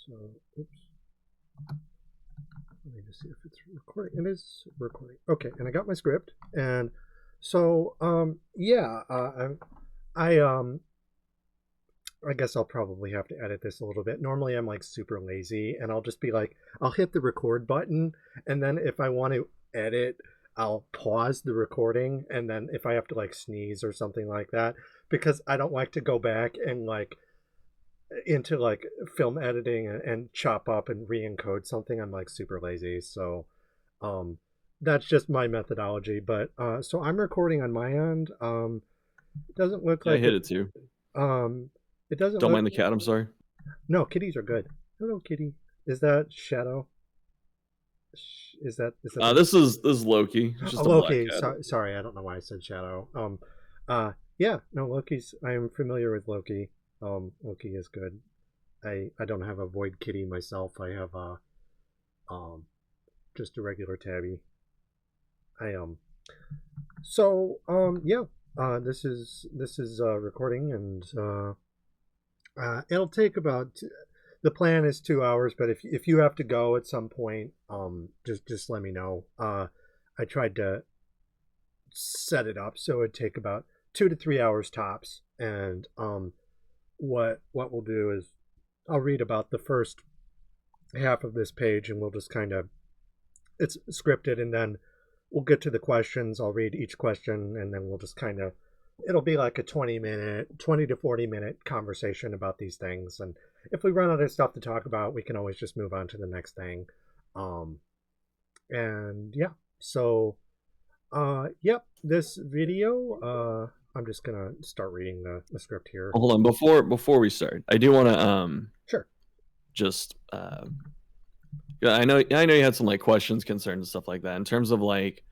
So, oops. Let me just see if it's recording. It is recording. Okay, and I got my script, and so I guess I'll probably have to edit this a little bit. Normally, I'm like super lazy, and I'll just be like, I'll hit the record button, and then if I want to edit, I'll pause the recording, and then if I have to like sneeze or something like that, because I don't like to go back and like into like film editing and chop up and re-encode something. I'm like super lazy, so um that's just my methodology. But so I'm recording on my end. It doesn't look Yeah, I like hit it. it too. It doesn't Don't look. mind the cat. I'm sorry. No, kitties are good. Hello, kitty. Is that Shadow? Is that the This is Loki. It's oh, just a black Loki? cat. Sorry, I don't know why I said Shadow. Yeah, no, Loki's. I am familiar with Loki. Loki is good. I don't have a void kitty myself. I have a just a regular tabby. I so yeah. This is recording, and it'll take about. The plan is 2 hours, but if you have to go at some point, just let me know. I tried to set it up so it'd take about 2 to 3 hours tops, and what we'll do is I'll read about the first half of this page, and we'll just kind of it's scripted, and then we'll get to the questions. I'll read each question, and then we'll just kind of it'll be like a 20 to 40 minute conversation about these things, and if we run out of stuff to talk about, we can always just move on to the next thing. um and yeah, so yep, this video, I'm just gonna start reading the script here. Hold on, before we start, I do want to Sure. just yeah, I know you had some like questions, concerns, and stuff like that in terms of like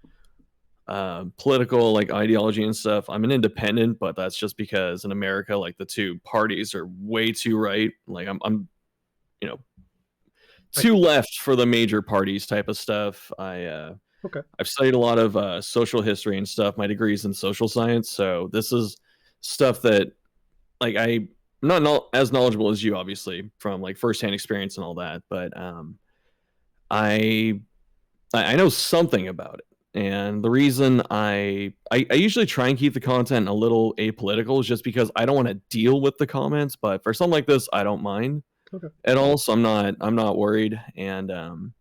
political like ideology and stuff. I'm an independent, but that's just because in America like the two parties are way too right. Like I'm you know I, too left for the major parties type of stuff. okay. I've studied a lot of social history and stuff. My degree's in social science, so this is stuff that like I'm not as knowledgeable as you, obviously, from like firsthand experience and all that. But I I know something about it. And the reason I usually try and keep the content a little apolitical is just because I don't want to deal with the comments. But for something like this, I don't mind Okay. at all, so I'm not worried. And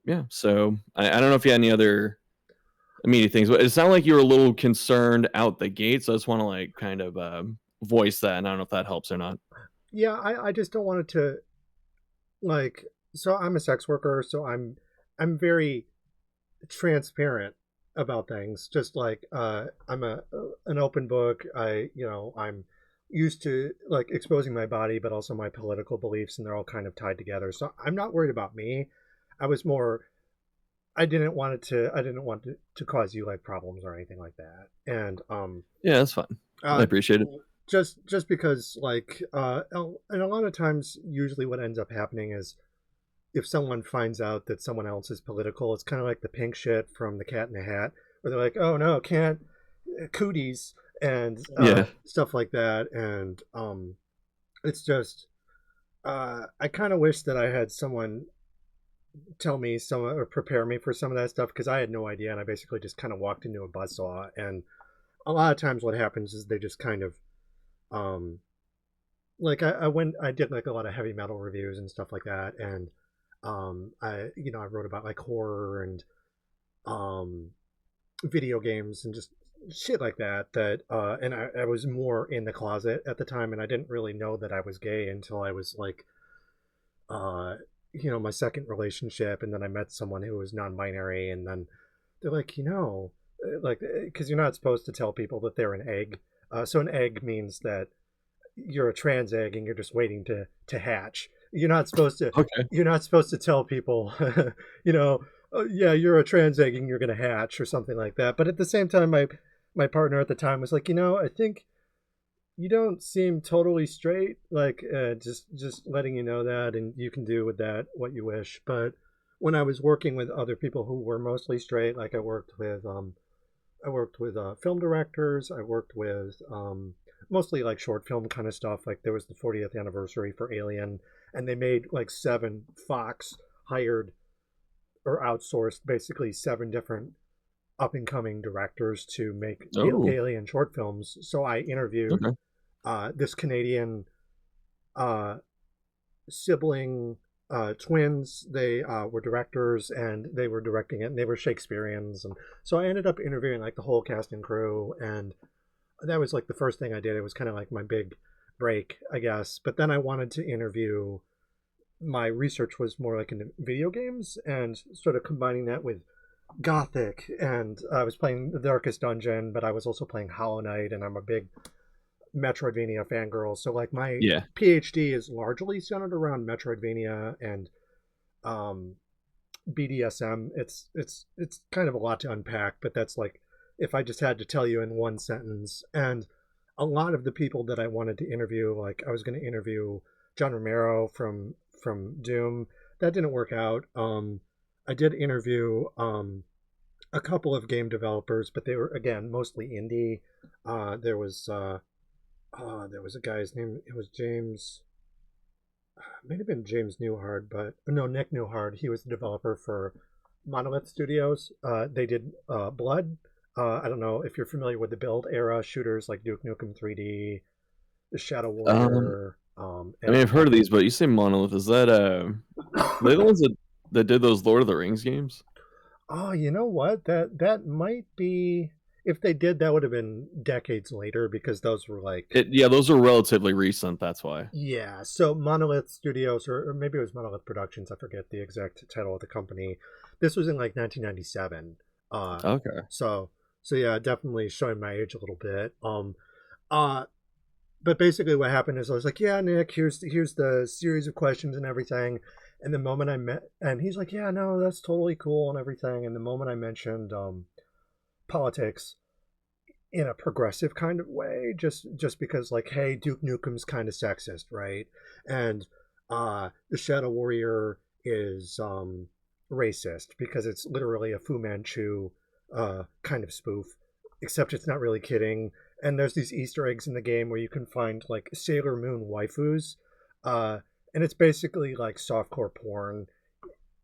yeah, so I don't know if you had any other immediate things, but it sounded like you were a little concerned out the gate. So I just want to like kind of voice that, and I don't know if that helps or not. Yeah, I just don't want it to like so I'm a sex worker, so I'm very transparent about things. Just like I'm an open book. I'm used to like exposing my body, but also my political beliefs, and they're all kind of tied together. So I'm not worried about me. I was more. I didn't want it to. I didn't want to cause you like problems or anything like that. And Yeah, that's fine. I uh, appreciate it. just because like and a lot of times, usually what ends up happening is if someone finds out that someone else is political, it's kind of like the pink shit from the Cat in the Hat, where they're like, "Oh no, can't cooties," and Yeah. stuff like that. And it's just I kind of wish that I had someone tell me some or prepare me for some of that stuff, because I had no idea, and I basically just kind of walked into a buzzsaw. And a lot of times, what happens is they just kind of um like I did like a lot of heavy metal reviews and stuff like that, and I wrote about like horror and um video games and just shit like that and I was more in the closet at the time, and I didn't really know that I was gay until I was like uh my second relationship, and then I met someone who was non-binary, and then they're like, like, because you're not supposed to tell people that they're an egg. So an egg means that you're a trans egg and you're just waiting to hatch. You're not supposed to. Okay. You're not supposed to tell people, you know, oh, yeah, you're a trans egg and you're gonna hatch or something like that. But at the same time, my partner at the time was like, I think you don't seem totally straight. Like, just letting you know that, and you can do with that what you wish. But when I was working with other people who were mostly straight, like I worked with film directors. I worked with mostly like short film kind of stuff. Like there was the 40th anniversary for Alien, and they made like 7. Fox hired or outsourced basically 7 different up and coming directors to make Oh, alien short films. So I interviewed okay. this Canadian uh, sibling twins. They were directors and they were directing it, and they were Shakespeareans. And so I ended up interviewing like the whole cast and crew, and that was like the first thing I did. It was kind of like my big break, I guess. But then I wanted to interview. My research was more like in video games and sort of combining that with Gothic. And I was playing The Darkest Dungeon, but I was also playing Hollow Knight, and I'm a big Metroidvania fangirl. So like my Yeah. PhD is largely centered around Metroidvania and um, BDSM. It's kind of a lot to unpack, but that's like if I just had to tell you in one sentence. And a lot of the people that I wanted to interview, like I was going to interview John Romero from Doom. That didn't work out. I did interview a couple of game developers, but they were again mostly indie. There was a guy's name. It was James. It might have been James Newhard, but no, Nick Newhard. He was the developer for Monolith Studios. They did Blood. I don't know if you're familiar with the build era shooters like Duke Nukem 3D, the Shadow Um, Warrior, I mean, and I've heard of these, but you say Monolith. Is that they the ones that did those Lord of the Rings games? oh, you know what? That might be. If they did, that would have been decades later because those were like Yeah, those are relatively recent. That's why. yeah. So Monolith Studios, or maybe it was Monolith Productions. I forget the exact title of the company. This was in like 1997. Uh, Okay. so so yeah, definitely showing my age a little bit. Uh, but basically what happened is I was like, yeah, Nick, here's the series of questions and everything. And the moment I met, and he's like, yeah, no, that's totally cool and everything. And the moment I mentioned politics in a progressive kind of way, just because like, hey, Duke Nukem's kind of sexist, right? And the Shadow Warrior is racist because it's literally a Fu Manchu kind of spoof, except it's not really kidding. And there's these Easter eggs in the game where you can find like Sailor Moon waifus, uh, and it's basically like softcore porn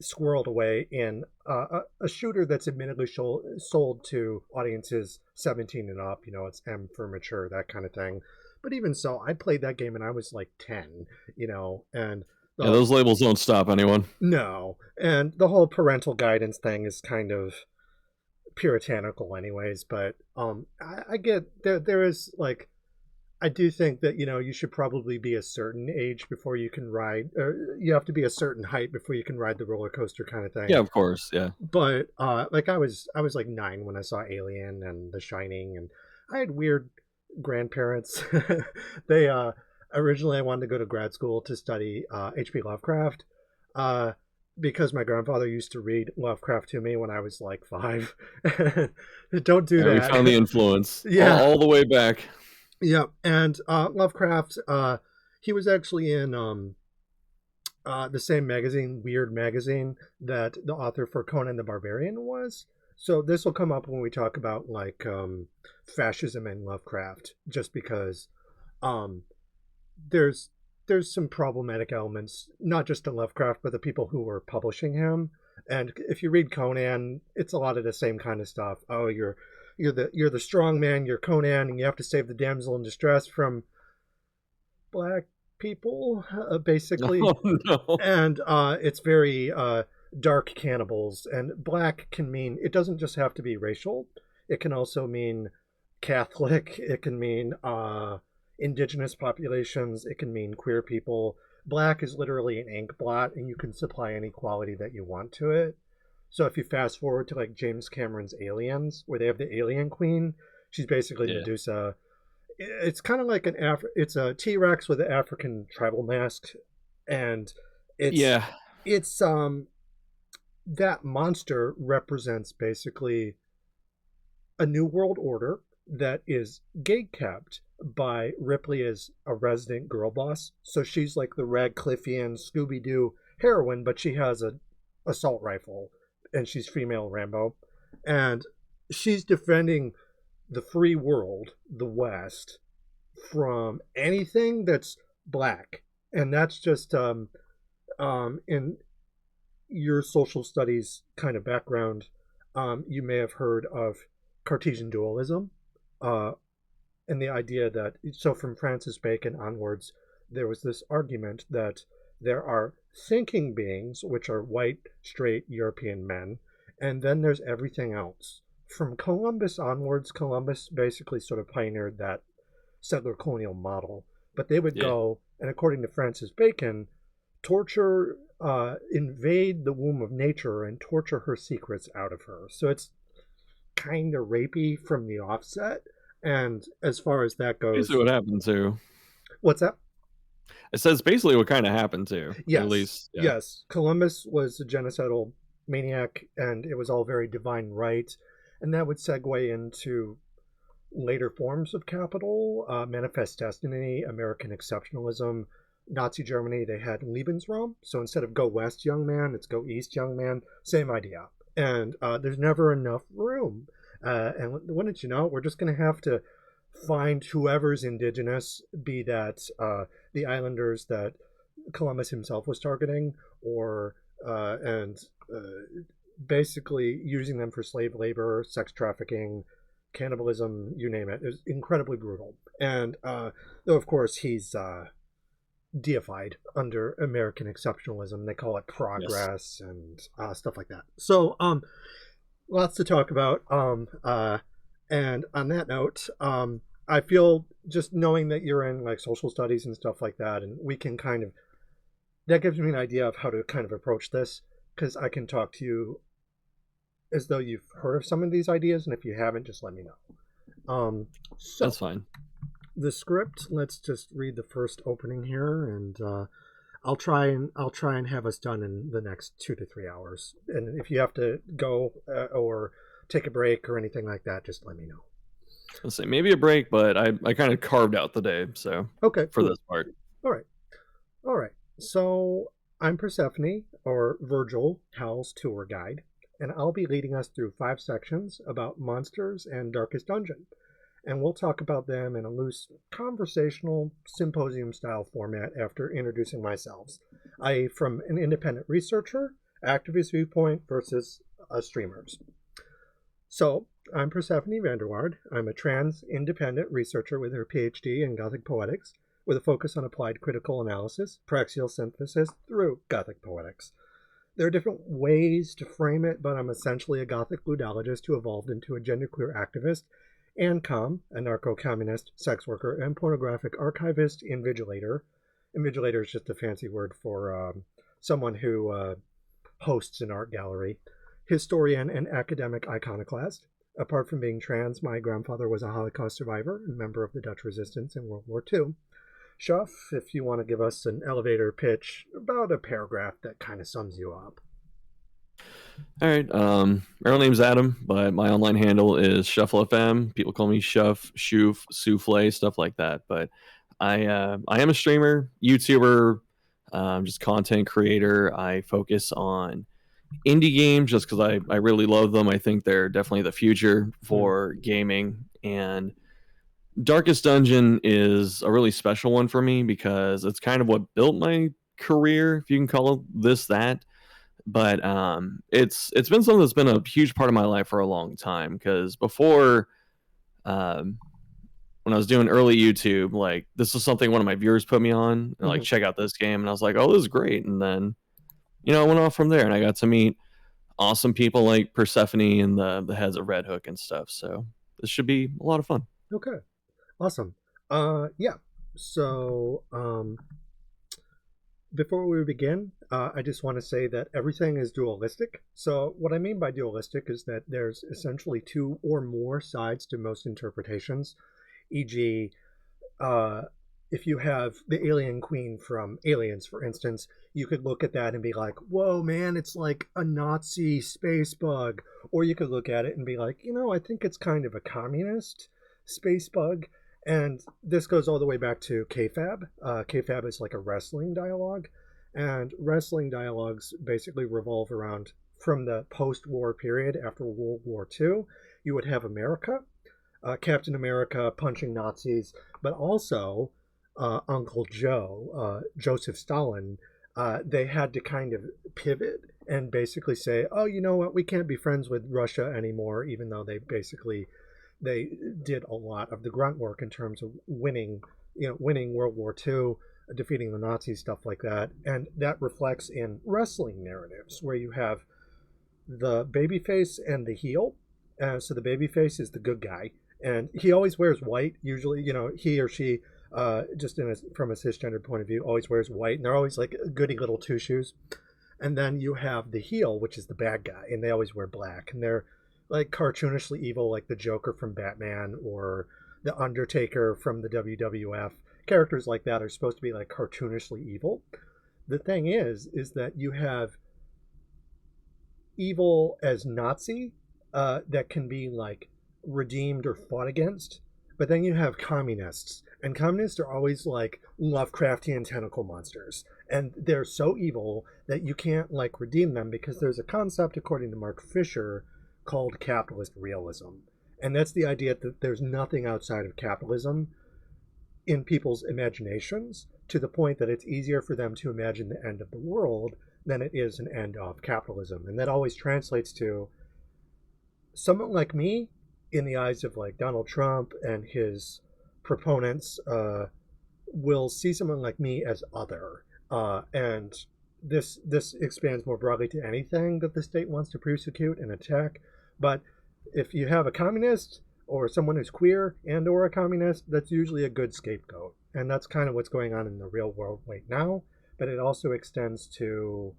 squirreled away in a shooter that's admittedly sold to audiences 17 and up. You know, it's M for mature, that kind of thing. But even so, I played that game and I was like 10, you know, and Yeah, the those labels don't stop anyone. no, and the whole parental guidance thing is kind of puritanical, anyways. But I get there is like I do think that you should probably be a certain age before you can ride, or you have to be a certain height before you can ride the roller coaster kind of Yeah, thing. of course. Yeah. But like I was like 9 when I saw Alien and The Shining, and I had weird grandparents. They originally I wanted to go to grad school to study H.P. Lovecraft. Uh, because my grandfather used to read Lovecraft to me when I was like 5. Don't do And we found the that. influence Yeah. all the way back. Yeah, and Lovecraft, he was actually in the same magazine, Weird Magazine, that the author for Conan the Barbarian was. So this will come up when we talk about like fascism and Lovecraft, just because um, there's there's some problematic elements, not just in Lovecraft, but the people who were publishing him. And if you read Conan, it's a lot of the same kind of stuff. Oh, you're the strong man, you're Conan, and you have to save the damsel in distress from black people, basically. Oh no. And it's very dark cannibals. And black can mean it doesn't just have to be racial. It can also mean Catholic. It can mean indigenous populations. It can mean queer people. Black is literally an ink blot, and you can supply any quality that you want to it. So if you fast forward to like James Cameron's Aliens, where they have the alien queen, she's basically Yeah. Medusa. It's kind of like it's a T-Rex with an African tribal mask, and it's Yeah. it's that monster represents basically a new world order that is gate kept by Ripley as a resident girl boss. So she's like the Radcliffean Scooby Doo heroine, but she has a assault rifle, and she's female Rambo, and she's defending the free world, the West, from anything that's black. And that's just in your social studies kind of background. You may have heard of Cartesian dualism, uh, and the idea that, so from Francis Bacon onwards, there was this argument that there are thinking beings, which are white, straight European men, and then there's everything else. From Columbus onwards, Columbus basically sort of pioneered that settler colonial model. But they would Yeah. go, and according to Francis Bacon, torture, invade the womb of nature and torture her secrets out of her. So it's kind of rapey from the offset. And as far as that Basically goes, what happened too. what's that? It says basically what kind of happened too. At Yes, least, yeah. yes. Columbus was a genocidal maniac, and it was all very divine right. And that would segue into later forms of capital, manifest destiny, American exceptionalism. Nazi Germany, they had Lebensraum. So instead of go west, young man, it's go east, young man. Same idea. And there's never enough room. And wouldn't you know, we're just going to have to find whoever's indigenous, be that the islanders that Columbus himself was targeting, or and basically using them for slave labor, sex trafficking, cannibalism, you name it. It was incredibly brutal. And though, of course, he's deified under American exceptionalism. They call it Yes. progress and stuff like that. So, lots to talk about. And on that note, I feel just knowing that you're in like social studies and stuff like that, and we can kind of, that gives me an idea of how to kind of approach this, because I can talk to you as though you've heard of some of these ideas, and if you haven't, just let me know. So That's fine. the script. Let's just read the first opening here, and I'll try and have us done in the next 2 to 3 hours. And if you have to go or take a break or anything like that, just let me know. Let's say maybe a break, but I kind of carved out the day, so Okay, for cool. this part. All right, all right. So I'm Persephone, or Virgil, Hal's tour guide, and I'll be leading us through 5 sections about monsters and Darkest Dungeon. And we'll talk about them in a loose conversational symposium style format after introducing myself. From an independent researcher, activist viewpoint versus a streamer's. So, I'm Persephone Vanderwaard. I'm a trans independent researcher with her PhD in Gothic poetics, with a focus on applied critical analysis, praxial synthesis through Gothic poetics. There are different ways to frame it, but I'm essentially a Gothic ludologist who evolved into a genderqueer activist and a narco-communist, sex worker, and pornographic archivist invigilator. Invigilator is just a fancy word for someone who hosts an art gallery. Historian and academic iconoclast. Apart from being trans, my grandfather was a Holocaust survivor and member of the Dutch resistance in World War II. Shuff, if you want to give us an elevator pitch, about a paragraph that kind of sums you up. All right. My real name's Adam, but my online handle is ShuffleFM. People call me Shuff, Shoof, Souffle, stuff like that. But I am a streamer, YouTuber, just content creator. I focus on indie games just because I really love them. I think they're definitely the future Hmm. for gaming. And Darkest Dungeon is a really special one for me because it's kind of what built my career, if you can call this that. But it's been something that's been a huge part of my life for a long time. Because before, um, when I was doing early YouTube, like this was something one of my viewers put me on, and like Hmm. check out this game, and I was like, oh, this is great. And then I went off from there, and I got to meet awesome people like Persephone and the heads of Red Hook and stuff. So this should be a lot of fun. Okay, awesome. Yeah. So, before we begin, I just want to say that everything is dualistic. So, what I mean by dualistic is that there's essentially two or more sides to most interpretations, e.g., uh, if you have the alien queen from Aliens, for instance, you could look at that and be like, whoa, man, it's like a Nazi space bug. Or you could look at it and be like, I think it's kind of a communist space bug. And this goes all the way back to KFAB. KFAB is like a wrestling dialogue. And wrestling dialogues basically revolve around, from the post war period after World War II, you would have America, Captain America punching Nazis, but also Uncle Joe, Joseph Stalin, they had to kind of pivot and basically say, oh, you know what, we can't be friends with Russia anymore, even though they did a lot of the grunt work in terms of winning World War II, defeating the Nazis, stuff like that. And that reflects in wrestling narratives where you have the babyface and the heel. So the babyface is the good guy, and he always wears white. Usually, he or she, from a cisgendered point of view, always wears white, and they're always like goody little two shoes. And then you have the heel, which is the bad guy, and they always wear black, and they're like cartoonishly evil, like the Joker from Batman or the Undertaker from the WWF. Characters like that are supposed to be like cartoonishly evil. The thing is that you have evil as Nazi, that can be like redeemed or fought against. But then you have communists, and communists are always like Lovecraftian tentacle monsters, and they're so evil that you can't like redeem them because there's a concept, according to Mark Fisher, called capitalist realism, and that's the idea that there's nothing outside of capitalism in people's imaginations, to the point that it's easier for them to imagine the end of the world than it is an end of capitalism. And that always translates to someone like me, in the eyes of like Donald Trump and his proponents, will see someone like me as other. And this expands more broadly to anything that the state wants to persecute and attack. But if you have a communist or someone who's queer and or a communist, that's usually a good scapegoat. And that's kind of what's going on in the real world right now. But it also extends to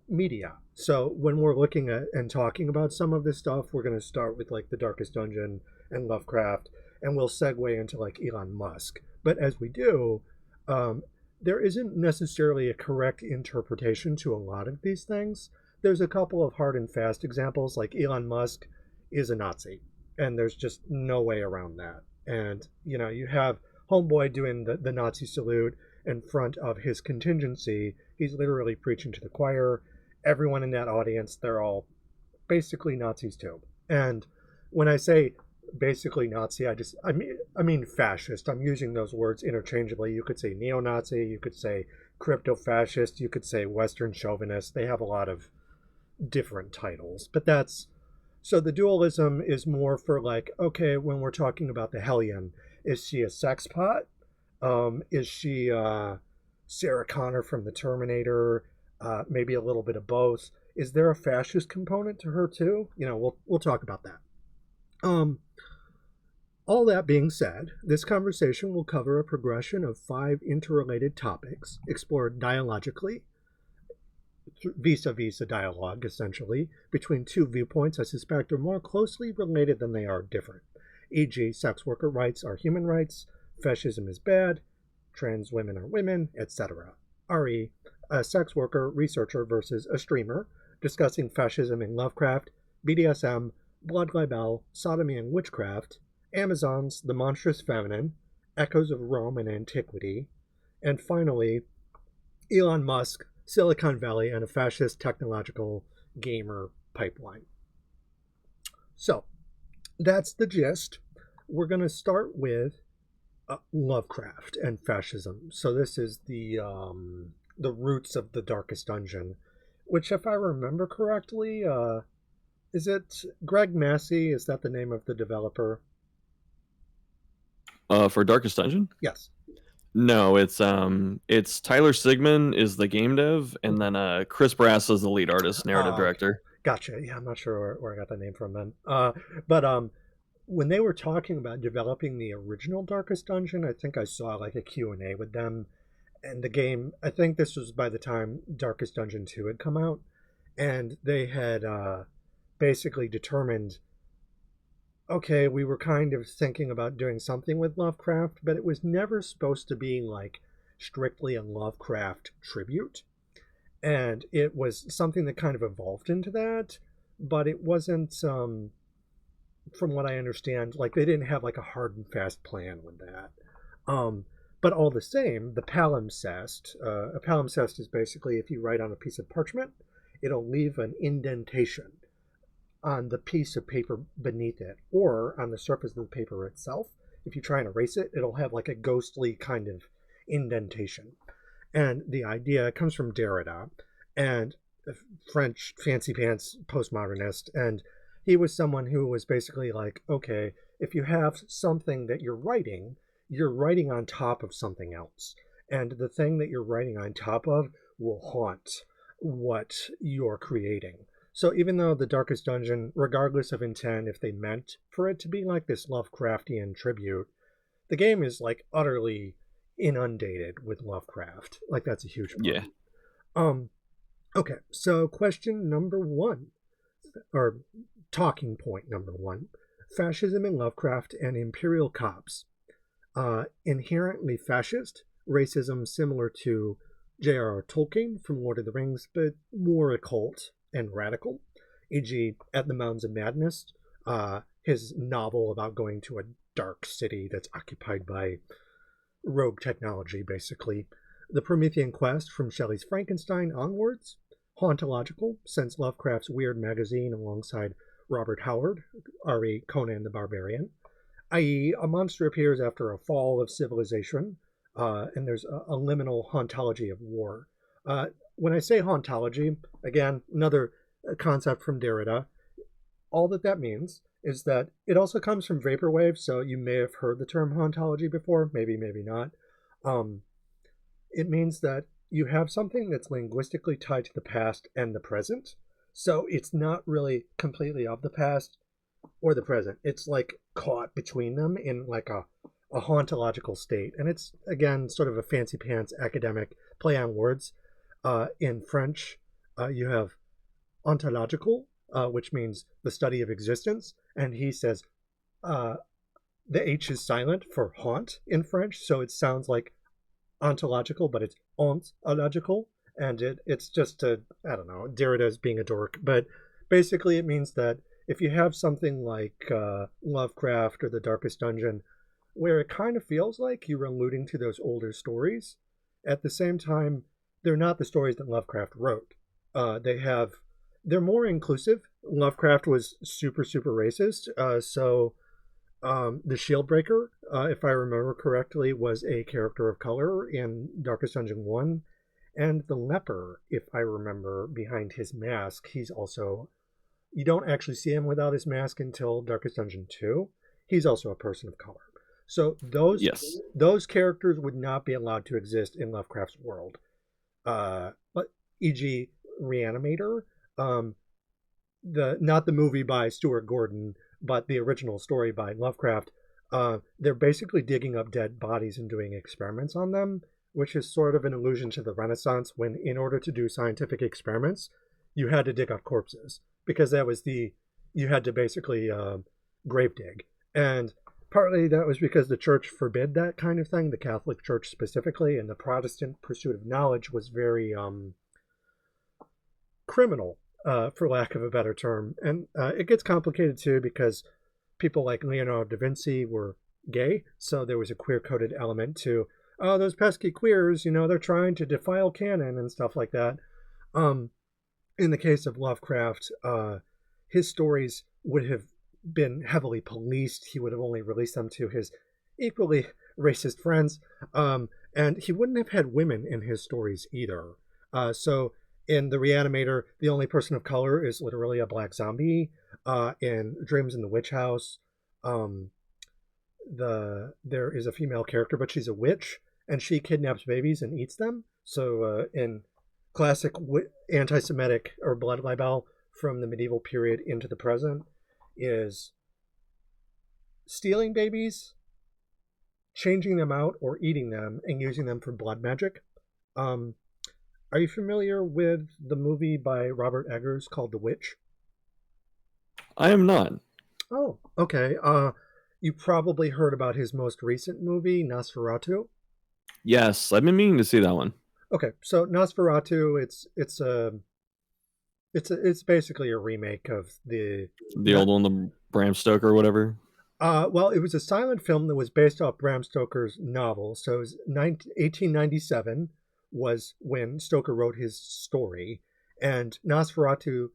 media. So when we're looking at and talking about some of this stuff, we're going to start with like the Darkest Dungeon and Lovecraft, and we'll segue into like Elon Musk. But as we do, there isn't necessarily a correct interpretation to a lot of these things. There's a couple of hard and fast examples, like Elon Musk is a Nazi, and there's just no way around that. And you have Homeboy doing the Nazi salute in front of his contingency. He's literally preaching to the choir. Everyone in that audience, they're all basically Nazis too. And when I say basically Nazi, I mean fascist. I'm using those words interchangeably. You could say neo-Nazi, you could say crypto-fascist, you could say Western chauvinist. They have a lot of different titles. But so the dualism is more for like, okay, when we're talking about the Hellion, is she a sex pot? Is she Sarah Connor from the Terminator? Maybe a little bit of both. Is there a fascist component to her too? We'll talk about that. All that being said, this conversation will cover a progression of 5 interrelated topics explored dialogically, vis-a-vis a dialogue, essentially, between 2 viewpoints I suspect are more closely related than they are different, e.g. sex worker rights are human rights, fascism is bad, trans women are women, etc. re. A sex worker researcher versus a streamer, discussing fascism in Lovecraft, BDSM, blood libel, sodomy and witchcraft, Amazons, the Monstrous-Feminine, echoes of Rome and antiquity, and finally, Elon Musk, Silicon Valley, and a fascist technological gamer pipeline. So, that's the gist. We're going to start with Lovecraft and fascism. So this is the roots of the Darkest Dungeon, which, if I remember correctly, is it Greg Massey? Is that the name of the developer? For Darkest Dungeon? Yes. No, it's Tyler Sigmund is the game dev, and then Chris Brass is the lead artist, narrative director. Gotcha. Yeah, I'm not sure where I got that name from then. But when they were talking about developing the original Darkest Dungeon, I think I saw like a Q&A with them, and the game, I think this was by the time Darkest Dungeon 2 had come out, and they had basically determined, okay, we were kind of thinking about doing something with Lovecraft, but it was never supposed to be like strictly a Lovecraft tribute. And it was something that kind of evolved into that, but it wasn't, from what I understand, like they didn't have like a hard and fast plan with that. But all the same, the palimpsest, a palimpsest is basically if you write on a piece of parchment, it'll leave an indentation on the piece of paper beneath it, or on the surface of the paper itself. If you try and erase it, it'll have like a ghostly kind of indentation. And the idea comes from Derrida, and French fancy pants postmodernist. And he was someone who was basically like, okay, if you have something that you're writing on top of something else. And the thing that you're writing on top of will haunt what you're creating. So even though The Darkest Dungeon, regardless of intent, if they meant for it to be like this Lovecraftian tribute, the game is like utterly inundated with Lovecraft. Like that's a huge part. Yeah. Okay, so question number one, or talking point number one, fascism in Lovecraft and imperial cops. Inherently fascist, racism similar to J.R.R. Tolkien from Lord of the Rings, but more occult and radical, e.g. At the Mountains of Madness, his novel about going to a dark city that's occupied by rogue technology, basically. The Promethean Quest from Shelley's Frankenstein onwards, hauntological, since Lovecraft's Weird magazine alongside Robert Howard, R.E. Conan the Barbarian, i.e. a monster appears after a fall of civilization, and there's a liminal hauntology of war. When I say hauntology, again, another concept from Derrida, all that means is that it also comes from vaporwave, so you may have heard the term hauntology before, maybe not. It means that you have something that's linguistically tied to the past and the present, so it's not really completely of the past or the present. It's like caught between them in like a hauntological state. And it's, again, sort of a fancy pants academic play on words. In French, you have ontological, which means the study of existence. And he says the H is silent for haunt in French. So it sounds like ontological, but it's ontological. And it's just I don't know, Derrida's being a dork. But basically it means that if you have something like Lovecraft or The Darkest Dungeon, where it kind of feels like you're alluding to those older stories, at the same time, they're not the stories that Lovecraft wrote. They're more inclusive. Lovecraft was super racist, so the Shieldbreaker, if I remember correctly, was a character of color in Darkest Dungeon 1, and the leper, if I remember, behind his mask, he's also... You don't actually see him without his mask until Darkest Dungeon 2. He's also a person of color. So those characters would not be allowed to exist in Lovecraft's world. But e.g. Reanimator, not the movie by Stuart Gordon, but the original story by Lovecraft, they're basically digging up dead bodies and doing experiments on them, which is sort of an allusion to the Renaissance, when in order to do scientific experiments, you had to dig up corpses, because that was you had to basically grave dig. And partly that was because the church forbid that kind of thing, the Catholic Church specifically, and the Protestant pursuit of knowledge was very criminal, for lack of a better term. And it gets complicated too, because people like Leonardo da Vinci were gay, so there was a queer-coded element to, oh, those pesky queers, they're trying to defile canon and stuff like that. In the case of Lovecraft, his stories would have been heavily policed. He would have only released them to his equally racist friends. And he wouldn't have had women in his stories either. So in The Reanimator, the only person of color is literally a black zombie. In Dreams in the Witch House, there is a female character, but she's a witch, and she kidnaps babies and eats them. So in classic anti-Semitic or blood libel from the medieval period into the present is stealing babies, changing them out, or eating them and using them for blood magic. Are you familiar with the movie by Robert Eggers called The Witch? I am not. Oh, okay. You probably heard about his most recent movie, Nosferatu. Yes, I've been meaning to see that one. Okay, so Nosferatu, it's basically a remake of the old one, the Bram Stoker or whatever. Well, it was a silent film that was based off Bram Stoker's novel. So it was 1897 was when Stoker wrote his story, and Nosferatu,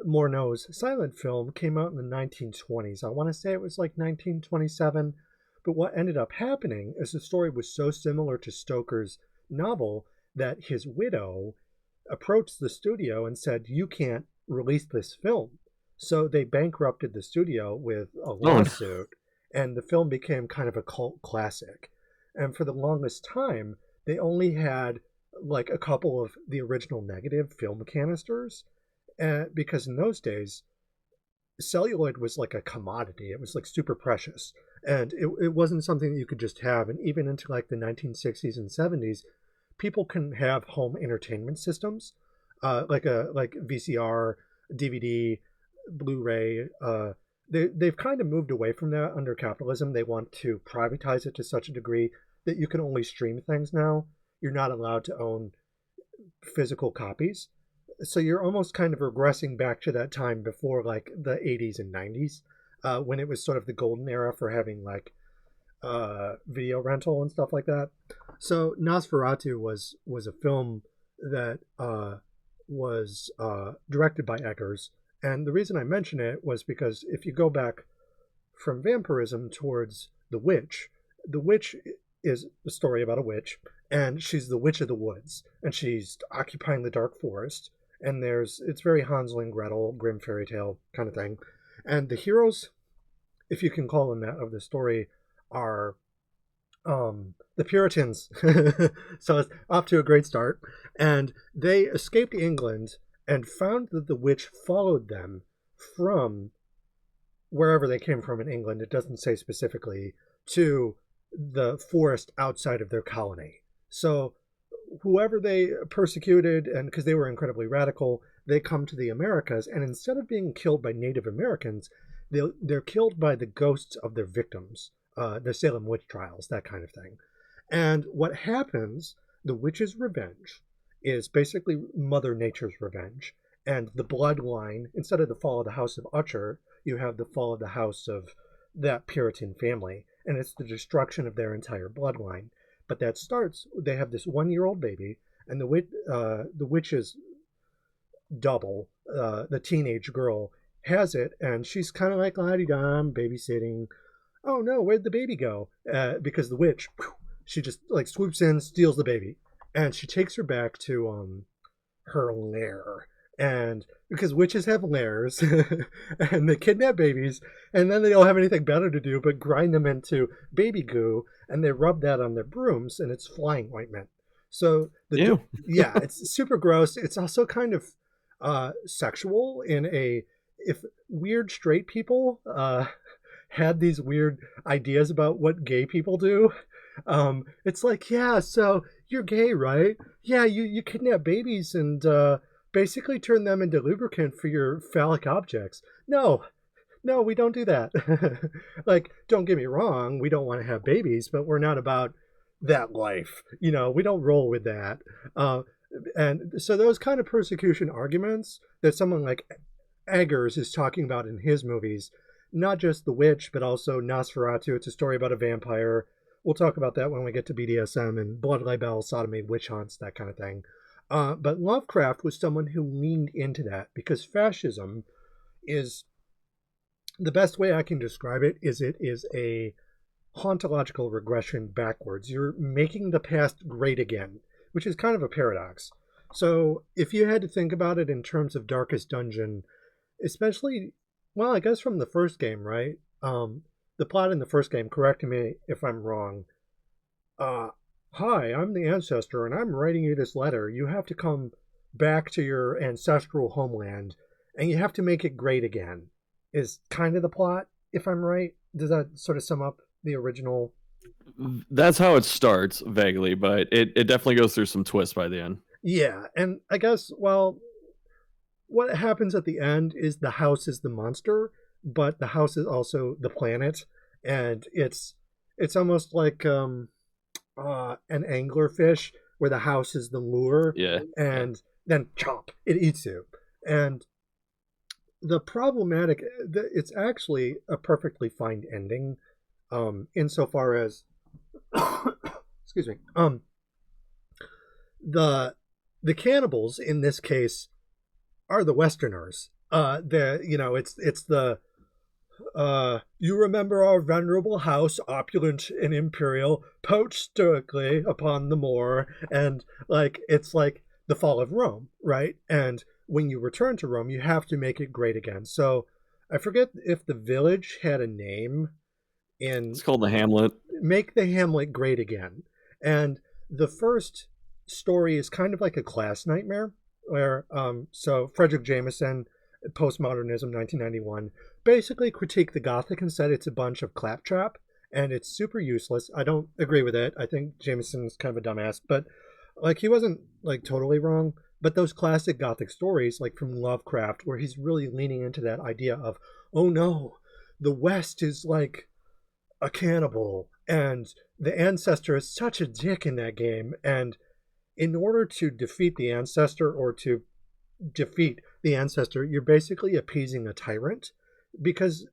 Murnau's silent film, came out in the 1920s. I want to say it was like 1927, But what ended up happening is the story was so similar to Stoker's novel that his widow approached the studio and said, "You can't release this film." So they bankrupted the studio with a Oh, no. lawsuit, and the film became kind of a cult classic. And for the longest time, they only had like a couple of the original negative film canisters, because in those days, celluloid was like a commodity. It was like super precious, and it wasn't something that you could just have. And even into like the 1960s and 70s, people can have home entertainment systems, like VCR, DVD, Blu-ray. They've kind of moved away from that under capitalism. They want to privatize it to such a degree that you can only stream things now. You're not allowed to own physical copies. So you're almost kind of regressing back to that time before like the 80s and 90s, when it was sort of the golden era for having like video rental and stuff like that. So Nosferatu was a film that was directed by Eggers, and the reason I mention it was because if you go back from vampirism towards the witch is a story about a witch, and she's the witch of the woods, and she's occupying the dark forest. And it's very Hansel and Gretel, Grimm fairy tale kind of thing. And the heroes, if you can call them that, of the story are the Puritans. So it's off to a great start. And they escaped England and found that the witch followed them from wherever they came from in England, it doesn't say specifically, to the forest outside of their colony. So whoever they persecuted, and because they were incredibly radical, they come to the Americas, and instead of being killed by Native Americans, they're killed by the ghosts of their victims, the Salem witch trials, that kind of thing. And what happens, the witch's revenge, is basically Mother Nature's revenge. And the bloodline, instead of the fall of the House of Usher, you have the fall of the house of that Puritan family, and it's the destruction of their entire bloodline. But that starts, they have this 1-year-old baby, and the witch's double, the teenage girl, has it, and she's kind of like, la-di-dum, babysitting. Oh no, where'd the baby go? Because the witch, she just like swoops in, steals the baby, and she takes her back to her lair. And because witches have lairs, and they kidnap babies, and then they don't have anything better to do but grind them into baby goo, and they rub that on their brooms, and it's flying ointment. So Ew. yeah, it's super gross. It's also kind of sexual in a, if weird straight people had these weird ideas about what gay people do. It's like, yeah, so you're gay, right? Yeah, you kidnap babies and basically turn them into lubricant for your phallic objects. No, we don't do that. Like, don't get me wrong, we don't want to have babies, but we're not about that life. We don't roll with that. And so those kind of persecution arguments that someone like Eggers is talking about in his movies, not just The Witch, but also Nosferatu, it's a story about a vampire. We'll talk about that when we get to BDSM and blood libel, sodomy, witch hunts, that kind of thing. But Lovecraft was someone who leaned into that, because fascism is, the best way I can describe it is a hauntological regression backwards. You're making the past great again, which is kind of a paradox. So if you had to think about it in terms of Darkest Dungeon, especially, well, I guess from the first game, right? The plot in the first game, correct me if I'm wrong, hi, I'm the ancestor, and I'm writing you this letter. You have to come back to your ancestral homeland, and you have to make it great again, is kind of the plot, if I'm right. Does that sort of sum up the original? That's how it starts, vaguely, but it definitely goes through some twists by the end. Yeah, and I guess, well, what happens at the end is the house is the monster, but the house is also the planet, and it's almost like an anglerfish where the house is the lure, Yeah. and then chomp, it eats you. And the problematic, it's actually a perfectly fine ending, insofar as excuse me, the cannibals in this case are the Westerners. It's the You remember our venerable house, opulent and imperial, pouched stoically upon the moor, and like it's like the fall of Rome, right? And when you return to Rome, you have to make it great again. So I forget if the village had a name in It's called the Hamlet. make the Hamlet great again. And the first story is kind of like a class nightmare, where so Frederick Jameson, postmodernism, 1991, basically critiqued the Gothic and said it's a bunch of claptrap and it's super useless. I don't agree with it. I think Jameson's kind of a dumbass, but like he wasn't like totally wrong. But those classic Gothic stories, like from Lovecraft, where he's really leaning into that idea of, oh no, the West is like a cannibal and the ancestor is such a dick in that game, and in order to defeat the ancestor or to defeat the ancestor, you're basically appeasing a tyrant because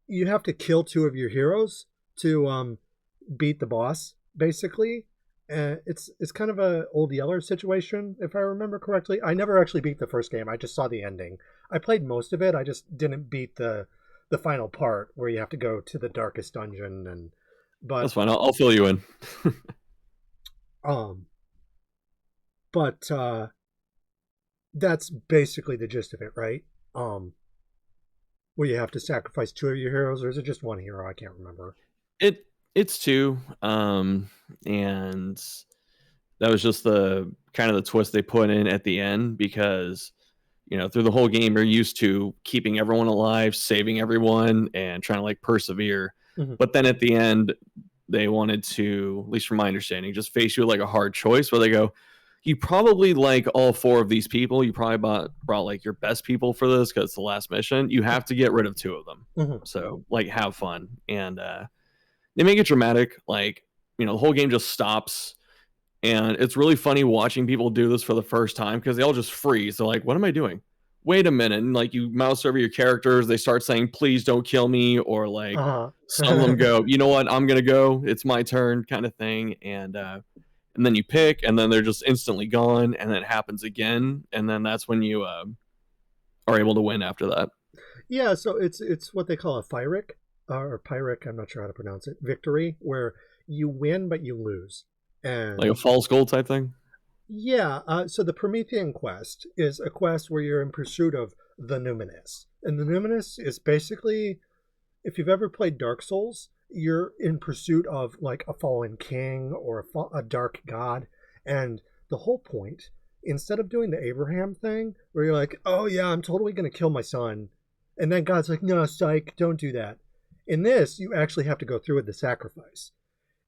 you have to kill two of your heroes to beat the boss basically. It's kind of a old Yeller situation, if I remember correctly. I never actually beat the first game. I just saw the ending. I played most of it. I just didn't beat the final part where you have to go to the darkest dungeon. And That's but fine. I'll fill you in. um but that's basically the gist of it, right? Where you have to sacrifice two of your heroes, or is it just one hero? I can't remember. It's two, and that was just the kind of the twist they put in at the end because through the whole game you're used to keeping everyone alive, saving everyone, and trying to like persevere. Mm-hmm. But then at the end, they wanted to, at least from my understanding, just face you with like a hard choice where they go, you probably like all four of these people. You probably brought like your best people for this because it's the last mission. You have to get rid of two of them. Mm-hmm. So like have fun. And they make it dramatic. Like, the whole game just stops. And it's really funny watching people do this for the first time because they all just freeze. They're like, what am I doing? Wait a minute. And like you mouse over your characters, they start saying, please don't kill me. Or like some of them go, you know what, I'm going to go. It's my turn kind of thing. And then you pick, and then they're just instantly gone. And then it happens again. And then that's when you are able to win after that. Yeah, so it's what they call a Pyrrhic, or Pyrrhic, I'm not sure how to pronounce it, victory, where you win but you lose. And Like a false goal type thing. yeah, so the Promethean quest is a quest where you're in pursuit of the Numinous. And the Numinous is basically, if you've ever played Dark Souls, you're in pursuit of like a fallen king or a dark god. And the whole point, instead of doing the Abraham thing, where you're like, oh yeah, I'm totally going to kill my son. And then God's like, no, psych, don't do that. In this, you actually have to go through with the sacrifice.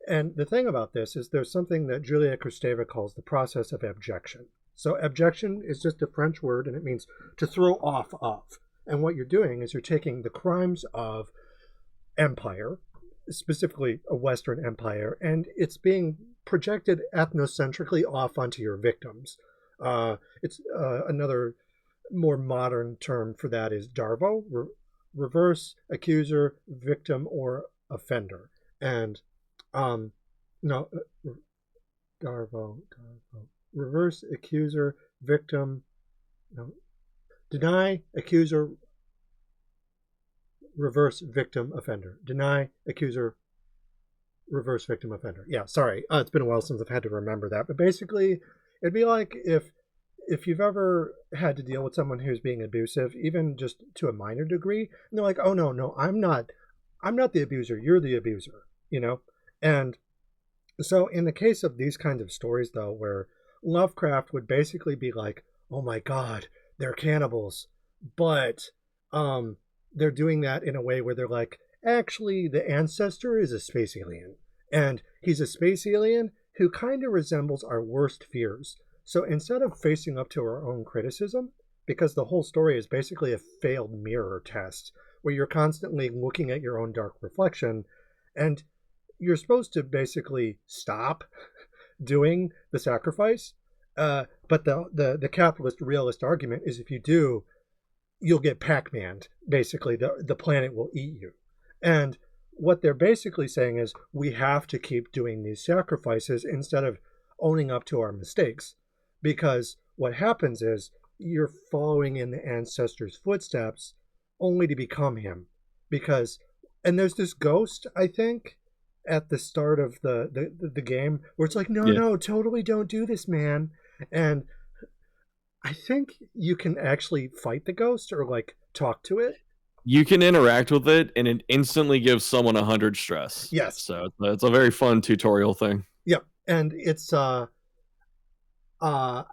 And the thing about this is there's something that Julia Kristeva calls the process of abjection. So abjection is just a French word, and it means to throw off of. And what you're doing is you're taking the crimes of empire, specifically a Western empire, and it's being projected ethnocentrically off onto your victims. It's another more modern term for that is DARVO, reverse accuser, victim, or offender. And no, Darvo, reverse accuser, victim, no, deny, accuser, reverse victim, offender. Deny, accuser, reverse victim, offender. Yeah, sorry, it's been a while since I've had to remember that. But basically, it'd be like if you've ever had to deal with someone who's being abusive, even just to a minor degree, and they're like, oh no, I'm not the abuser, you're the abuser, And so in the case of these kinds of stories, though, where Lovecraft would basically be like, oh my God, they're cannibals, but they're doing that in a way where they're like, actually, the ancestor is a space alien, and he's a space alien who kind of resembles our worst fears. So instead of facing up to our own criticism, because the whole story is basically a failed mirror test, where you're constantly looking at your own dark reflection, and you're supposed to basically stop doing the sacrifice. But the capitalist realist argument is if you do, you'll get Pac-Man'd. Basically, the planet will eat you. And what they're basically saying is we have to keep doing these sacrifices instead of owning up to our mistakes. Because what happens is you're following in the ancestor's footsteps only to become him. because, and there's this ghost, I think, at the start of the game where it's like, no, Yeah. no, totally don't do this, man. And I think you can actually fight the ghost or like talk to it. You can interact with it, and it instantly gives someone 100 stress. Yes. So it's a very fun tutorial thing. Yep. And it's I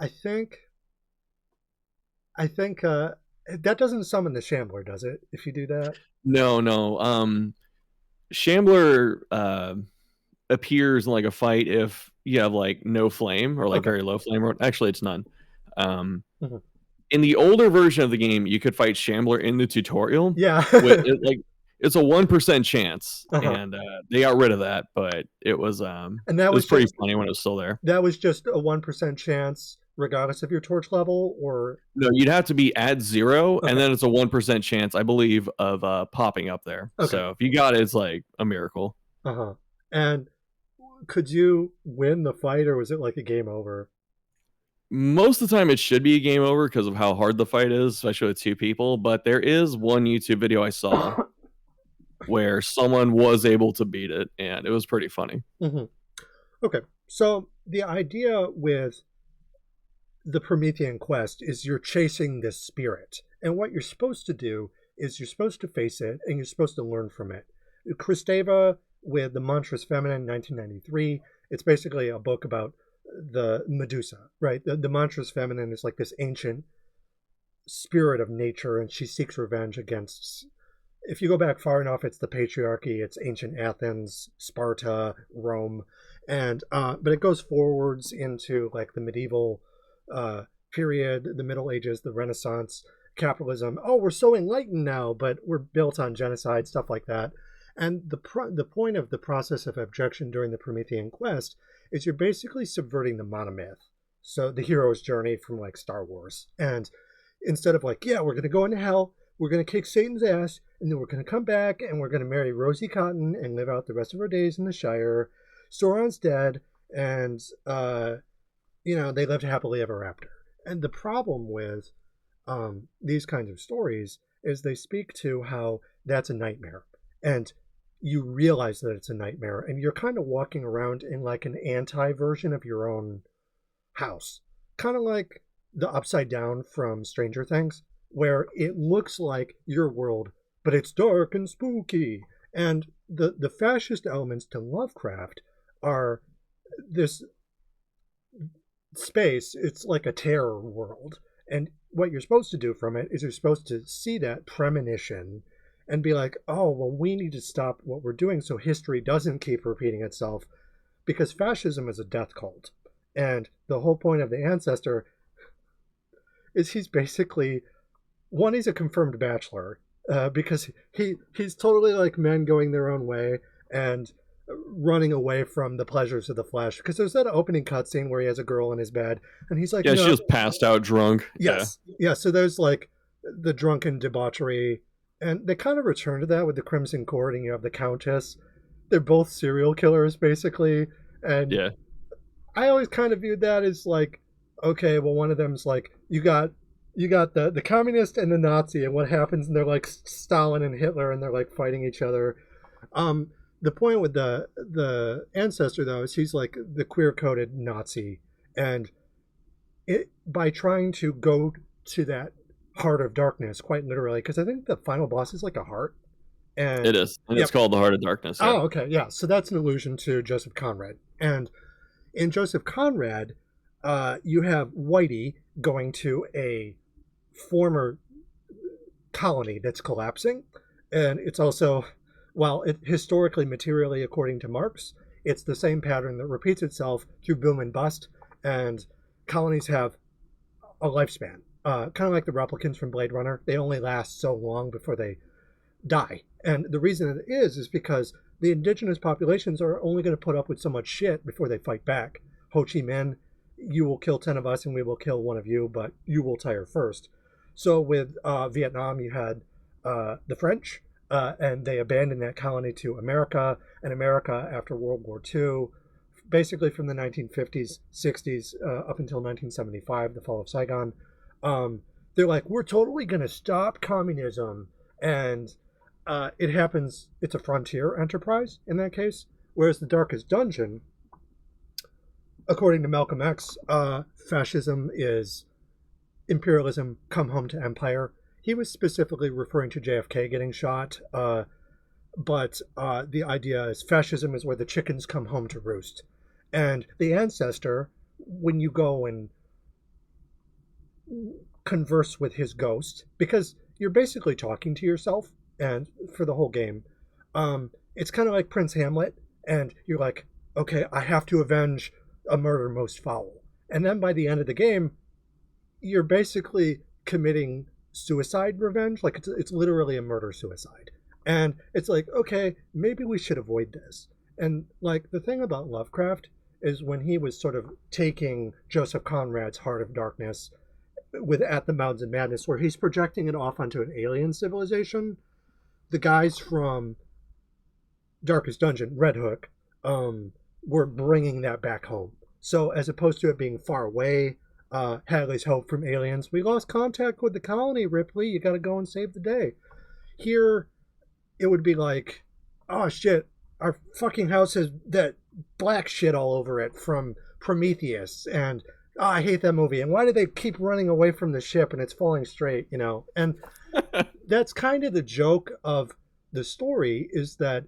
think that doesn't summon the Shambler, does it? If you do that? No. Shambler appears in like a fight if you have like no flame or like Okay. very low flame. Actually, it's none. Um, Mhm. in the older version of the game, you could fight Shambler in the tutorial. Yeah. Like it's a 1% chance, Uh-huh. and they got rid of that. But it was And that was pretty just funny when it was still there. that was just a 1% chance, regardless of your torch level, or No, you'd have to be at 0, okay. and then it's a 1% chance, I believe, of popping up there. Okay. So if you got it, it's like a miracle. Uh-huh. And could you win the fight, or was it like a game over? Most of the time, it should be a game over because of how hard the fight is, especially with 2 people. But there is one YouTube video I saw where someone was able to beat it, and it was pretty funny. Mm-hmm. Okay. So the idea with the Promethean quest is you're chasing this spirit. And what you're supposed to do is you're supposed to face it and you're supposed to learn from it. Kristeva with the Monstrous-Feminine, 1993, it's basically a book about the Medusa, right? The Monstrous-Feminine is like this ancient spirit of nature, and she seeks revenge against, if you go back far enough, it's the patriarchy, it's ancient Athens, Sparta, Rome, and but it goes forwards into like the medieval period, the Middle Ages, the Renaissance, capitalism. Oh, we're so enlightened now, but we're built on genocide, stuff like that. And the point of the process of abjection during the Promethean quest is you're basically subverting the monomyth, so the hero's journey from like Star Wars. And instead of like, yeah, we're going to go into hell, we're going to kick Satan's ass, and then we're going to come back and we're going to marry Rosie Cotton and live out the rest of our days in the Shire. Sauron's dead, and they lived happily ever after. And the problem with these kinds of stories is they speak to how that's a nightmare, and you realize that it's a nightmare, and you're kind of walking around in like an anti-version of your own house, kind of like the Upside Down from Stranger Things, where it looks like your world, but it's dark and spooky. And the fascist elements to Lovecraft are this space, it's like a terror world. And what you're supposed to do from it is you're supposed to see that premonition and be like, oh, well, we need to stop what we're doing so history doesn't keep repeating itself, because fascism is a death cult. And the whole point of the ancestor is he's basically, one, he's a confirmed bachelor, because he's totally like men going their own way and running away from the pleasures of the flesh. Because there's that opening cutscene where he has a girl in his bed, and he's like, Yeah, no. she just passed out drunk. Yes, yeah. So there's like the drunken debauchery, and they kind of return to that with the Crimson Court, and you have the Countess. They're both serial killers, basically, and Yeah. I always kind of viewed that as like, okay, well, one of them's like, you got the communist and the Nazi, and what happens? And they're like Stalin and Hitler, and they're like fighting each other. The point with the ancestor though is he's like the queer coded Nazi, and by trying to go to that heart of darkness, quite literally, because I think the final boss is like a heart. And It is. And yep. It's called the Heart of Darkness. Oh, okay, yeah. So that's an allusion to Joseph Conrad. And in Joseph Conrad, you have Whitey going to a former colony that's collapsing. And it's also, while it historically, materially, according to Marx, it's the same pattern that repeats itself through boom and bust. And colonies have a lifespan, kind of like the replicants from Blade Runner. They only last so long before they die. And the reason it is because the indigenous populations are only going to put up with so much shit before they fight back. Ho Chi Minh, you will kill 10 of us and we will kill one of you, but you will tire first. So with Vietnam, you had the French, and they abandoned that colony to America. And America, after World War II, basically from the 1950s, 60s, up until 1975, the fall of Saigon, they're like, we're totally going to stop communism. And it happens. It's a frontier enterprise in that case, whereas the Darkest Dungeon, according to Malcolm X, fascism is imperialism come home to empire. He was specifically referring to JFK getting shot, but the idea is fascism is where the chickens come home to roost. And the ancestor, when you go and converse with his ghost, because you're basically talking to yourself, and for the whole game, it's kind of like Prince Hamlet, and you're like, okay, I have to avenge a murder most foul. And then by the end of the game, you're basically committing suicide revenge. Like it's literally a murder suicide. And it's like, okay, maybe we should avoid this. And like the thing about Lovecraft is when he was sort of taking Joseph Conrad's Heart of Darkness with At the Mountains of Madness, where he's projecting it off onto an alien civilization, the guys from Darkest Dungeon, Red Hook, were bringing that back home. So as opposed to it being far away, Hadley's Hope from aliens, we lost contact with the colony, Ripley, you gotta go and save the day. Here, it would be like, oh shit, our fucking house has that black shit all over it from Prometheus, and oh, I hate that movie, and why do they keep running away from the ship and it's falling straight, you know? And that's kind of the joke of the story, is that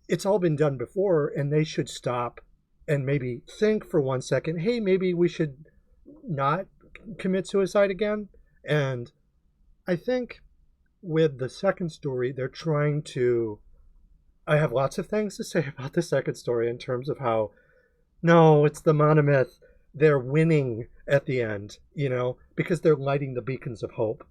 it's all been done before, and they should stop and maybe think for 1 second, hey, maybe we should not commit suicide again. And I think with the second story, they're trying to, I have lots of things to say about the second story in terms of how, no, it's the monomyth, they're winning at the end, you know, because they're lighting the beacons of hope.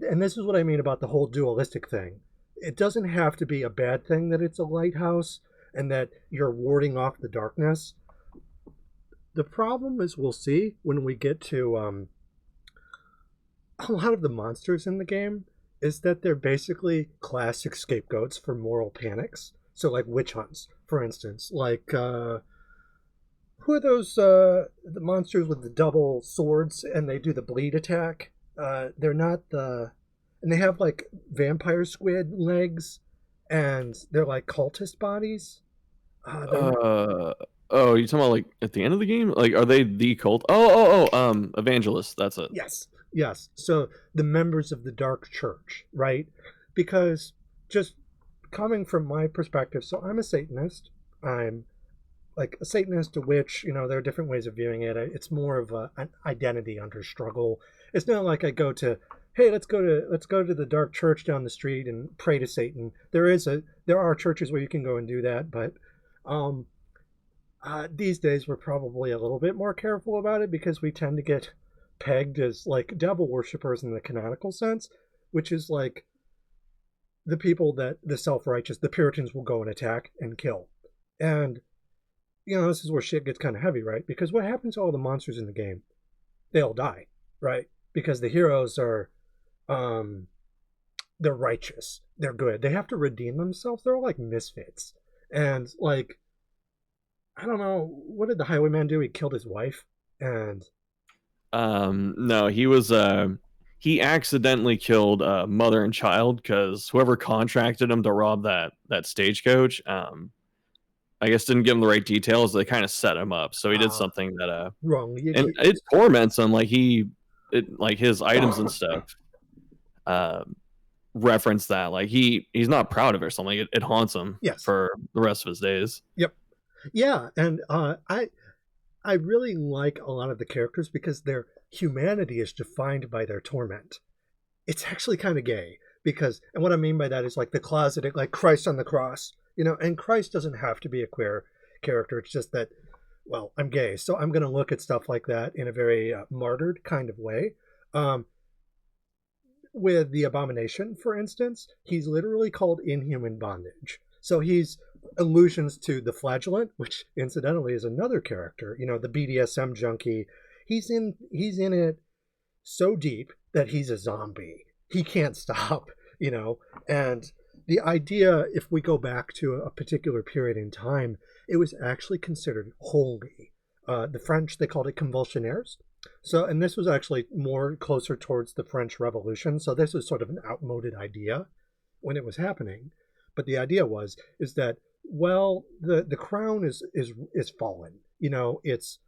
And this is what I mean about the whole dualistic thing. It doesn't have to be a bad thing that it's a lighthouse and that you're warding off the darkness. The problem is, we'll see when we get to a lot of the monsters in the game, is that they're basically classic scapegoats for moral panics. So like witch hunts, for instance. Like, who are those, the monsters with the double swords and they do the bleed attack? They're not the... And they have like vampire squid legs, and they're like cultist bodies. Oh, you talking about like at the end of the game? Like, are they the cult? Evangelists. That's it. Yes. So the members of the Dark Church, right? Because just coming from my perspective, so I'm a Satanist. I'm like a Satanist, a witch. You know, there are different ways of viewing it. It's more of an identity under struggle. It's not like I go to, hey, let's go to the Dark Church down the street and pray to Satan. There are churches where you can go and do that, but these days we're probably a little bit more careful about it because we tend to get pegged as like devil worshippers in the canonical sense, which is like the people that the self-righteous, the Puritans, will go and attack and kill. And you know, this is where shit gets kind of heavy, right? Because what happens to all the monsters in the game? They all die, right? Because the heroes are they're righteous, they're good, they have to redeem themselves, they're all like misfits. And like, I don't know, what did the highwayman do? He killed his wife. And no, he was he accidentally killed mother and child, because whoever contracted him to rob that stagecoach, I guess didn't give him the right details. They kind of set him up, so he did something that wrong. And it torments him. Like like his items and stuff reference that. Like he's not proud of it or something. It haunts him for the rest of his days. Yep. Yeah, and I really like a lot of the characters because their humanity is defined by their torment. It's actually kind of gay because, and what I mean by that is like the closeted, like Christ on the cross, you know, and Christ doesn't have to be a queer character. It's just that, well, I'm gay, so I'm going to look at stuff like that in a very martyred kind of way. With the Abomination, for instance, he's literally called inhuman bondage. So he's allusions to the Flagellant, which incidentally is another character, you know, the BDSM junkie. He's in it so deep that he's a zombie. He can't stop, you know. And the idea, if we go back to a particular period in time, it was actually considered holy. The French, they called it convulsionnaires. So, and this was actually more closer towards the French Revolution. So this was sort of an outmoded idea. when it was happening. But the idea is that, well, the crown is fallen. You know, it's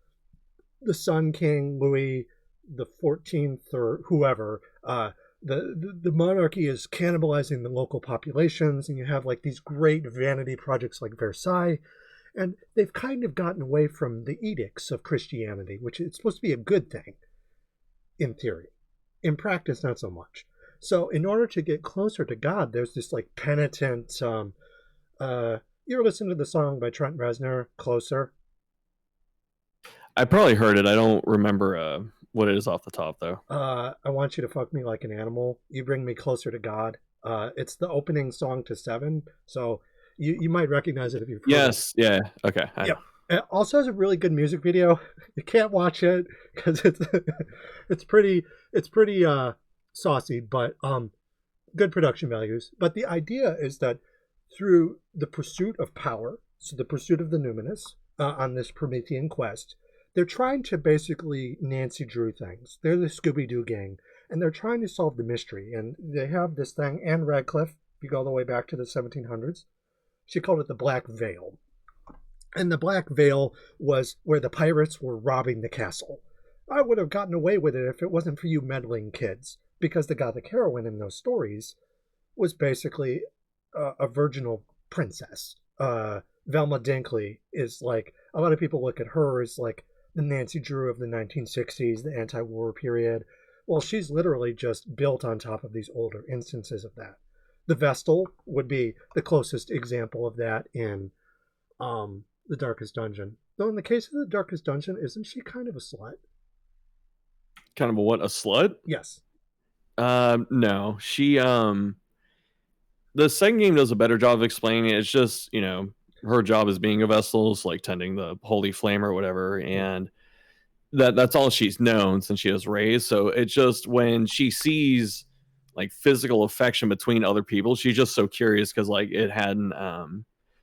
the Sun King Louis the 14th or whoever. The monarchy is cannibalizing the local populations, and you have like these great vanity projects like Versailles, and they've kind of gotten away from the edicts of Christianity, which is supposed to be a good thing in theory. In practice, not so much. So in order to get closer to God, there's this like penitent. You ever listen to the song by Trent Reznor, "Closer"? I probably heard it. I don't remember what it is off the top though. I want you to fuck me like an animal. You bring me closer to God. It's the opening song to Seven, so you might recognize it if you've heard Yes, yeah, okay. Yep. It also has a really good music video. You can't watch it because it's pretty saucy, but good production values. But the idea is that through the pursuit of power, so the pursuit of the numinous on this Promethean quest, they're trying to basically Nancy Drew things. They're the Scooby-Doo gang, and they're trying to solve the mystery. And they have this thing, Anne Radcliffe, if you go all the way back to the 1700s, she called it the Black Veil. And the Black Veil was where the pirates were robbing the castle. I would have gotten away with it if it wasn't for you meddling kids, because the Gothic heroine in those stories was basically a virginal princess. Velma Dinkley is like, a lot of people look at her as like the Nancy Drew of the 1960s, the anti-war period. Well, she's literally just built on top of these older instances of that. The Vestal would be the closest example of that in The Darkest Dungeon. Though in the case of The Darkest Dungeon, isn't she kind of a slut? Kind of a what? A slut? Yes. No. She the second game does a better job of explaining it. It's just, you know, her job is being a Vestal, like tending the holy flame or whatever, and that's all she's known since she was raised. So it's just when she sees like physical affection between other people, she's just so curious because like it hadn't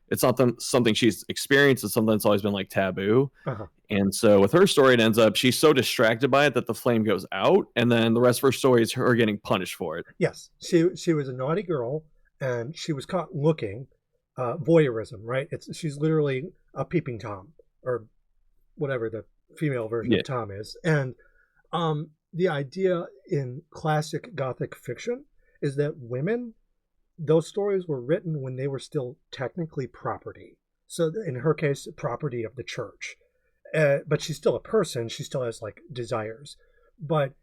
it's not something she's experienced. It's something that's always been like taboo. Uh-huh. And so with her story, it ends up she's so distracted by it that the flame goes out, and then the rest of her story is her getting punished for it. Yes, she was a naughty girl, and she was caught looking. Voyeurism, right? She's literally a peeping Tom, or whatever the female version of Tom is. And the idea in classic Gothic fiction is that women, those stories were written when they were still technically property. So in her case, property of the church. But she's still a person. She still has like desires. But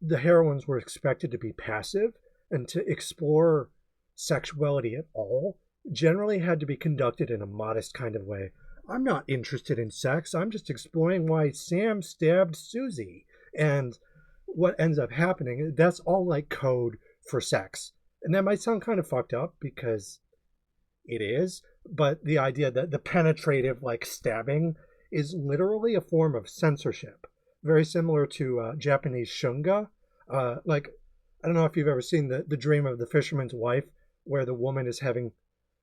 the heroines were expected to be passive, and to explore sexuality at all generally had to be conducted in a modest kind of way. I'm not interested in sex. I'm just exploring why Sam stabbed Susie. And what ends up happening, that's all like code for sex. And that might sound kind of fucked up because it is, but the idea that the penetrative like stabbing is literally a form of censorship, very similar to Japanese shunga. Like, I don't know if you've ever seen the Dream of the Fisherman's Wife, where the woman is having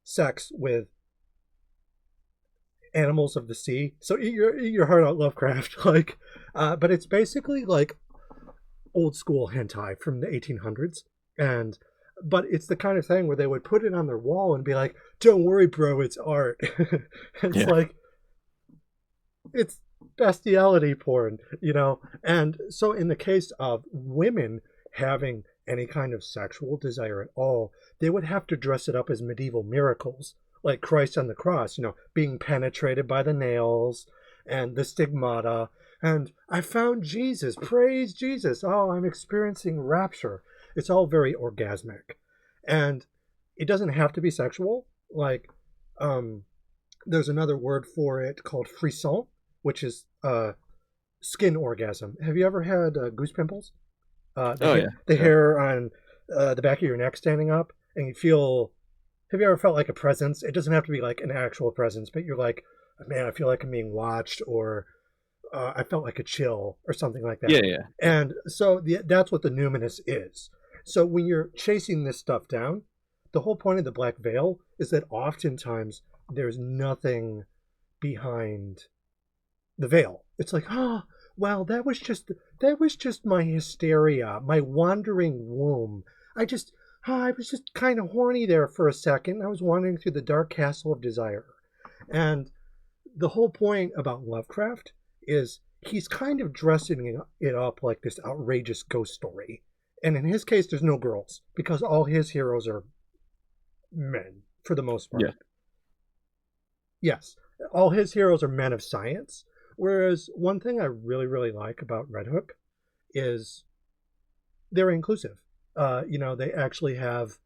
sex with animals of the sea. So eat your heart out, Lovecraft. Like, but it's basically like old school hentai from the 1800s, but it's the kind of thing where they would put it on their wall and be like, "Don't worry, bro, it's art." It's like, it's bestiality porn, you know. And so in the case of women having any kind of sexual desire at all, they would have to dress it up as medieval miracles, like Christ on the cross, you know, being penetrated by the nails and the stigmata. And I found Jesus, praise Jesus. Oh, I'm experiencing rapture. It's all very orgasmic. And it doesn't have to be sexual. Like, there's another word for it called frisson, which is skin orgasm. Have you ever had goose pimples? The hair on the back of your neck standing up, and you feel, have you ever felt like a presence? It doesn't have to be like an actual presence, but you're like, man, I feel like I'm being watched, or I felt like a chill or something like that. Yeah. And so that's what the numinous is. So when you're chasing this stuff down, the whole point of the Black Veil is that oftentimes there's nothing behind the veil. It's like, oh, well, that was just my hysteria, my wandering womb. I was just kind of horny there for a second. I was wandering through the dark castle of desire. And the whole point about Lovecraft is he's kind of dressing it up like this outrageous ghost story. And in his case, there's no girls because all his heroes are men for the most part. Yeah. Yes, all his heroes are men of science. Whereas one thing I really, really like about Red Hook is they're inclusive. They actually have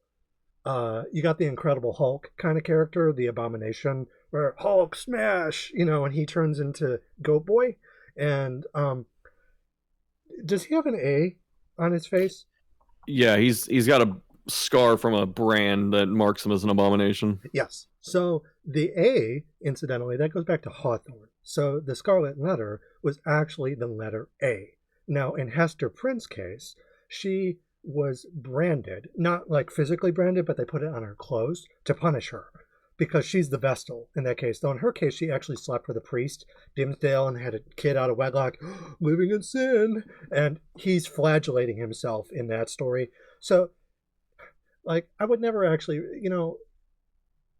you got the Incredible Hulk kind of character, the Abomination, where Hulk smash, and he turns into Goat Boy. And does he have an A on his face? Yeah, he's got a scar from a brand that marks him as an abomination. Yes. So the A, incidentally, that goes back to Hawthorne. So the Scarlet Letter was actually the letter A. Now, in Hester Prynne's case, she was branded, not like physically branded, but they put it on her clothes to punish her because she's the Vestal in that case. Though in her case, she actually slept with a priest, Dimsdale, and had a kid out of wedlock, living in sin. And he's flagellating himself in that story. So, like, I would never actually,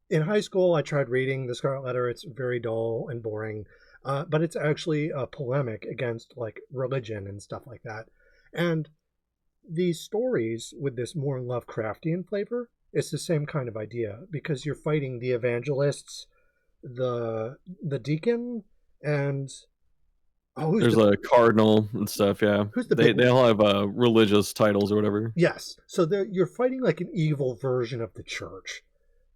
in high school, I tried reading The Scarlet Letter. It's very dull and boring, but it's actually a polemic against like religion and stuff like that. And these stories with this more Lovecraftian flavor, it's the same kind of idea because you're fighting the evangelists, the deacon, and there's a cardinal and stuff. Yeah, they all have religious titles or whatever. Yes, so you're fighting like an evil version of the church.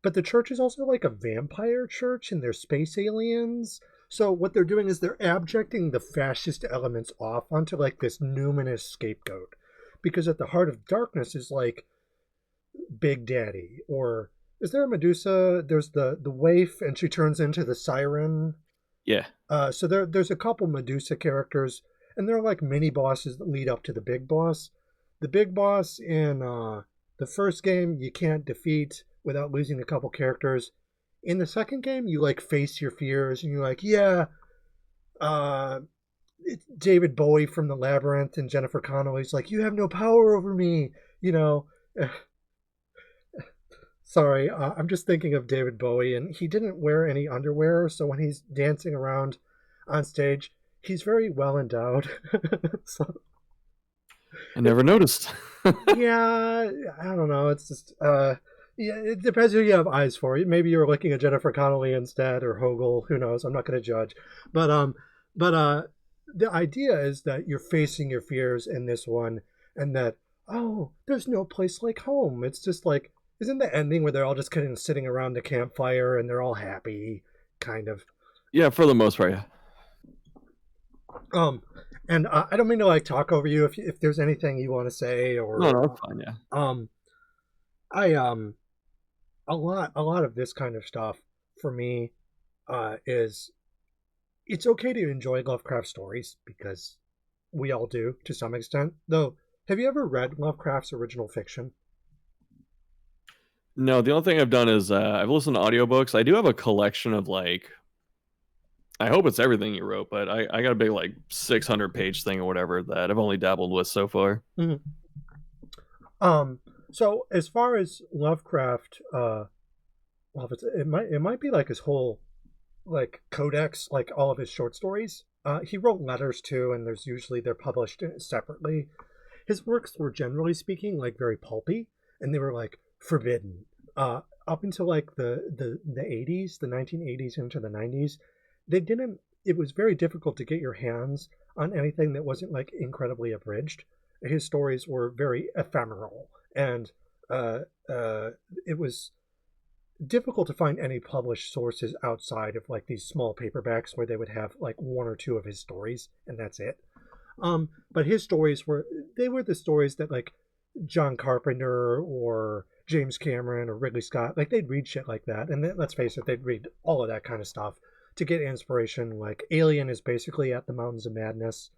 But the church is also like a vampire church and they're space aliens. So what they're doing is they're abjecting the fascist elements off onto like this numinous scapegoat. Because at the heart of darkness is like Big Daddy. Or is there a Medusa? There's the waif and she turns into the siren. Yeah. So there's a couple Medusa characters and they're like mini bosses that lead up to the big boss. The big boss in the first game you can't defeat without losing a couple characters. In the second game, you like face your fears and you're like, yeah, it's David Bowie from The Labyrinth and Jennifer Connelly's like, you have no power over me, Sorry, I'm just thinking of David Bowie, and he didn't wear any underwear, so when he's dancing around on stage, he's very well endowed. So, I never noticed. Yeah, I don't know. It's just yeah, it depends who you have eyes for. Maybe you're looking at Jennifer Connelly instead, or Hogel. Who knows? I'm not going to judge. But the idea is that you're facing your fears in this one, and that there's no place like home. It's just like, isn't the ending where they're all just kind of sitting around the campfire and they're all happy, kind of? Yeah, for the most part. Yeah. And I don't mean to like talk over you if there's anything you want to say or no, it's fine. Yeah. A lot of this kind of stuff for me is it's okay to enjoy Lovecraft stories because we all do to some extent. Though, have you ever read Lovecraft's original fiction? No, the only thing I've done is I've listened to audiobooks. I do have a collection of like, I hope it's everything you wrote, but I got a big like 600-page thing or whatever that I've only dabbled with so far. Mm-hmm. So as far as Lovecraft, it might be like his whole like codex, like all of his short stories. He wrote letters too, and they're published separately. His works were generally speaking like very pulpy, and they were like forbidden. Up until like the 80s, the 1980s into the 90s, it was very difficult to get your hands on anything that wasn't like incredibly abridged. His stories were very ephemeral, and it was difficult to find any published sources outside of like these small paperbacks where they would have like one or two of his stories and that's it. But his stories were the stories that like John Carpenter or James Cameron or Ridley Scott, like they'd read shit like that, and let's face it, they'd read all of that kind of stuff to get inspiration. Like Alien is basically at the Mountains of Madness.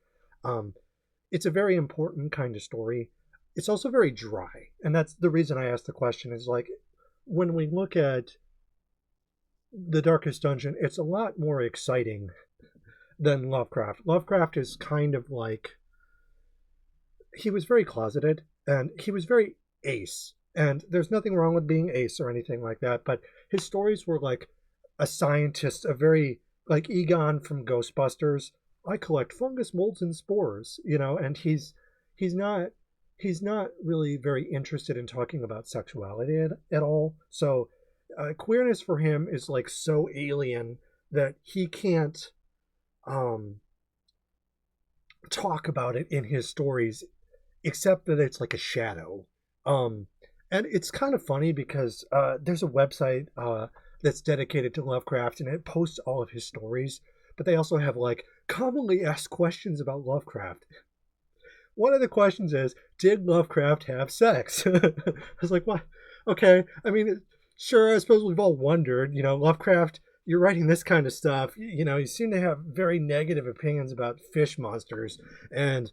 It's a very important kind of story. It's also very dry, and that's the reason I asked the question. Is like when we look at The Darkest Dungeon, it's a lot more exciting than Lovecraft. Lovecraft is kind of like, he was very closeted and he was very ace. And there's nothing wrong with being ace or anything like that, but his stories were like a scientist, a very like Egon from Ghostbusters. I collect fungus, molds, and spores, and he's not he's not really very interested in talking about sexuality at all. So queerness for him is like so alien that he can't um, talk about it in his stories, except that it's like a shadow. Um, and it's kind of funny because there's a website that's dedicated to Lovecraft, and it posts all of his stories. But they also have like commonly asked questions about Lovecraft. One of the questions is, did Lovecraft have sex? I was like, what? Okay. I mean, sure, I suppose we've all wondered, Lovecraft, you're writing this kind of stuff. You seem to have very negative opinions about fish monsters. And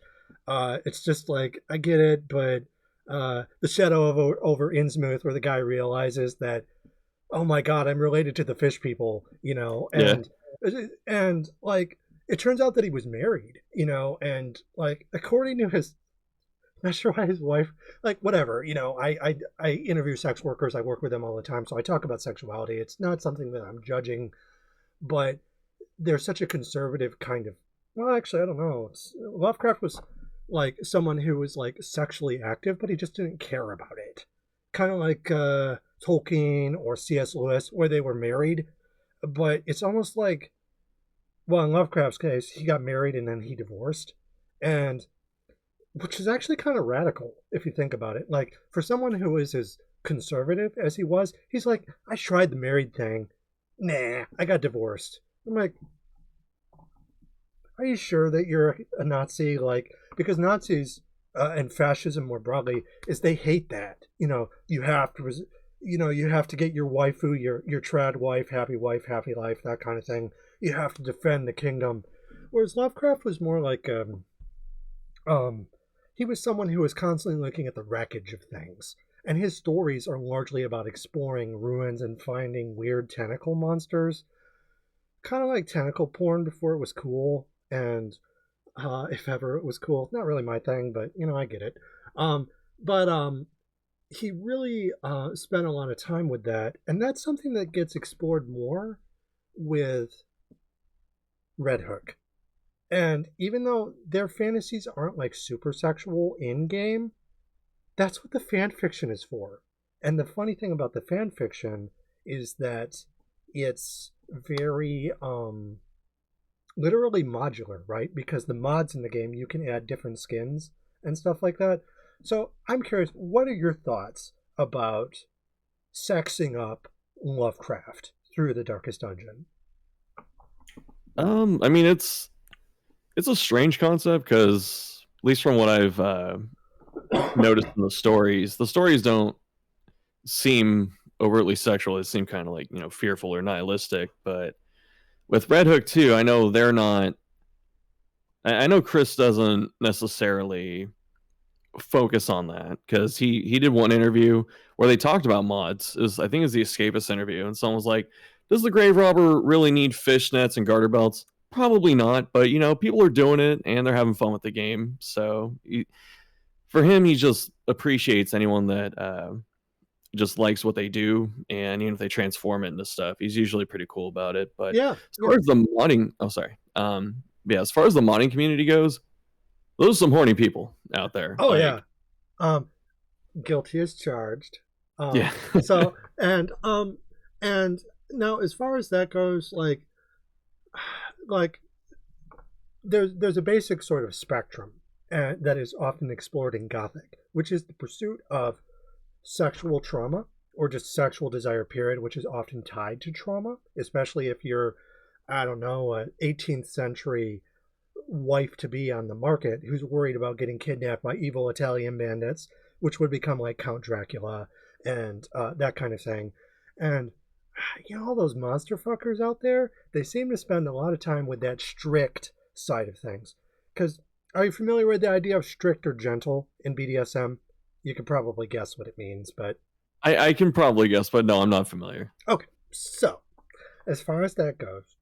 it's just like, I get it, but the shadow over Innsmouth, where the guy realizes that, oh my God, I'm related to the fish people, Yeah. and like, it turns out that he was married, and like, according to his, not sure why his wife, like, whatever, I interview sex workers, I work with them all the time, so I talk about sexuality. It's not something that I'm judging, but there's such a conservative kind of, well, actually, I don't know. Lovecraft was like someone who was like sexually active, but he just didn't care about it. Kind of like Tolkien or C.S. Lewis, where they were married, but it's almost like, well, in Lovecraft's case, he got married and then he divorced, and which is actually kind of radical if you think about it. Like, for someone who is as conservative as he was, he's like, I tried the married thing. Nah, I got divorced. I'm like, are you sure that you're a Nazi? Like, because Nazis and fascism more broadly is they hate that. You have to, you have to get your waifu, your trad wife, happy life, that kind of thing. You have to defend the kingdom. Whereas Lovecraft was more like, he was someone who was constantly looking at the wreckage of things. And his stories are largely about exploring ruins and finding weird tentacle monsters. Kind of like tentacle porn before it was cool. And if ever it was cool. Not really my thing, but I get it. But he really spent a lot of time with that, and that's something that gets explored more with Red Hook. And even though their fantasies aren't like super sexual in game, that's what the fan fiction is for. And the funny thing about the fan fiction is that it's very literally modular, right? Because the mods in the game, you can add different skins and stuff like that. So I'm curious, what are your thoughts about sexing up Lovecraft through the Darkest Dungeon? I mean, it's a strange concept because, at least from what I've noticed in the stories don't seem overtly sexual. They seem kind of like fearful or nihilistic. But with Red Hook too, I know they're not. I know Chris doesn't necessarily focus on that because he did one interview where they talked about mods. I think it's the Escapist interview, and someone was like, "Does the grave robber really need fishnets and garter belts?" Probably not, but people are doing it and they're having fun with the game. So for him, he just appreciates anyone that just likes what they do, and even if they transform it into stuff, he's usually pretty cool about it. But Yeah, as yeah. far as the modding, yeah, as far as the modding community goes, those are some horny people out there. Oh yeah. Like, Um, guilty as charged. yeah, So and now as far as that goes, like there's a basic sort of spectrum that is often explored in Gothic, which is the pursuit of sexual trauma or just sexual desire, period, which is often tied to trauma, especially if you're, I don't know, an 18th century wife to be on the market who's worried about getting kidnapped by evil Italian bandits, which would become like Count Dracula and that kind of thing. And all those monster fuckers out there, they seem to spend a lot of time with that strict side of things. Because are you familiar with the idea of strict or gentle in BDSM? You could probably guess what it means, but I can probably guess, but no, I'm not familiar. okay. So, as far as that goes,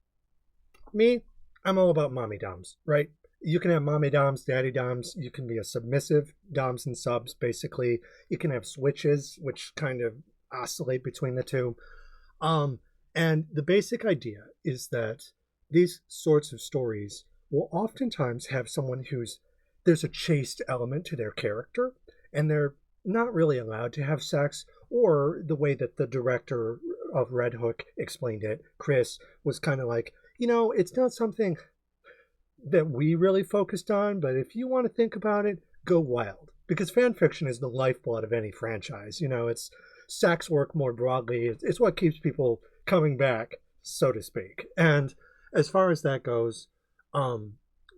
me, I'm all about mommy doms, right? You can have mommy doms, daddy doms. You can be a submissive doms and subs, basically. You can have switches, which kind of oscillate between the two. Um, and the basic idea is that these sorts of stories will oftentimes have someone there's a chaste element to their character, and they're not really allowed to have sex, or the way that the director of Red Hook explained it, Chris, was kind of like, it's not something that we really focused on, but if you want to think about it, go wild. Because fan fiction is the lifeblood of any franchise. It's sex work more broadly. It's what keeps people coming back, so to speak. And as far as that goes,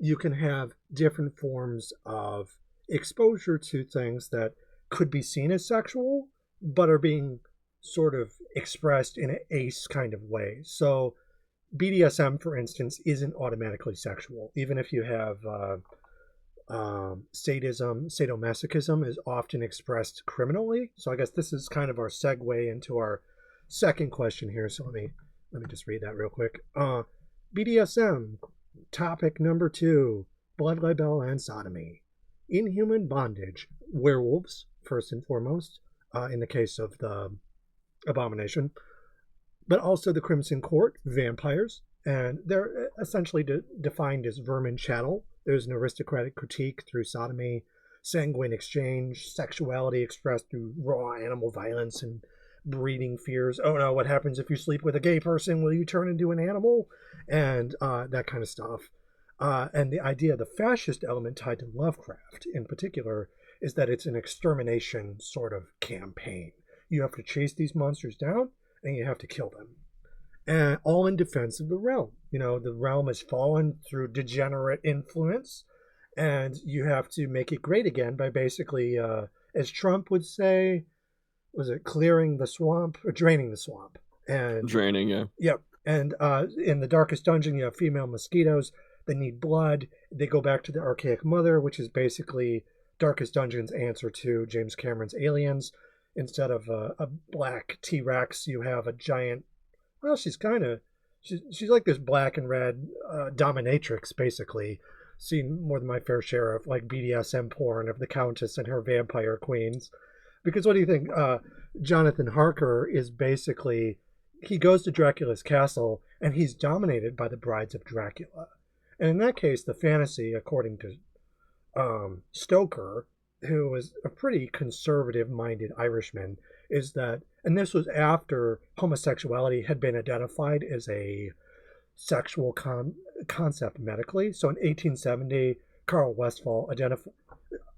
you can have different forms of exposure to things that could be seen as sexual, but are being sort of expressed in an ace kind of way. So BDSM, for instance, isn't automatically sexual. Even if you have sadism, sadomasochism is often expressed criminally. So I guess this is kind of our segue into our second question here. So let me just read that real quick. BDSM, topic number 2, blood libel and sodomy. Inhuman bondage, werewolves, first and foremost, in the case of the abomination, but also the Crimson Court, vampires, and they're essentially defined as vermin chattel. There's an aristocratic critique through sodomy, sanguine exchange, sexuality expressed through raw animal violence and breeding fears. Oh no, what happens if you sleep with a gay person? Will you turn into an animal? And that kind of stuff. And the idea, the fascist element tied to Lovecraft in particular, is that it's an extermination sort of campaign. You have to chase these monsters down, and you have to kill them. And all in defense of the realm. The realm has fallen through degenerate influence, and you have to make it great again by basically, as Trump would say, was it clearing the swamp or draining the swamp? And Draining, yeah. Yep. And in the darkest dungeon, you have female mosquitoes. They need blood. They go back to the archaic mother, which is basically Darkest Dungeon's answer to James Cameron's Aliens. Instead of a black T-Rex, you have a giant. Well, she's like this black and red dominatrix, basically. Seen more than my fair share of like BDSM porn of the Countess and her vampire queens. Because what do you think? Jonathan Harker is basically, he goes to Dracula's castle and he's dominated by the brides of Dracula. And in that case, the fantasy, according to Stoker, who was a pretty conservative-minded Irishman, is that, and this was after homosexuality had been identified as a sexual concept medically. So in 1870, Carl Westphal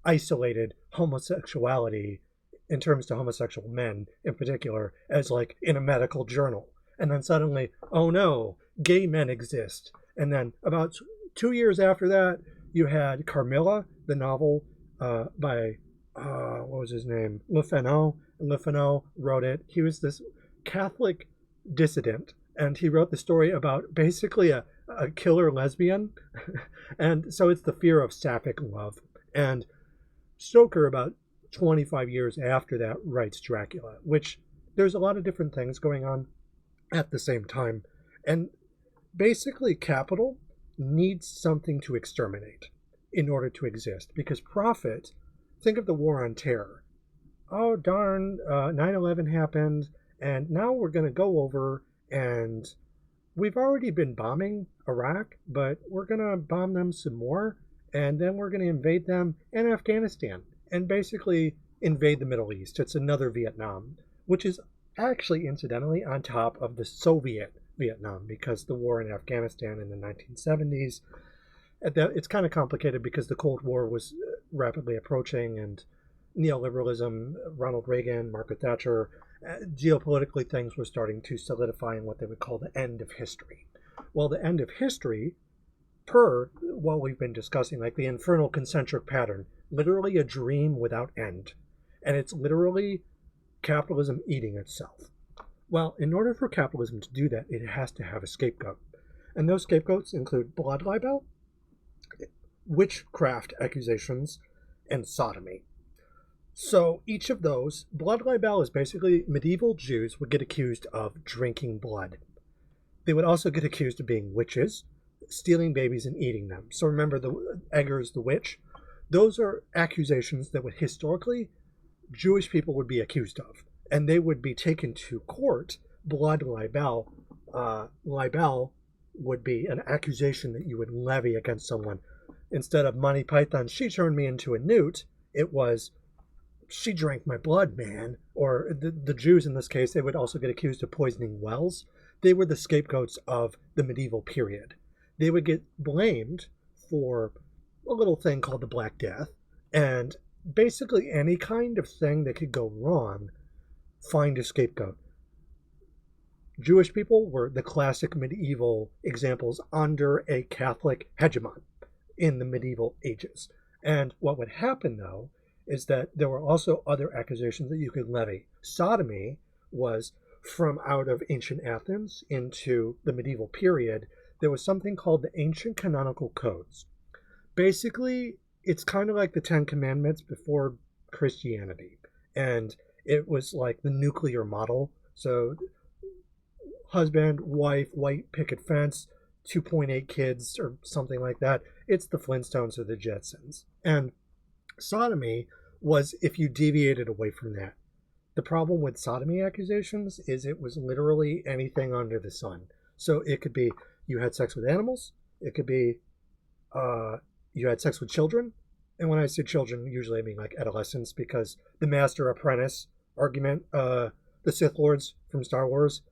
isolated homosexuality in terms to homosexual men in particular as like in a medical journal. And then suddenly, oh no, gay men exist. And then about 2 years after that, you had Carmilla, the novel by, what was his name? Le Fanu. Le Fanu wrote it. He was this Catholic dissident, and he wrote the story about basically a killer lesbian. And so it's the fear of sapphic love. And Stoker, about 25 years after that, writes Dracula, which there's a lot of different things going on at the same time. And basically, capital needs something to exterminate in order to exist. Because profit, think of the war on terror. Oh, darn, 9/11 happened, and now we're going to go over, and we've already been bombing Iraq, but we're going to bomb them some more, and then we're going to invade them in Afghanistan, and basically invade the Middle East. It's another Vietnam, which is actually, incidentally, on top of the Soviet Vietnam, because the war in Afghanistan in the 1970s, it's kind of complicated because the Cold War was rapidly approaching, and neoliberalism, Ronald Reagan, Margaret Thatcher, geopolitically things were starting to solidify in what they would call the end of history. Well, the end of history, per what we've been discussing, like the infernal concentric pattern, literally a dream without end. And it's literally capitalism eating itself. Well, in order for capitalism to do that, it has to have a scapegoat. And those scapegoats include blood libel, witchcraft accusations, and sodomy. So each of those, blood libel is basically medieval Jews would get accused of drinking blood. They would also get accused of being witches. stealing babies and eating them. So remember the Eggers, the witch? Those are accusations that would historically Jewish people would be accused of, and they would be taken to court. Blood libel. Libel would be an accusation that you would levy against someone. Instead of Monty Python, she turned me into a newt, it was, she drank my blood, man. Or the Jews in this case, they would also get accused of poisoning wells. They were the scapegoats of the medieval period. They would get blamed for a little thing called the Black Death, and basically any kind of thing that could go wrong, find a scapegoat. Jewish people were the classic medieval examples under a Catholic hegemon in the medieval ages. And what would happen, though, is that there were also other accusations that you could levy. Sodomy was from out of ancient Athens into the medieval period. There was something called the ancient canonical codes. Basically, it's kind of like the Ten Commandments before Christianity. And it was like the nuclear model. So husband, wife, white picket fence, 2.8 kids or something like that. It's the Flintstones or the Jetsons. And sodomy was if you deviated away from that. The problem with sodomy accusations is it was literally anything under the sun. So it could be you had sex with animals. It could be you had sex with children. And when I say children, usually I mean like adolescents, because the master apprentice argument, the Sith Lords from Star Wars,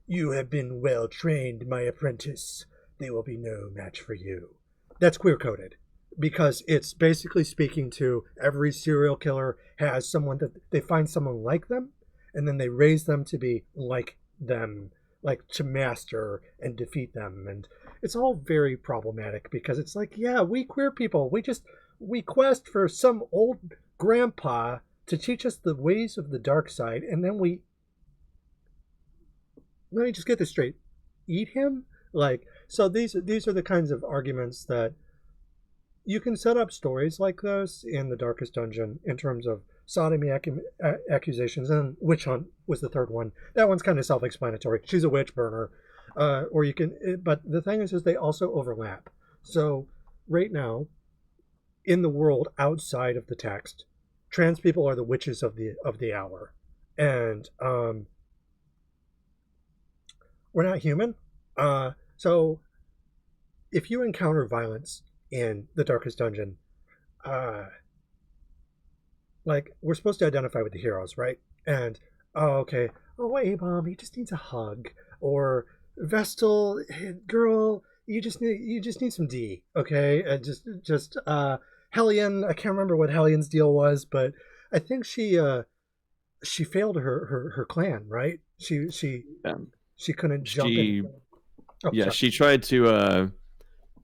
you have been well trained, my apprentice. They will be no match for you. That's queer-coded, because it's basically speaking to every serial killer has someone that they find someone like them, and then they raise them to be like them, like to master and defeat them. And it's all very problematic, because it's like, yeah, we queer people, we quest for some old grandpa to teach us the ways of the dark side, and then let me just get this straight, eat him? Like, so these are the kinds of arguments that you can set up stories like this in the Darkest Dungeon in terms of sodomy accusations, and witch hunt was the third one. That one's kind of self-explanatory. She's a witch burner. Or you can, but the thing is they also overlap. So right now, in the world outside of the text, trans people are the witches of the hour. And we're not human. So if you encounter violence in the Darkest Dungeon, like, we're supposed to identify with the heroes, right? And okay, oh, A-bomb, he just needs a hug, or Vestal, girl, you just need some D, okay? And just Hellion, I can't remember what Hellion's deal was, but I think she failed her clan, right? She couldn't jump in. Oh, yeah, sorry. She tried to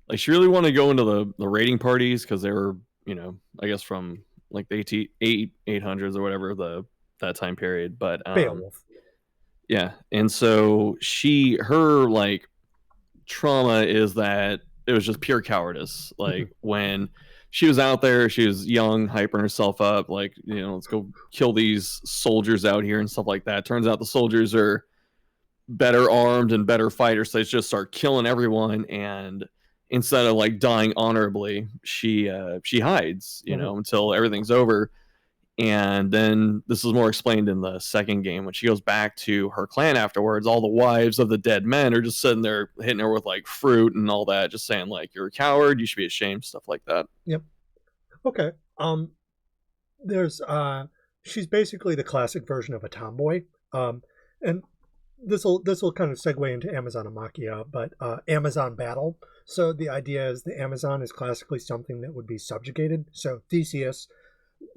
like, she really wanted to go into the raiding parties, because they were, I guess from like the 800s or whatever, that time period. But Beowulf. Yeah, and so her like trauma is that it was just pure cowardice. Like, when she was out there, she was young, hyping herself up, like, let's go kill these soldiers out here and stuff like that. Turns out the soldiers are better armed and better fighters, so they just start killing everyone. And instead of like dying honorably, she hides, until everything's over. And then this is more explained in the second game. When she goes back to her clan afterwards, all the wives of the dead men are just sitting there hitting her with like fruit and all that, just saying like, you're a coward, you should be ashamed, stuff like that. Yep. Okay. There's she's basically the classic version of a tomboy. And this will kind of segue into Amazon Amachia, but Amazon battle. So the idea is the Amazon is classically something that would be subjugated. So Theseus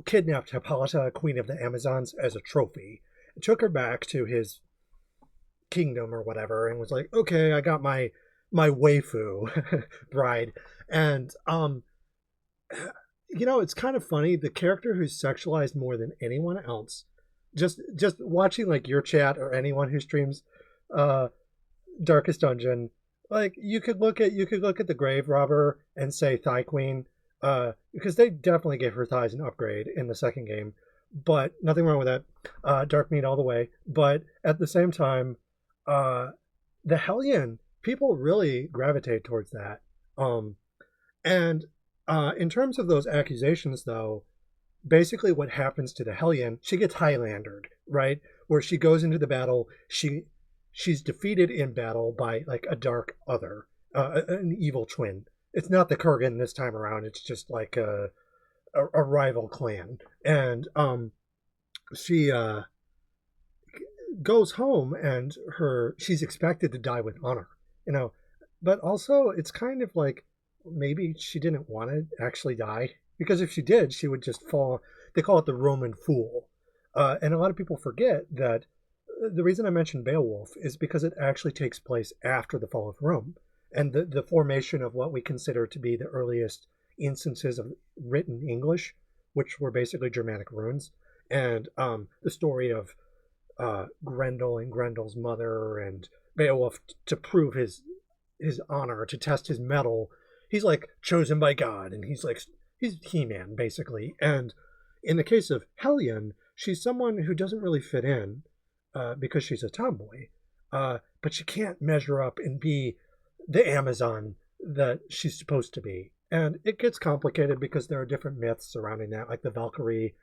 kidnapped Hippolyta, queen of the Amazons, as a trophy. It took her back to his kingdom or whatever, and was like, okay, I got my waifu bride. And it's kind of funny, the character who's sexualized more than anyone else, just watching like your chat or anyone who streams Darkest Dungeon, like, you could look at the grave robber and say thigh queen, because they definitely gave her thighs an upgrade in the second game, but nothing wrong with that. Dark meat all the way. But at the same time, the Hellion, people really gravitate towards that. Um, and in terms of those accusations, though, basically what happens to the Hellion, she gets Highlandered, right? Where she goes into the battle, she's defeated in battle by like a dark other, an evil twin. It's not the Kurgan this time around. It's just like a rival clan, and she goes home, and she's expected to die with honor, you know. But also, it's kind of like maybe she didn't want to actually die, because if she did, she would just fall. They call it the Roman fool, and a lot of people forget that the reason I mentioned Beowulf is because it actually takes place after the fall of Rome and the formation of what we consider to be the earliest instances of written English, which were basically Germanic runes, and the story of Grendel and Grendel's mother and Beowulf to prove his honor, to test his mettle. He's like chosen by God, and he's He-Man basically. And in the case of Hellion, she's someone who doesn't really fit in because she's a tomboy, but she can't measure up and be the Amazon that she's supposed to be. And it gets complicated because there are different myths surrounding that, like the Valkyrie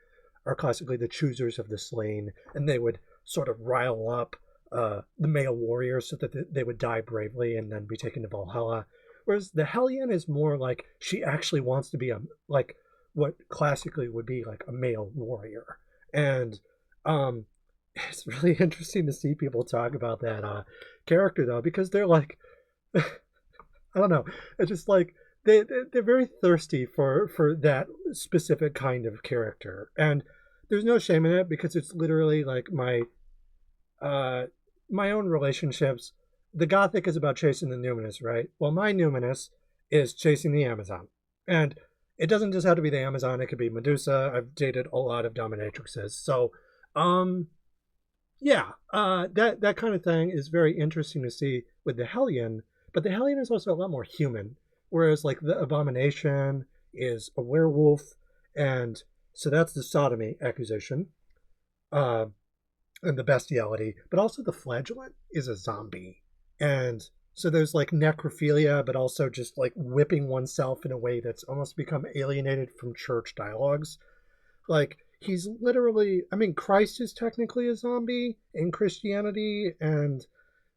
are classically the choosers of the slain, and they would sort of rile up the male warriors so that they would die bravely and then be taken to Valhalla. Whereas the Hellion is more like she actually wants to be like what classically would be like a male warrior. And it's really interesting to see people talk about that character though, because they're like, I don't know, it's just like they're very thirsty for that specific kind of character, and there's no shame in it because it's literally like my own relationships. The Gothic is about chasing the numinous, right? Well, my numinous is chasing the Amazon, and it doesn't just have to be the Amazon. It could be Medusa. I've dated a lot of dominatrixes, so yeah, that kind of thing is very interesting to see with the Hellion. But the Hellion is also a lot more human, whereas like the Abomination is a werewolf, and so that's the Sodomy accusation, uh, and the bestiality. But also the Flagellant is a zombie, and so there's like necrophilia, but also just like whipping oneself in a way that's almost become alienated from church dialogues. Like he's literally, I mean, Christ is technically a zombie in Christianity, and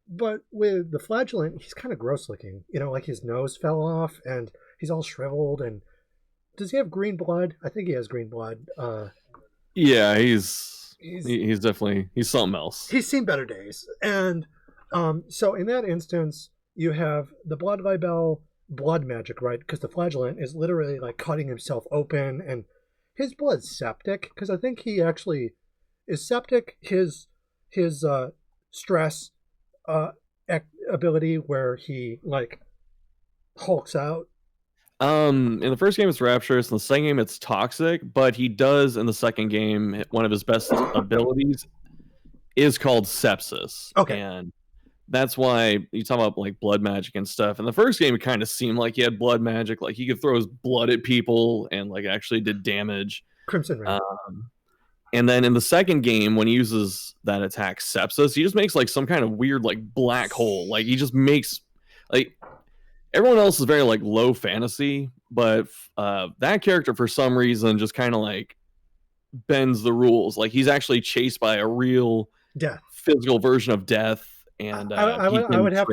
but with the Flagellant, he's kind of gross looking. You know, like his nose fell off and he's all shriveled. And does he have green blood? I think he has green blood. Yeah, he's definitely he's something else. He's seen better days. And so in that instance, you have the blood libel, blood magic, right? Because the Flagellant is literally like cutting himself open, and his blood's septic. Because I think he actually is septic. His stress ability where he like hulks out. In the first game it's rapturous, in the second game it's toxic, but he does in the second game one of his best abilities is called sepsis. Okay. And that's why you talk about like blood magic and stuff. In the first game it kind of seemed like he had blood magic, like he could throw his blood at people and like actually did damage. Crimson Rain. And then in the second game, when he uses that attack sepsis, he just makes like some kind of weird like black hole. Like he just makes like everyone else is very like low fantasy, but that character for some reason just kind of like bends the rules. Like he's actually chased by a real death, physical version of death, and I would have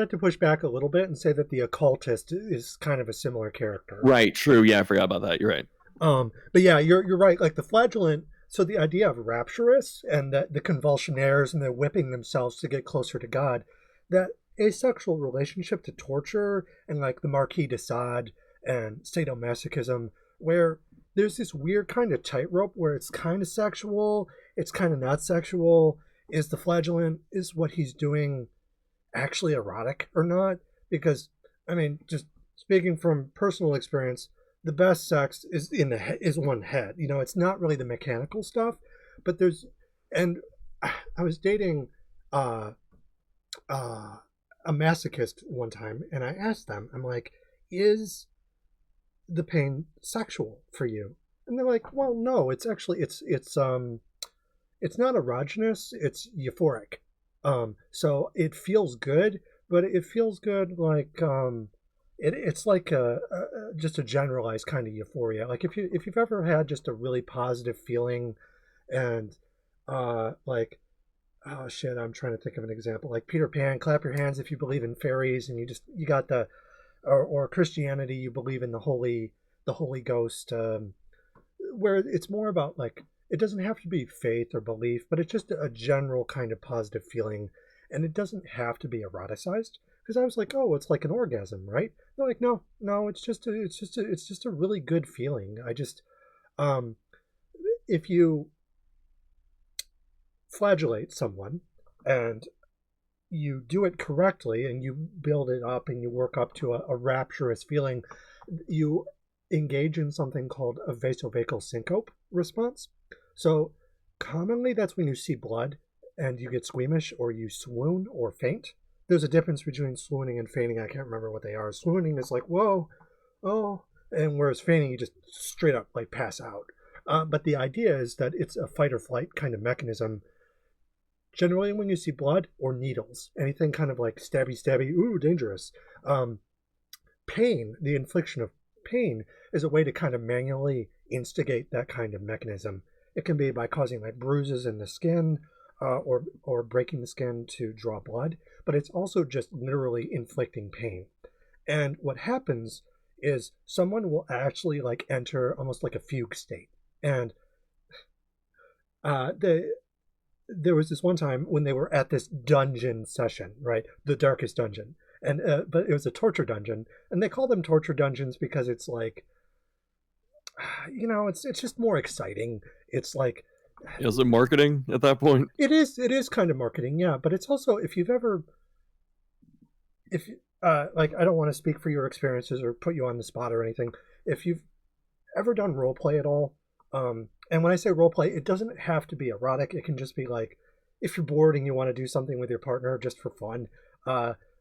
to push back a little bit and say that the occultist is kind of a similar character. Right. True. Yeah, I forgot about that. You're right. But yeah, you're right. Like the Flagellant. So the idea of rapturous and that the convulsionaires and they're whipping themselves to get closer to God, that asexual relationship to torture and like the Marquis de Sade and sadomasochism, where there's this weird kind of tightrope where it's kind of sexual, it's kind of not sexual. Is the Flagellant, is what he's doing actually erotic or not? Because I mean, just speaking from personal experience, the best sex is is one head. You know, it's not really the mechanical stuff, but there's, and I was dating a masochist one time, and I asked them, I'm like, is the pain sexual for you? And they're like, well, no, it's actually it's not erogenous, it's euphoric. So it feels good, but it feels good like it's like just a generalized kind of euphoria. Like if you've ever had just a really positive feeling, and like, oh shit, I'm trying to think of an example. Like Peter Pan, clap your hands if you believe in fairies, and you got the, or Christianity, you believe in the Holy Ghost, where it's more about like, it doesn't have to be faith or belief, but it's just a general kind of positive feeling, and it doesn't have to be eroticized. Because I was like, oh, it's like an orgasm, right? They're like, no, no, it's just a really good feeling. I just, um, if you flagellate someone and you do it correctly and you build it up and you work up to a rapturous feeling, you engage in something called a vasovagal syncope response. So commonly that's when you see blood and you get squeamish or you swoon or faint. There's a difference between swooning and fainting. I can't remember what they are. Swooning is like, whoa, oh, and whereas fainting, you just straight up like pass out. But the idea is that it's a fight or flight kind of mechanism. Generally, when you see blood or needles, anything kind of like stabby, stabby, ooh, dangerous. Pain, the infliction of pain, is a way to kind of manually instigate that kind of mechanism. It can be by causing like bruises in the skin, or breaking the skin to draw blood, but it's also just literally inflicting pain. And what happens is someone will actually like enter almost like a fugue state. And there was this one time when they were at this dungeon session, right? The darkest dungeon. And but it was a torture dungeon, and they call them torture dungeons because it's like, it's just more exciting. It's like, is it marketing at that point? It is kind of marketing, yeah. But it's also, if like, I don't want to speak for your experiences or put you on the spot or anything. If you've ever done role play at all, and when I say role play, it doesn't have to be erotic. It can just be like, if you're bored and you want to do something with your partner just for fun,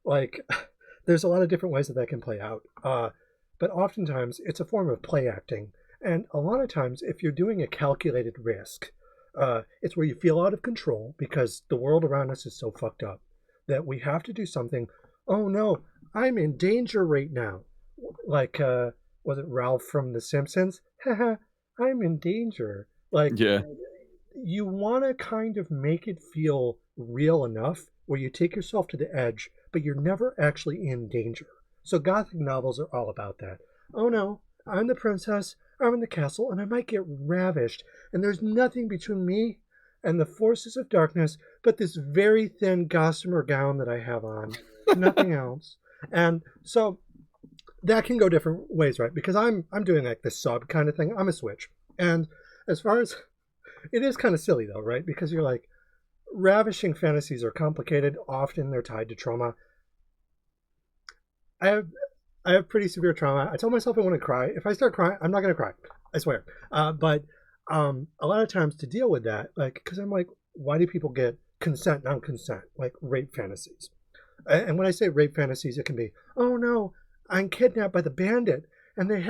like there's a lot of different ways that can play out. But oftentimes it's a form of play acting, and a lot of times if you're doing a calculated risk, it's where you feel out of control because the world around us is so fucked up that we have to do something. Oh no, I'm in danger right now. Like, was it Ralph from The Simpsons? Haha, I'm in danger. Like, Yeah. you want to kind of make it feel real enough where you take yourself to the edge, but you're never actually in danger. So Gothic novels are all about that. Oh no, I'm the princess, I'm in the castle, and I might get ravished, and there's nothing between me and the forces of darkness but this very thin gossamer gown that I have on. Nothing else. And so that can go different ways, right? Because I'm doing like this sub kind of thing. I'm a switch. And as far as, it is kind of silly though, right? Because you're like, ravishing fantasies are complicated. Often they're tied to trauma. I have pretty severe trauma. I tell myself I want to cry. If I start crying, I'm not going to cry. I swear. But a lot of times to deal with that, like, because I'm like, why do people get consent, non-consent, like rape fantasies? And when I say rape fantasies, it can be, oh no, I'm kidnapped by the bandit, and they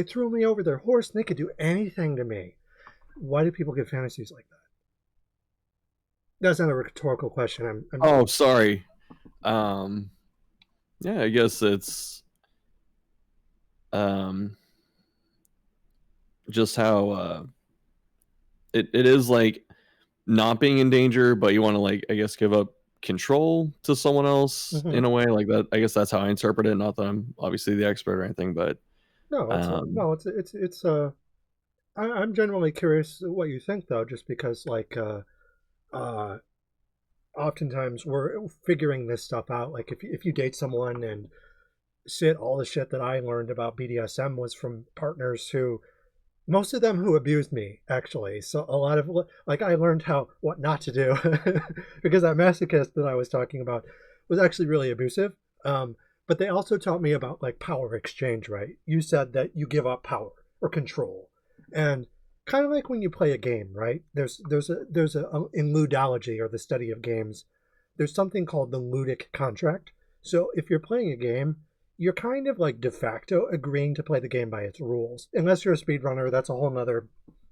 threw me over their horse, and they could do anything to me. Why do people get fantasies like that? That's not a rhetorical question. Oh, sorry. Yeah, I guess it's just how it is like not being in danger, but you want to, like, I guess, give up control to someone else in a way like that. I guess that's how I interpret it. Not that I'm obviously the expert or anything, but I'm genuinely curious what you think though, just because like oftentimes we're figuring this stuff out. Like if you date someone, and all the shit that I learned about BDSM was from partners who, most of them who abused me, actually. So a lot of, like, I learned what not to do because that masochist that I was talking about was actually really abusive. But they also taught me about like power exchange, right? You said that you give up power or control, and kind of like when you play a game, right? There's in ludology, or the study of games, there's something called the ludic contract. So if you're playing a game, you're kind of like de facto agreeing to play the game by its rules. Unless you're a speedrunner, that's a whole nother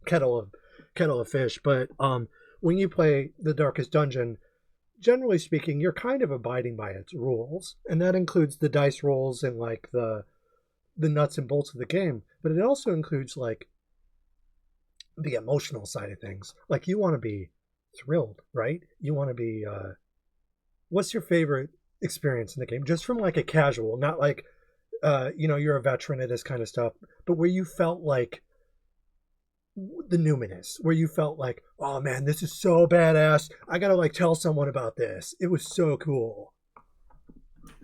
kettle of fish. But when you play The Darkest Dungeon, generally speaking, you're kind of abiding by its rules, and that includes the dice rolls and like the nuts and bolts of the game, but it also includes like the emotional side of things. Like you want to be thrilled, right? You want to be what's your favorite experience in the game? Just from like a casual, not like you're a veteran of this kind of stuff, but where you felt like the numinous, where you felt like, oh man, this is so badass. I gotta like tell someone about this. It was so cool.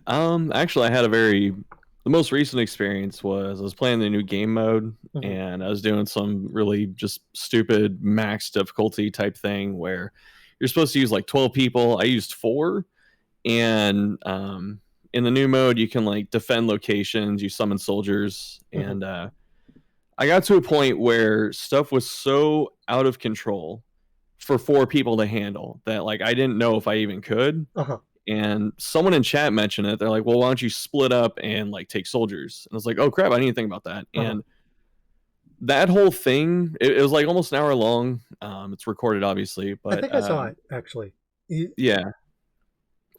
Actually, I had the most recent experience was I was playing the new game mode, Mm-hmm. and I was doing some really just stupid max difficulty type thing where you're supposed to use like 12 people. I used 4, and in the new mode you can like defend locations, you summon soldiers, Mm-hmm. and I got to a point where stuff was so out of control for 4 people to handle that like I didn't know if I even could. Uh-huh. And someone in chat mentioned it. They're like, well, why don't you split up and like take soldiers? And I was like, oh crap, I didn't think about that. Uh-huh. And that whole thing, it was like almost an hour long. It's recorded obviously, I but think I saw it actually. yeah.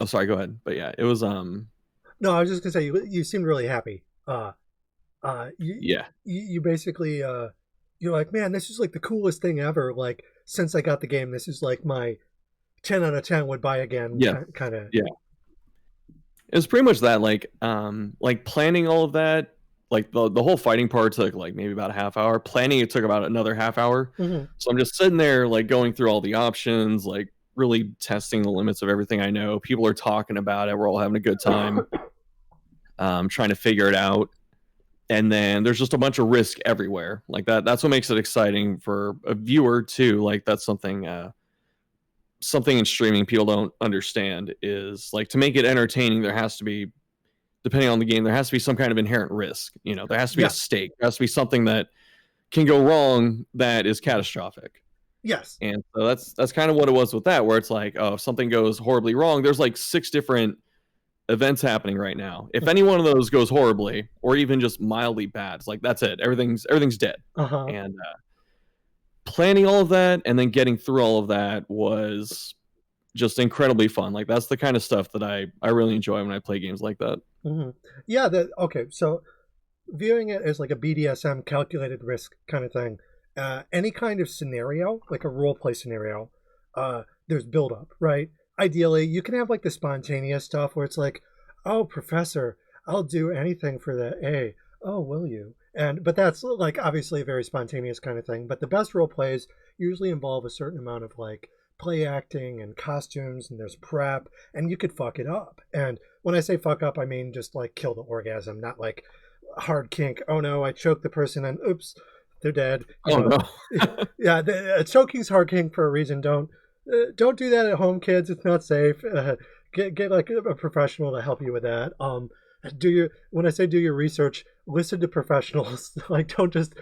Oh, sorry, go ahead. But yeah, it was No, I was just gonna say you seemed really happy. You yeah. you basically you're like, man, this is like the coolest thing ever. Like since I got the game, this is like my 10 out of 10 would buy again Yeah. kind of. Yeah. It was pretty much that, like planning all of that, like the whole fighting part took like maybe about a half hour. Planning it took about another half hour. Mm-hmm. So I'm just sitting there like going through all the options, like really testing the limits of everything I know. People are talking about it. We're all having a good time, trying to figure it out. And then there's just a bunch of risk everywhere. Like that's what makes it exciting for a viewer too. Like that's something in streaming people don't understand is like to make it entertaining, there has to be, depending on the game, there has to be some kind of inherent risk. There has to be a Yes. stake. There has to be something that can go wrong that is catastrophic. Yes. And so that's kind of what it was with that, where it's like, oh, if something goes horribly wrong, there's like 6 different events happening right now. If any one of those goes horribly or even just mildly bad, it's like that's it. Everything's dead. Uh-huh. And planning all of that and then getting through all of that was just incredibly fun. Like that's the kind of stuff that I really enjoy when I play games like that. Mm-hmm. Yeah, okay, so viewing it as like a BDSM calculated risk kind of thing, any kind of scenario, like a role play scenario, there's build up, right? Ideally, you can have like the spontaneous stuff where it's like, oh, professor, I'll do anything for the A. Oh, will you? But that's like obviously a very spontaneous kind of thing. But the best role plays usually involve a certain amount of like play acting and costumes, and there's prep, and you could fuck it up. And when I say fuck up, I mean just like kill the orgasm, not like hard kink. Oh no, I choked the person and oops, they're dead. No. Yeah, choking's hard kink for a reason. Don't do that at home, kids. It's not safe. Get like a professional to help you with that. When I say do your research, listen to professionals. Like don't just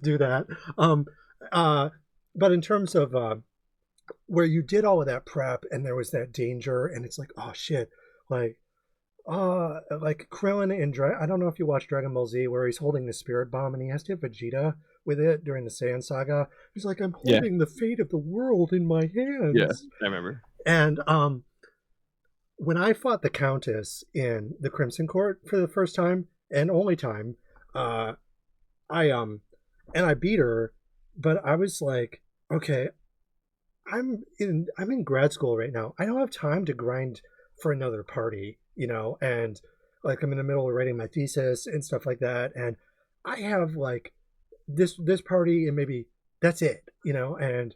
do that. But in terms of where you did all of that prep and there was that danger, and it's like, oh shit, like Krillin in I don't know if you watched Dragon Ball Z, where he's holding the spirit bomb and he has to have Vegeta with it during the Saiyan saga. He's like, I'm holding the fate of the world in my hands. Yeah, I remember. And when I fought the Countess in the Crimson Court for the first time and only time, I beat her, but I was like, okay, I'm in grad school right now. I don't have time to grind for another party, and like I'm in the middle of writing my thesis and stuff like that, and I have like this party and maybe that's it, and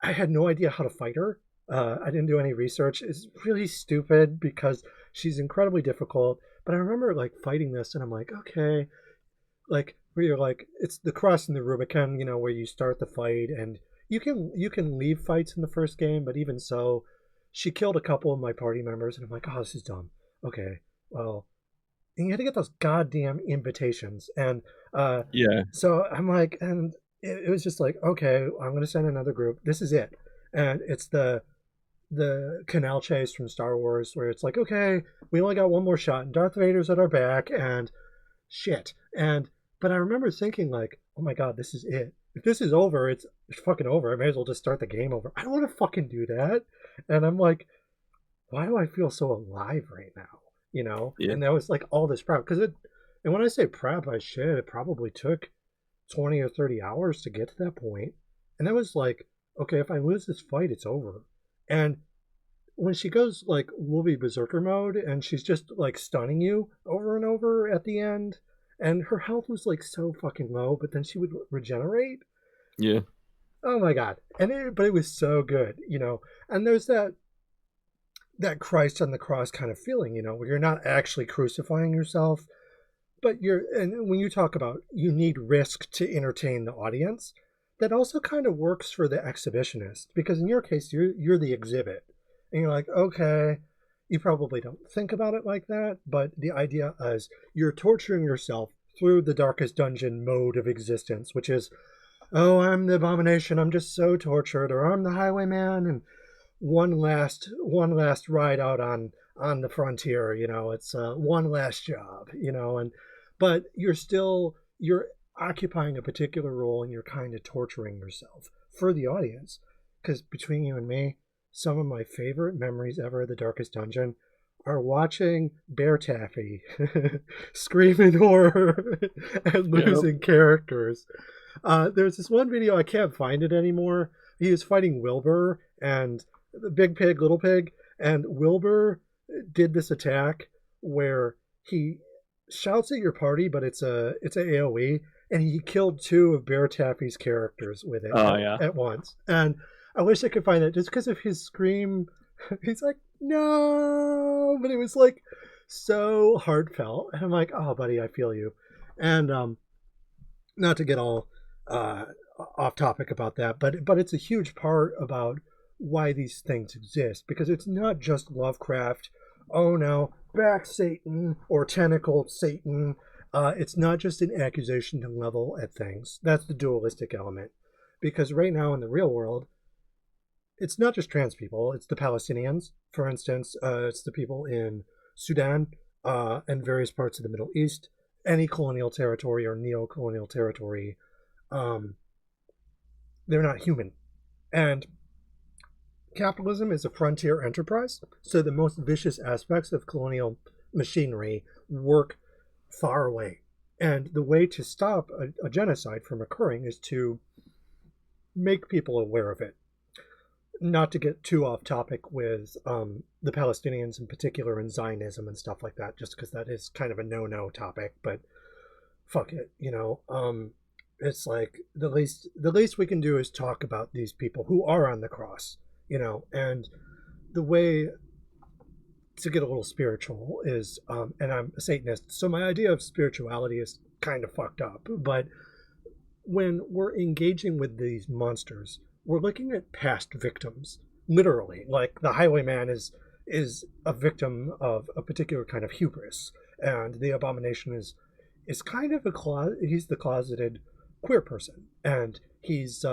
I had no idea how to fight her. I didn't do any research. It's really stupid because she's incredibly difficult. But I remember like fighting this, and I'm like, okay, like where you're like, it's the crossing the Rubicon, where you start the fight, and you can leave fights in the first game, but even so, she killed a couple of my party members, and I'm like, oh, this is dumb. Okay, well, and you had to get those goddamn invitations, and yeah. So I'm like, and it was just like, okay, I'm gonna send another group. This is it, and it's the canal chase from Star Wars, where it's like, okay, we only got one more shot, and Darth Vader's at our back, and shit. But I remember thinking like, oh my god, this is it. If this is over, it's fucking over. I may as well just start the game over. I don't want to fucking do that. And I'm like, why do I feel so alive right now? Yeah. And that was like all this prep and when I say prep, it probably took 20 or 30 hours to get to that point. And that was like, okay, if I lose this fight, it's over. And when she goes like movie berserker mode and she's just like stunning you over and over at the end, and her health was like so fucking low, but then she would regenerate. Yeah. Oh my god! But it was so good. And there's that Christ on the cross kind of feeling, where you're not actually crucifying yourself, but and when you talk about you need risk to entertain the audience, that also kind of works for the exhibitionist, because in your case you're the exhibit, and you're like, okay, you probably don't think about it like that, but the idea is you're torturing yourself through the darkest dungeon mode of existence, which is, oh, I'm the abomination, I'm just so tortured, or I'm the highwayman, and one last ride out on the frontier. It's one last job. And but you're occupying a particular role, and you're kind of torturing yourself for the audience. Because between you and me, some of my favorite memories ever of the Darkest Dungeon are watching Bear Taffy scream in horror and Yep. losing characters. There's this one video, I can't find it anymore. He was fighting Wilbur and the Big Pig, Little Pig, and Wilbur did this attack where he shouts at your party, but it's a AOE, and he killed two of Bear Taffy's characters with it Oh yeah. at once. And I wish I could find it just because of his scream. He's like, no, but it was like so heartfelt, and I'm like, oh, buddy, I feel you. And not to get all uh, off topic about that, but it's a huge part about why these things exist, because it's not just Lovecraft. Oh no, back Satan or tentacled Satan. It's not just an accusation to level at things. That's the dualistic element, because right now in the real world, it's not just trans people. It's the Palestinians, for instance. It's the people in Sudan and various parts of the Middle East, any colonial territory or neo-colonial territory. Um, they're not human, and capitalism is a frontier enterprise. So the most vicious aspects of colonial machinery work far away, and the way to stop a genocide from occurring is to make people aware of it. Not to get too off topic with the Palestinians in particular and Zionism and stuff like that, just because that is kind of a no-no topic. But fuck it, it's like the least we can do is talk about these people who are on the cross, and the way to get a little spiritual is, and I'm a Satanist, so my idea of spirituality is kind of fucked up, but when we're engaging with these monsters, we're looking at past victims, literally. Like the highwayman is a victim of a particular kind of hubris, and the abomination is kind of he's the closeted queer person, and he's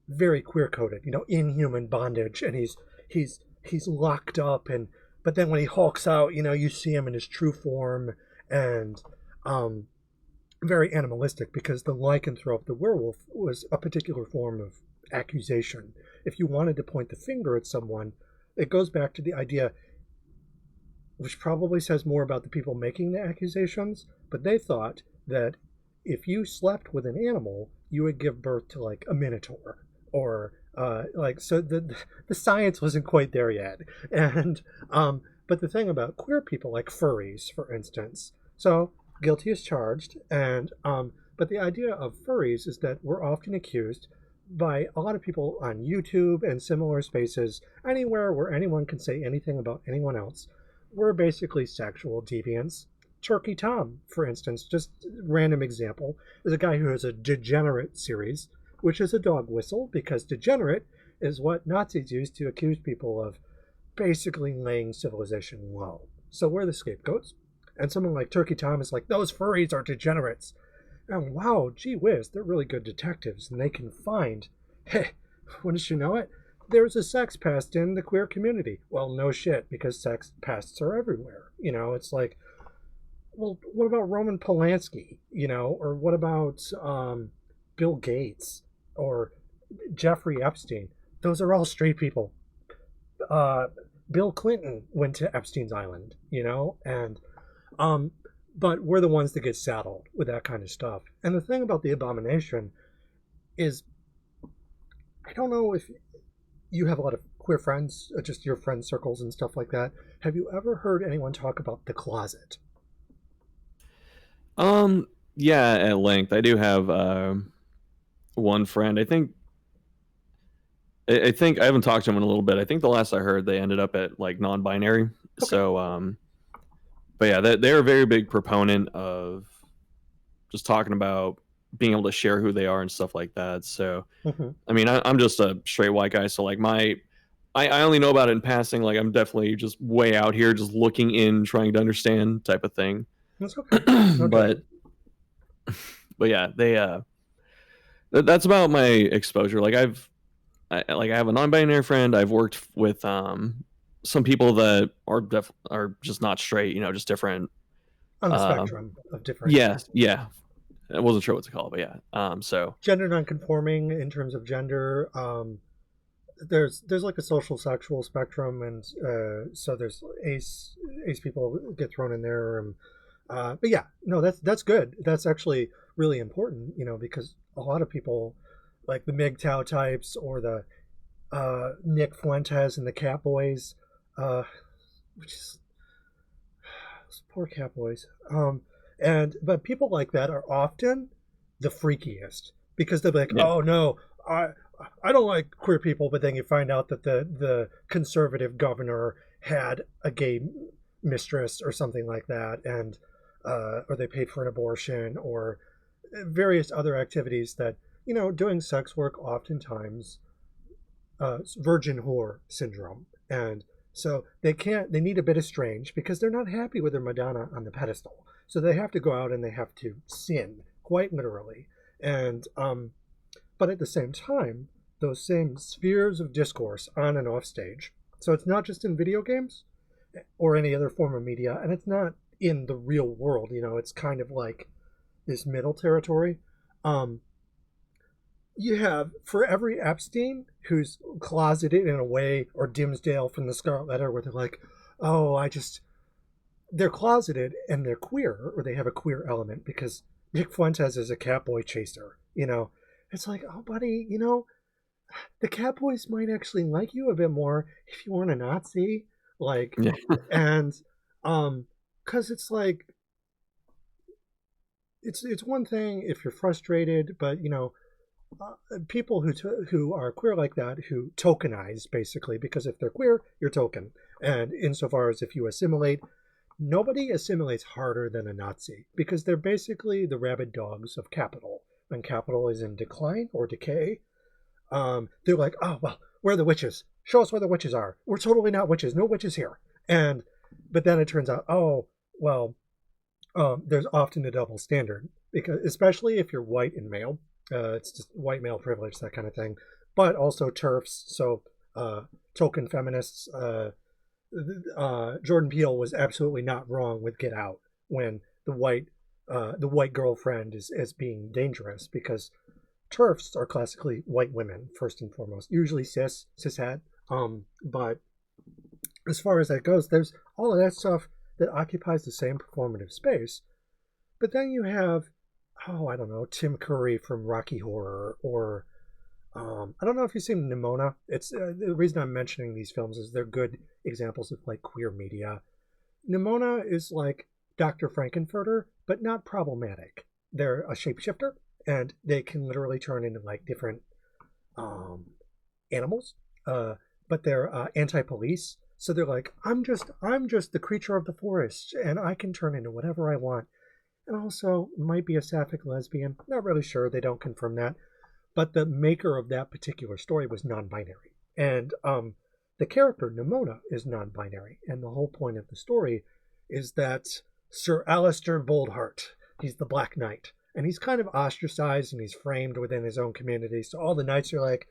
very queer coded, in human bondage, and he's locked up, and but then when he hulks out, you see him in his true form, and um very animalistic, because the lycanthrope, the werewolf, was a particular form of accusation. If you wanted to point the finger at someone, it goes back to the idea, which probably says more about the people making the accusations, but they thought that if you slept with an animal, you would give birth to like a minotaur, or so the science wasn't quite there yet. And but the thing about queer people, like furries, for instance, so guilty as charged, and but the idea of furries is that we're often accused by a lot of people on YouTube and similar spaces, anywhere where anyone can say anything about anyone else. We're basically sexual deviants. Turkey Tom, for instance, just random example, is a guy who has a degenerate series, which is a dog whistle, because degenerate is what Nazis used to accuse people of basically laying civilization low. So we're the scapegoats. And someone like Turkey Tom is like, those furries are degenerates. And wow, gee whiz, they're really good detectives, and they can find, hey, wouldn't you know it? There's a sex pest in the queer community. Well, no shit, because sex pests are everywhere. It's like, well, what about Roman Polanski? Or what about Bill Gates or Jeffrey Epstein? Those are all straight people. Bill Clinton went to Epstein's Island, and um, but we're the ones that get saddled with that kind of stuff. And the thing about the abomination is, I don't know if you have a lot of queer friends, just your friend circles and stuff like that. Have you ever heard anyone talk about the closet? Yeah, at length. I do have one friend. I think I haven't talked to him in a little bit. I think the last I heard, they ended up at like non-binary. Okay. So, but yeah, they're a very big proponent of just talking about being able to share who they are and stuff like that. So, Hmm. I mean, I'm just a straight white guy, so like I only know about it in passing. Like I'm definitely just way out here, just looking in, trying to understand type of thing. That's okay. No but judgment. but yeah, that's about my exposure. Like I have a non-binary friend. I've worked with some people that are just not straight. Just different. On the Uh, spectrum of different yeah, yeah. I wasn't sure what to call it, but yeah. So gender nonconforming in terms of gender. There's like a social sexual spectrum, and so there's ace people get thrown in there. But yeah, no, that's good. That's actually really important, because a lot of people, like the MGTOW types or the Nick Fuentes and the Cat Boys, uh, which is poor Cat Boys. But people like that are often the freakiest because they'll be like, yeah, "Oh no, I I don't like queer people," but then you find out that the conservative governor had a gay mistress or something like that, and or they paid for an abortion or various other activities that doing sex work oftentimes virgin whore syndrome, and so they need a bit of strange because they're not happy with their Madonna on the pedestal, so they have to go out and they have to sin quite literally, and but at the same time, those same spheres of discourse on and off stage. So it's not just in video games or any other form of media, and it's not in the real world. It's kind of like this middle territory. Um, you have for every Epstein who's closeted in a way, or Dimsdale from the Scarlet Letter, where they're like, "Oh, they're closeted and they're queer, or they have a queer element because Nick Fuentes is a Catboy chaser." It's like, oh, buddy, the Catboys might actually like you a bit more if you weren't a Nazi, like, yeah, and because it's like it's one thing if you're frustrated, but people who are queer like that, who tokenize basically, because if they're queer, you're token, and insofar as if you assimilate, nobody assimilates harder than a Nazi because they're basically the rabid dogs of capital. When capital is in decline or decay, they're like, "Oh well, where are the witches? Show us where the witches are. We're totally not witches. No witches here." And but then it turns out, oh well, there's often a double standard because especially if you're white and male, it's just white male privilege, that kind of thing. But also turfs, so token feminists. Jordan Peele was absolutely not wrong with Get Out when the white girlfriend is as being dangerous because turfs are classically white women first and foremost, usually cishet. But as far as that goes, there's all of that stuff that occupies the same performative space. But then you have, oh, I don't know, Tim Curry from Rocky Horror, or I don't know if you've seen Nimona. It's the reason I'm mentioning these films is they're good examples of like queer media. Nimona is like Dr. Frankenfurter, but not problematic. They're a shapeshifter, and they can literally turn into like different um, animals. But they're anti-police, so they're like, I'm just the creature of the forest, and I can turn into whatever I want. And also might be a sapphic lesbian. Not really sure. They don't confirm that. But the maker of that particular story was non-binary, and the character Nimona is non-binary, and the whole point of the story is that Sir Alistair Boldheart, he's the Black Knight, and he's kind of ostracized and he's framed within his own community. So all the knights are like,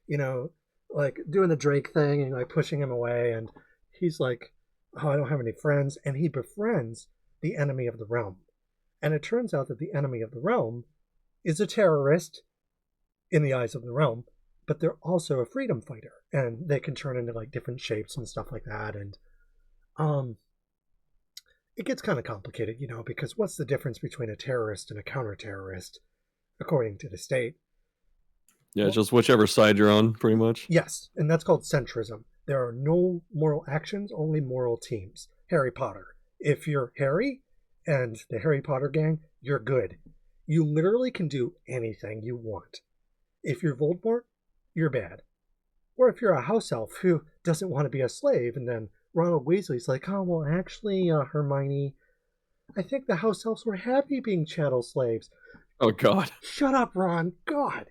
you know, like doing the Drake thing and like pushing him away, and he's like, "Oh, I don't have any friends," and he befriends the enemy of the realm, and it turns out that the enemy of the realm is a terrorist in the eyes of the realm, but they're also a freedom fighter, and they can turn into like different shapes and stuff like that. And um, it gets kind of complicated, because what's the difference between a terrorist and a counter-terrorist, according to the state? Yeah, Well, just whichever side you're on, pretty much. yes, and that's called centrism. There are no moral actions, only moral teams. Harry Potter. If you're Harry and the Harry Potter gang, you're good. You literally can do anything you want. If you're Voldemort, you're bad. Or if you're a house elf who doesn't want to be a slave, and then Ronald Weasley's like, oh, well, actually, Hermione, I think the house elves were happy being chattel slaves. Oh, God. Shut up, Ron. God.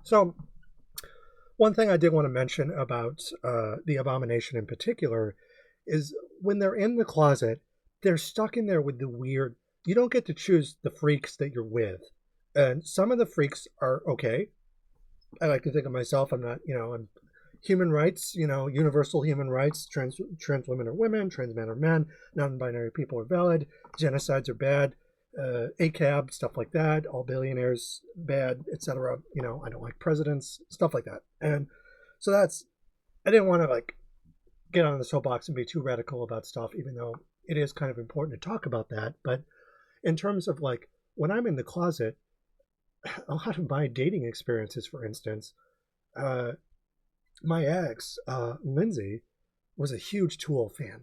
So, one thing I did want to mention about the Abomination in particular is when they're in the closet, they're stuck in there with the weird. You don't get to choose the freaks that you're with. And some of the freaks are okay. I like to think of myself, I'm not, I'm human rights, universal human rights, trans women are women, trans men are men, non-binary people are valid, genocides are bad, ACAB, stuff like that, all billionaires bad, etc. I don't like presidents, stuff like that. And so I didn't want to like get on the soapbox and be too radical about stuff, even though it is kind of important to talk about that. But in terms of like when I'm in the closet, a lot of my dating experiences, for instance, my ex, Lindsay, was a huge Tool fan,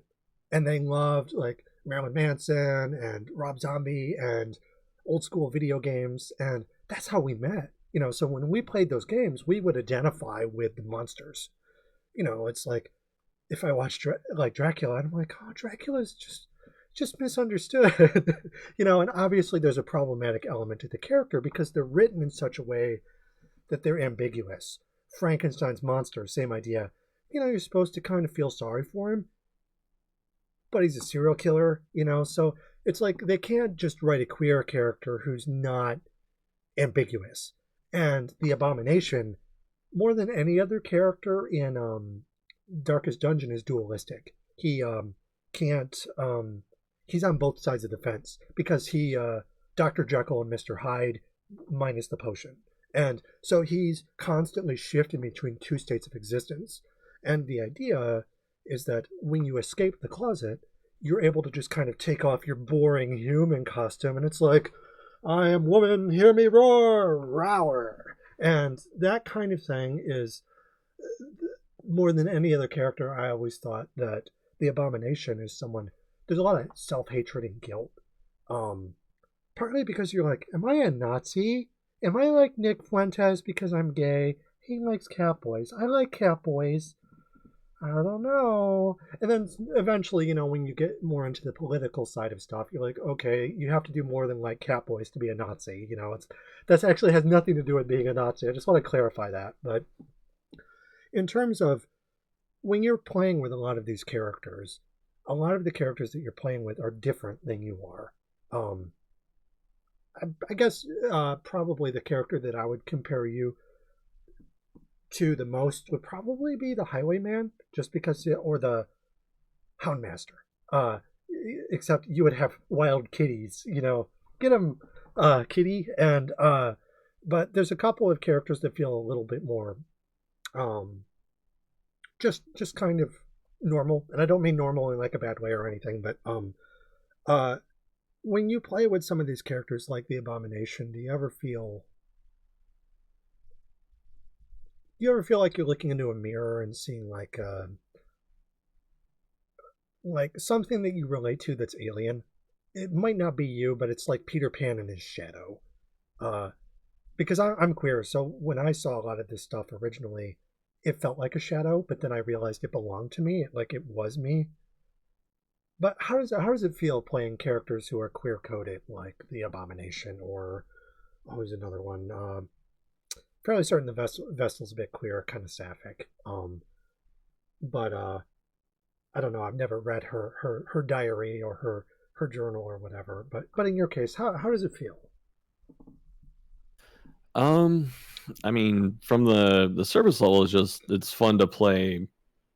and they loved like Marilyn Manson and Rob Zombie and old school video games, and that's how we met. So when we played those games, we would identify with the monsters. It's like if I watched like Dracula, I'm like, oh, Dracula's just misunderstood. And obviously there's a problematic element to the character because they're written in such a way that they're ambiguous. Frankenstein's monster, same idea. You're supposed to kind of feel sorry for him, but he's a serial killer, so it's like they can't just write a queer character who's not ambiguous. And the Abomination, more than any other character in Darkest Dungeon, is dualistic. He can't he's on both sides of the fence because he Dr. Jekyll and Mr. Hyde minus the potion. And so he's constantly shifting between two states of existence. And the idea is that when you escape the closet, you're able to just kind of take off your boring human costume, and it's like, I am woman, hear me roar, rower. And that kind of thing is, more than any other character, I always thought that the Abomination is someone, there's a lot of self-hatred and guilt. Partly because you're like, am I a Nazi? Am I like Nick Fuentes because I'm gay? He likes cat boys. I like cat boys. I don't know. And then eventually, when you get more into the political side of stuff, you're like, okay, you have to do more than like cat boys to be a Nazi. That's actually has nothing to do with being a Nazi. I just want to clarify that. But in terms of when you're playing with a lot of these characters, a lot of the characters that you're playing with are different than you are. I guess probably the character that I would compare you to the most would probably be the Highwayman, just because, or the Houndmaster. Except you would have wild kitties, get them, kitty, and but there's a couple of characters that feel a little bit more, just kind of normal, and I don't mean normal in like a bad way or anything, but when you play with some of these characters like the Abomination, do you ever feel like you're looking into a mirror and seeing like something that you relate to that's alien? It might not be you, but it's like Peter Pan and his shadow. Because I'm queer, so when I saw a lot of this stuff originally, it felt like a shadow, but then I realized it belonged to me, like it was me. But how does it feel playing characters who are queer coded, like the Abomination, or who's another one? Fairly certain the Vestal's a bit queer, kind of sapphic. But I don't know. I've never read her diary or her journal or whatever. But in your case, how does it feel? I mean, from the surface level, it's fun to play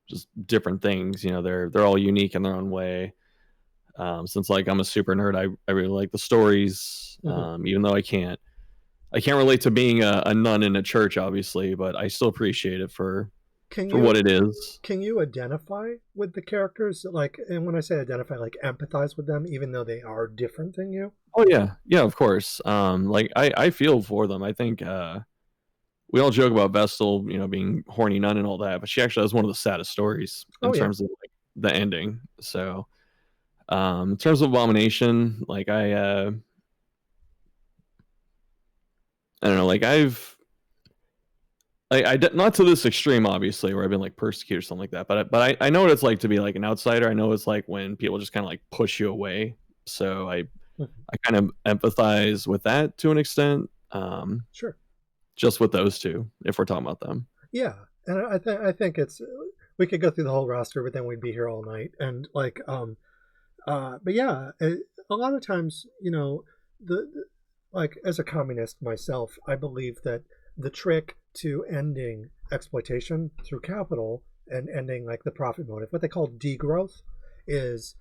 just different things. They're all unique in their own way. Since like I'm a super nerd, I really like the stories, even though I can't. I can't relate to being a nun in a church, obviously, but I still appreciate it for Can what you it is. can you identify with the characters? Like, and when I say identify, like empathize with them, even though they are different than you? Oh yeah, yeah, of course. Like I feel for them. I think we all joke about Vestal, being horny nun and all that, but she actually has one of the saddest stories in Oh yeah, terms of like the ending. So, in terms of Abomination, like I don't know, like not to this extreme, obviously, where I've been like persecuted or something like that, but I know what it's like to be like an outsider. I know it's like when people just kind of like push you away. So I kind of empathize with that to an extent. sure. Just with those two, if we're talking about them. Yeah, and I think it's we could go through the whole roster, but then we'd be here all night. And like, but yeah, a lot of times, the like as a communist myself, I believe that the trick to ending exploitation through capital and ending like the profit motive, what they call degrowth, is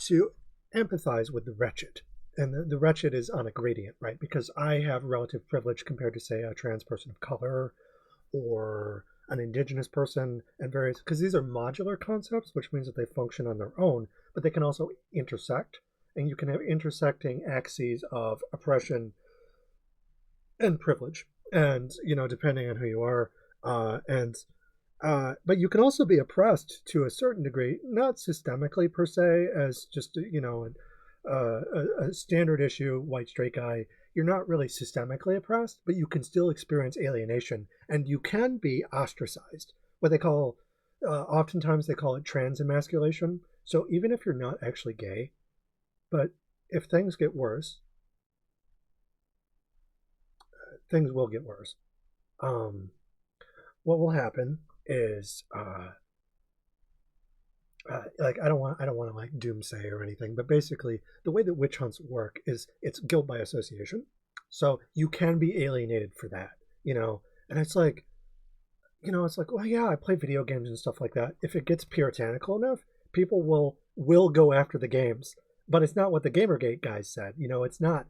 to empathize with the wretched. And the wretched is on a gradient, right? Because I have relative privilege compared to, say, a trans person of color or an indigenous person, and various, because these are modular concepts, which means that they function on their own, but they can also intersect. And you can have intersecting axes of oppression and privilege, and depending on who you are, and but you can also be oppressed to a certain degree, not systemically per se, as just a standard issue white straight guy. You're not really systemically oppressed, but you can still experience alienation, and you can be ostracized. What they call, oftentimes they call it trans emasculation. So even if you're not actually gay, but if things get worse, things will get worse. Um, what will happen is, like I don't want to like doomsay or anything, but basically the way that witch hunts work is it's guilt by association. So you can be alienated for that, and it's like, well, yeah, I play video games and stuff like that. If it gets puritanical enough, people will go after the games, but it's not what the Gamergate guys said. It's not.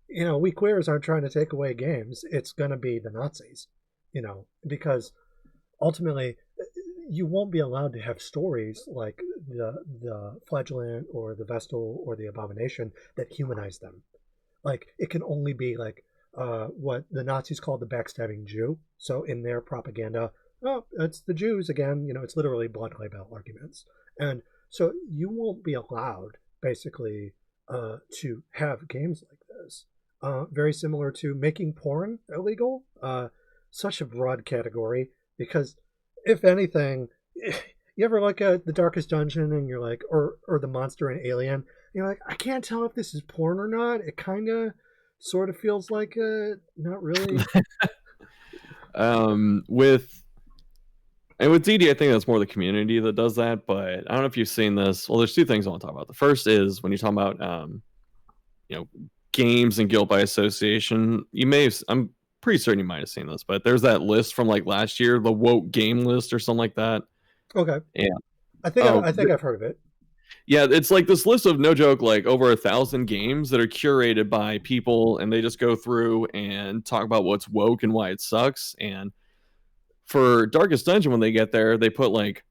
We queers aren't trying to take away games. It's gonna be the Nazis, because ultimately you won't be allowed to have stories like the flagellant or the vestal or the abomination that humanize them. Like it can only be like what the Nazis called the backstabbing Jew. So in their propaganda, oh, it's the Jews again. It's literally blood libel arguments, and so you won't be allowed basically to have games like this. Very similar to making porn illegal. Such a broad category because if anything, you ever look at the Darkest Dungeon and you're like, or the monster in Alien, and you're like, I can't tell if this is porn or not. It kind of, sort of feels like not really. With DD, I think that's more the community that does that. But I don't know if you've seen this. Well, there's two things I want to talk about. The first is when you talk about, games and guilt by association. I'm pretty certain you might have seen this, but there's that list from like last year, the woke game list or something like that. Okay. Yeah. I think I've heard of it. Yeah, it's like this list of, no joke, like over 1,000 games that are curated by people, and they just go through and talk about what's woke and why it sucks. And for Darkest Dungeon, when they get there, they put like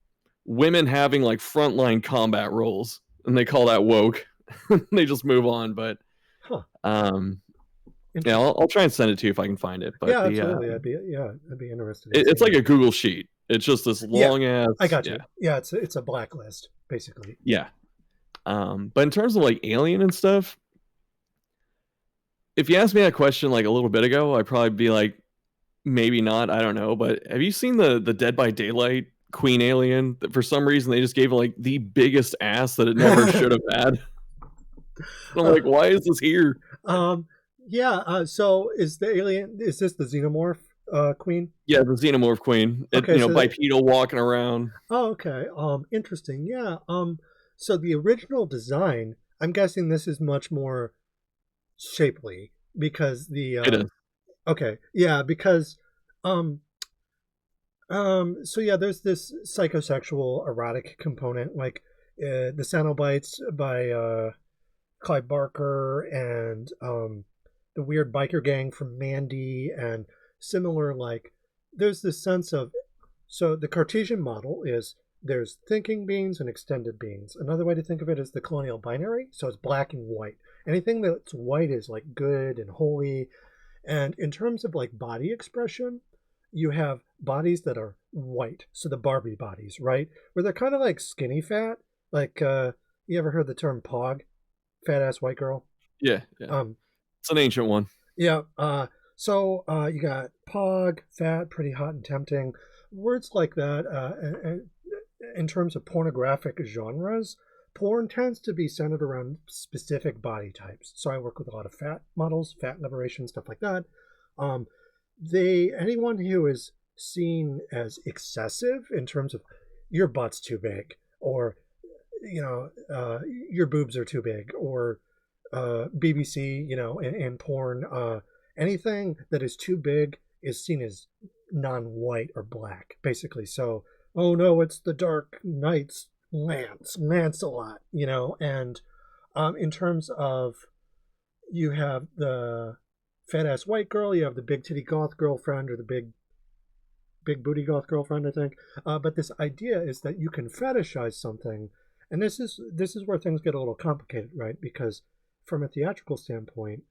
women having like frontline combat roles, and they call that woke. They just move on, but Huh. yeah, I'll try and send it to you if I can find it. But yeah, absolutely. I'd be interested. It's like a Google sheet. It's just this long ass. I got you. Yeah, it's a blacklist basically. Yeah. But in terms of like Alien and stuff, if you asked me that question like a little bit ago, I'd probably be like, maybe not. I don't know. But have you seen the Dead by Daylight Queen Alien? That for some reason they just gave like the biggest ass that it never should have had. I'm like, why is this here? Yeah. So is the alien? Is this the xenomorph queen? Yeah, the xenomorph queen. Okay, so bipedal walking around. Oh, okay. Interesting. Yeah. So the original design, I'm guessing this is much more shapely because the It is. okay, yeah, because so yeah, there's this psychosexual erotic component, like the Cenobites by Clive Barker and the weird biker gang from Mandy and similar, like, there's this sense of, so the Cartesian model is there's thinking beings and extended beings. Another way to think of it is the colonial binary. So it's black and white. Anything that's white is like good and holy. And in terms of like body expression, you have bodies that are white. So the Barbie bodies, right? Where they're kind of like skinny fat. Like, you ever heard the term POG? Fat ass white girl? Yeah. It's an ancient one. Yeah. So you got POG, fat, pretty hot and tempting. Words like that, in terms of pornographic genres, porn tends to be centered around specific body types. So I work with a lot of fat models, fat liberation, stuff like that. Anyone who is seen as excessive in terms of your butt's too big, or your boobs are too big, or BBC, in porn, anything that is too big is seen as non-white or black, basically. So, oh no, it's the Dark Knight's Lancelot, and in terms of, you have the fat ass white girl, you have the big titty goth girlfriend, or the big booty goth girlfriend, I think. But this idea is that you can fetishize something, and this is where things get a little complicated, right? Because from a theatrical standpoint,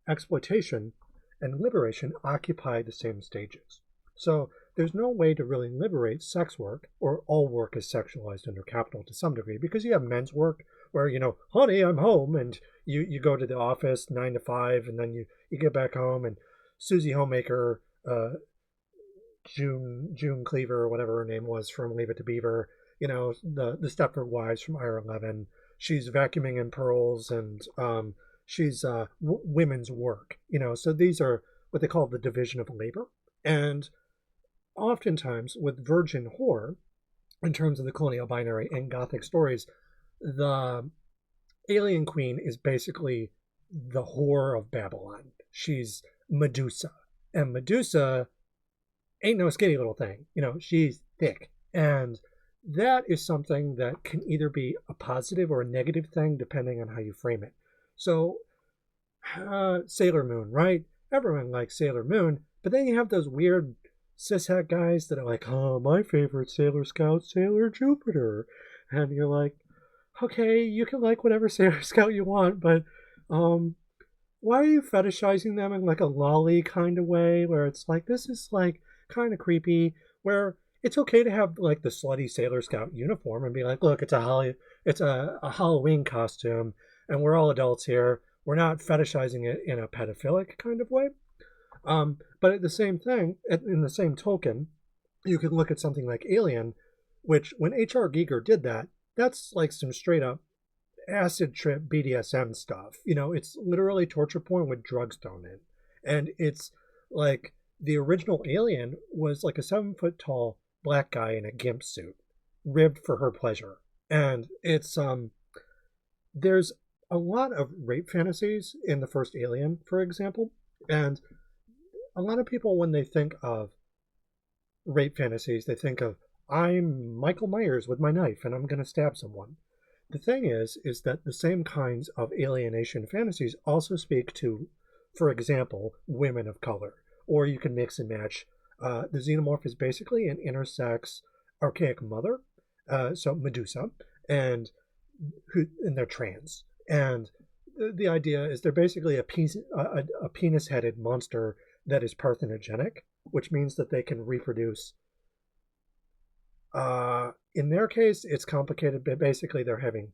exploitation and liberation occupy the same stages. So there's no way to really liberate sex work, or all work is sexualized under capital to some degree, because you have men's work where, honey, I'm home, and you go to the office 9 to 5, and then you get back home, and Susie Homemaker, June Cleaver, or whatever her name was from Leave It to Beaver, the Stepford Wives from Ira 11, she's vacuuming in pearls, and she's women's work, so these are what they call the division of labor. And oftentimes with virgin whore, in terms of the colonial binary and Gothic stories, the alien queen is basically the whore of Babylon. She's Medusa. And Medusa ain't no skinny little thing. She's thick. And that is something that can either be a positive or a negative thing, depending on how you frame it. So, Sailor Moon, right? Everyone likes Sailor Moon, but then you have those weird cishet guys that are like, oh, my favorite Sailor Scout, Sailor Jupiter. And you're like, okay, you can like whatever Sailor Scout you want, but why are you fetishizing them in like a lolly kind of way, where it's like, this is like kind of creepy, where it's okay to have like the slutty Sailor Scout uniform and be like, look, it's a Halloween costume, and we're all adults here. We're not fetishizing it in a pedophilic kind of way. But at the same thing, in the same token, you can look at something like Alien, which when H.R. Giger did that, that's like some straight up acid trip BDSM stuff. It's literally torture porn with drugs thrown in. And it's like the original Alien was like a 7-foot tall black guy in a gimp suit, ribbed for her pleasure. And it's there's a lot of rape fantasies in the first Alien, for example, and a lot of people, when they think of rape fantasies, they think of, I'm Michael Myers with my knife and I'm going to stab someone. The thing is that the same kinds of alienation fantasies also speak to, for example, women of color. Or you can mix and match. The xenomorph is basically an intersex archaic mother, so Medusa, and they're trans. And the idea is they're basically a penis-headed monster that is parthenogenic, which means that they can reproduce. In their case, it's complicated, but basically they're having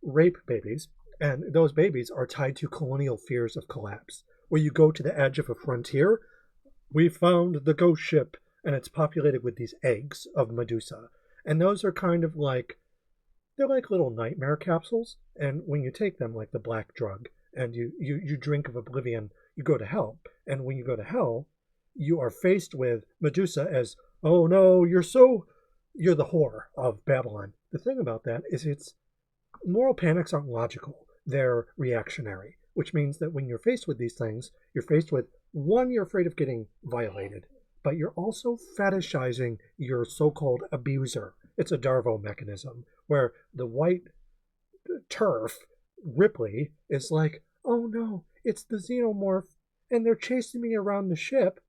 rape babies, and those babies are tied to colonial fears of collapse, where you go to the edge of a frontier. We found the ghost ship, and it's populated with these eggs of Medusa. And those are kind of like, they're like little nightmare capsules, and when you take them, like the black drug, and you drink of oblivion, you go to hell. And when you go to hell, you are faced with Medusa as, oh no, you're the whore of Babylon. The thing about that is it's moral panics aren't logical. They're reactionary, which means that when you're faced with these things, you're faced with, one, you're afraid of getting violated, but you're also fetishizing your so-called abuser. It's a Darvo mechanism where the white turf, Ripley, is like, oh no, it's the xenomorph, and they're chasing me around the ship,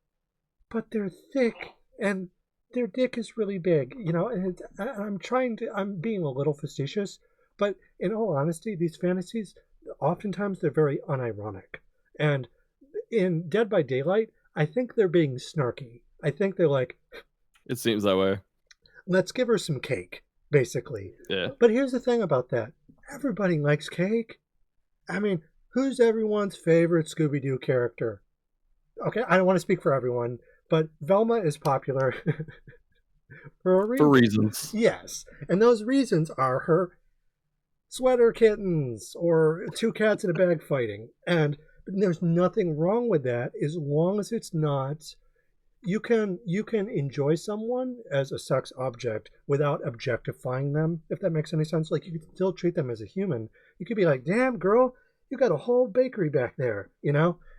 but they're thick and their dick is really big, and I'm being a little facetious, but in all honesty, these fantasies, oftentimes they're very unironic. And in Dead by Daylight, I think they're being snarky. I think they're like, It seems that way. let's give her some cake, basically. Yeah. But here's the thing about that. Everybody likes cake. I mean, who's everyone's favorite Scooby-Doo character? Okay, I don't want to speak for everyone, but Velma is popular for a reason. For reasons. Yes, and those reasons are her sweater kittens or two cats in a bag fighting. And there's nothing wrong with that as long as it's not. You can enjoy someone as a sex object without objectifying them, if that makes any sense. Like, you can still treat them as a human. You could be like, damn girl, you got a whole bakery back there,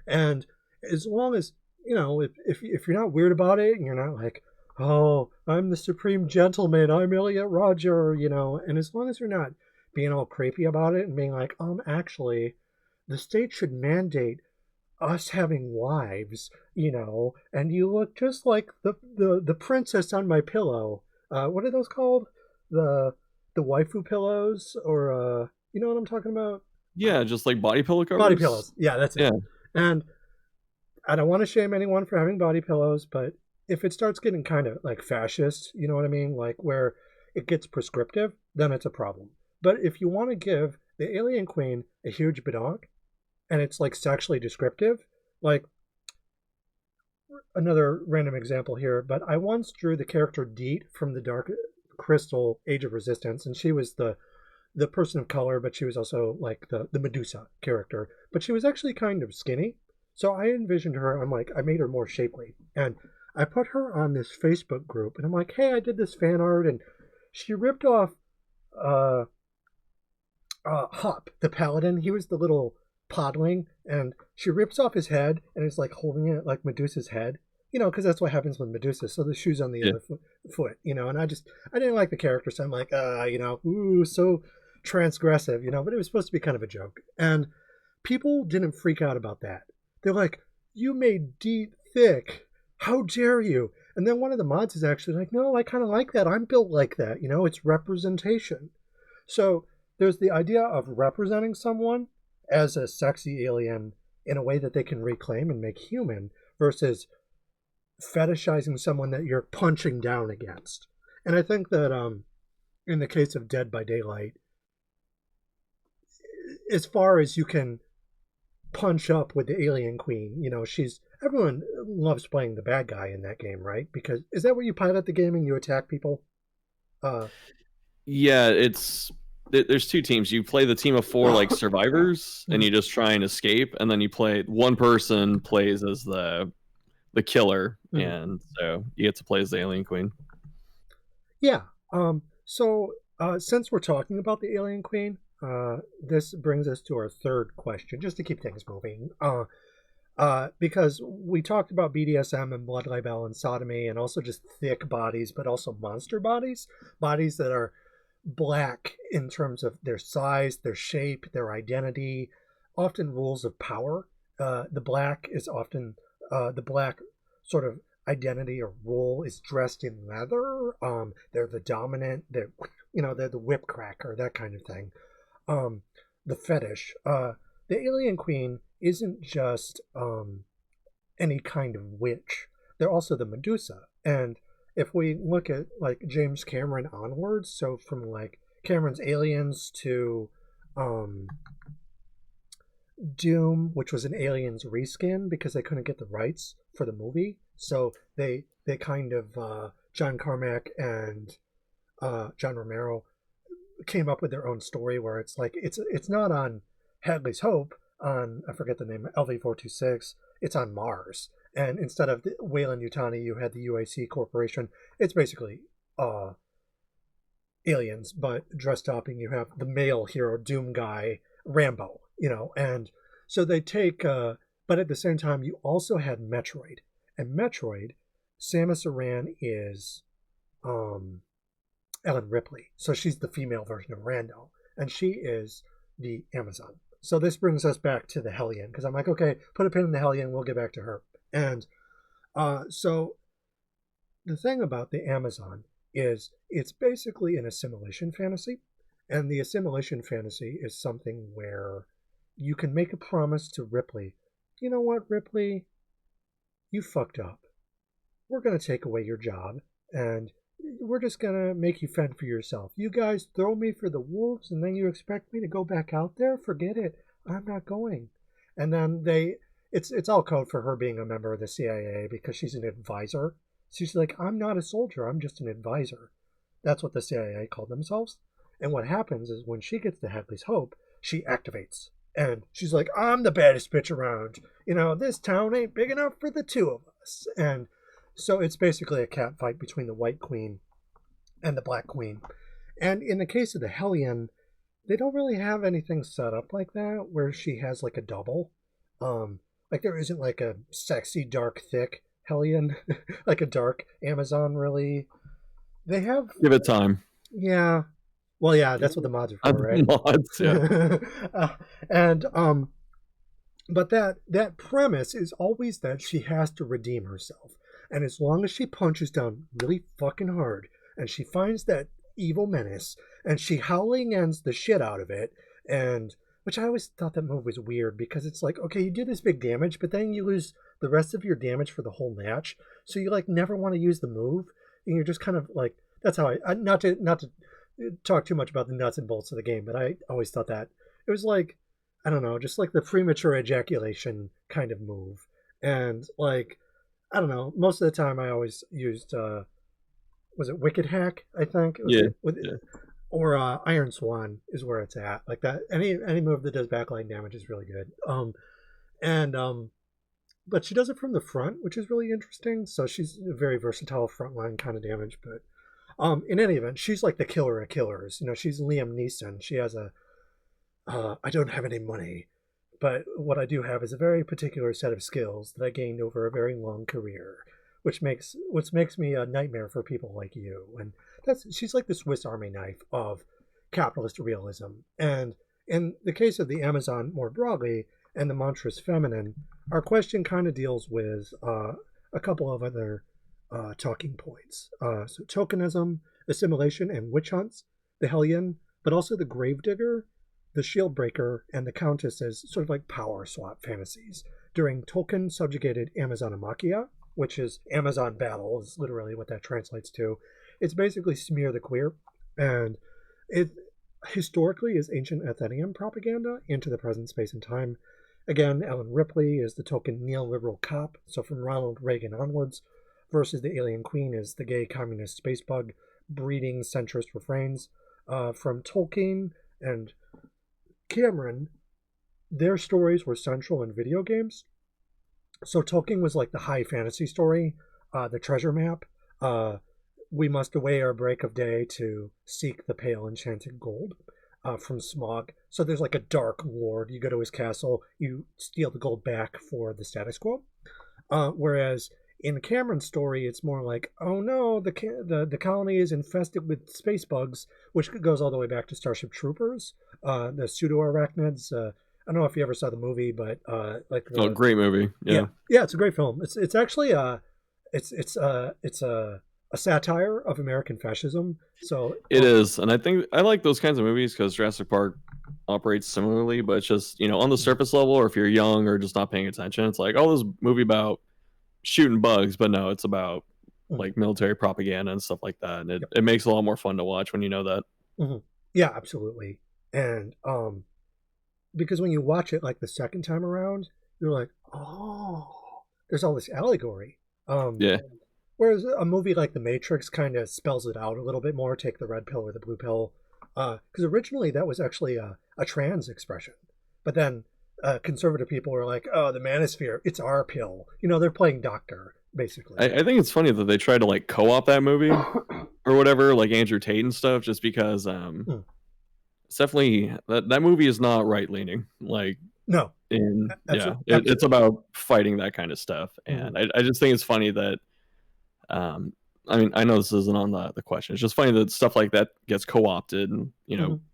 and as long as, if you're not weird about it and you're not like, oh, I'm the supreme gentleman, I'm Elliot Roger, and as long as you're not being all creepy about it and being like, actually, the state should mandate us having wives, and you look just like the princess on my pillow. What are those called? The waifu pillows, or you know what I'm talking about? Yeah, just like body pillow covers. Body pillows. Yeah, that's it. Yeah. And I don't want to shame anyone for having body pillows, but if it starts getting kind of like fascist, you know what I mean? Like where it gets prescriptive, then it's a problem. But if you want to give the alien queen a huge badonk, and it's like sexually descriptive, like another random example here, but I once drew the character Deet from the Dark Crystal Age of Resistance, and she was the person of color, but she was also like the Medusa character, but she was actually kind of skinny. So I envisioned her, I made her more shapely, and I put her on this Facebook group, and I'm like, hey, I did this fan art, and she ripped off Hup, the paladin. He was the little podling, and she rips off his head and is like holding it like Medusa's head, because that's what happens with Medusa. So the shoe's on the other foot, and I didn't like the character, so I'm like, ooh, so transgressive, but it was supposed to be kind of a joke. And people didn't freak out about that. They're like, you made Deet thick. How dare you? And then one of the mods is actually like, no, I kind of like that. I'm built like that. It's representation. So there's the idea of representing someone as a sexy alien in a way that they can reclaim and make human versus fetishizing someone that you're punching down against. And I think that in the case of Dead by Daylight, as far as you can punch up with the alien queen, everyone loves playing the bad guy in that game, right? Because is that where you pilot the game and you attack people? Yeah, there's two teams. You play the team of 4 like survivors, and you just try and escape, and then you play one person plays as the killer, and so you get to play as the alien queen. Yeah. So since we're talking about the alien queen, this brings us to our third question, just to keep things moving. Because we talked about BDSM and blood libel and sodomy, and also just thick bodies, but also monster bodies that are black in terms of their size, their shape, their identity, often rules of power. The black is often the black sort of identity or role is dressed in leather. They're the dominant. They're the whip cracker, that kind of thing. The fetish. The alien queen isn't just any kind of witch. They're also the Medusa. And if we look at like James Cameron onwards, so from like Cameron's Aliens to Doom, which was an Aliens reskin because they couldn't get the rights for the movie, so they kind of John Carmack and John Romero came up with their own story where it's like it's not on Hadley's Hope, on, I forget the name, LV-426, it's on Mars. And instead of Weyland Yutani, you had the UAC Corporation. It's basically aliens, but dressed up, and you have the male hero, Doom guy, Rambo, and so they take, but at the same time, you also had Metroid. And Metroid, Samus Aran is Ellen Ripley. So she's the female version of Rando, and she is the Amazon. So this brings us back to the Hellion, because I'm like, okay, put a pin in the Hellion, we'll get back to her. And so the thing about the Amazon is it's basically an assimilation fantasy. And the assimilation fantasy is something where you can make a promise to Ripley. You know what, Ripley? You fucked up. We're going to take away your job, and we're just going to make you fend for yourself. You guys throw me for the wolves, and then you expect me to go back out there? Forget it. I'm not going. And then it's all code for her being a member of the CIA because she's an advisor. She's like, I'm not a soldier, I'm just an advisor. That's what the CIA called themselves. And what happens is when she gets to Hadley's Hope, she activates. And she's like, I'm the baddest bitch around. This town ain't big enough for the two of us. And so it's basically a cat fight between the White Queen and the Black Queen. And in the case of the Hellion, they don't really have anything set up like that where she has like a double. Like there isn't like a sexy, dark, thick Hellion, like a dark Amazon, really. They have. Give it time. Yeah. Well, yeah, that's what the mods are for, right? Mods, yeah. And but that premise is always that she has to redeem herself, and as long as she punches down really fucking hard, and she finds that evil menace, and she howling ends the shit out of it, and which I always thought that move was weird because it's like, okay, you do this big damage, but then you lose the rest of your damage for the whole match, so you like never want to use the move, and you're just kind of like, that's how I not to talk too much about the nuts and bolts of the game, but I always thought that it was like, I don't know, just like the premature ejaculation kind of move. And like, I don't know, most of the time I always used was it Wicked Hack, I think? Yeah. Or Iron Swan is where it's at. Like that, any move that does backline damage is really good. But she does it from the front, which is really interesting. So she's a very versatile frontline kind of damage. But in any event, she's like the killer of killers. She's Liam Neeson. She has I don't have any money, but what I do have is a very particular set of skills that I gained over a very long career, which makes me a nightmare for people like you. And she's like the Swiss Army knife of capitalist realism. And in the case of the Amazon more broadly and the Monstrous-Feminine, our question kind of deals with a couple of other talking points. So tokenism, assimilation, and witch hunts, the Hellion, but also the Gravedigger, the Shieldbreaker, and the Countess as sort of like power swap fantasies during token-subjugated Amazonimachia, which is Amazon battle, is literally what that translates to. It's basically smear the queer, and it historically is ancient Athenian propaganda into the present space and time. Again, Ellen Ripley is the token neoliberal cop, so from Ronald Reagan onwards, versus the alien queen is the gay communist space bug, breeding centrist refrains. From Tolkien and Cameron, their stories were central in video games. So Tolkien was like the high fantasy story, the treasure map. We must away our break of day to seek the pale enchanted gold from Smaug. So there's like a dark lord. You go to his castle, you steal the gold back for the status quo. Whereas in Cameron's story, it's more like, oh no, the colony is infested with space bugs, which goes all the way back to Starship Troopers, the pseudo-arachnids. I don't know if you ever saw the movie, but great movie. Yeah, it's a great film. It's actually it's a satire of American fascism. So it is, and I think I like those kinds of movies because Jurassic Park operates similarly, but it's just on the surface level, or if you're young or just not paying attention, it's like, oh, this movie about shooting bugs, but no, it's about like military propaganda and stuff like that, and it makes it a lot more fun to watch when you know that. Mm-hmm. Yeah, absolutely. And because when you watch it like the second time around, you're like, oh, there's all this allegory. Yeah. Whereas a movie like The Matrix kind of spells it out a little bit more, take the red pill or the blue pill, because originally that was actually a trans expression, but then conservative people were like, oh, the manosphere, it's our pill. They're playing doctor, basically. I think it's funny that they tried to like co-op that movie or whatever, like Andrew Tate and stuff, just because it's definitely that movie is not right-leaning. Like, no. It's about fighting that kind of stuff. And I just think it's funny that I mean, I know this isn't on the question. It's just funny that stuff like that gets co-opted and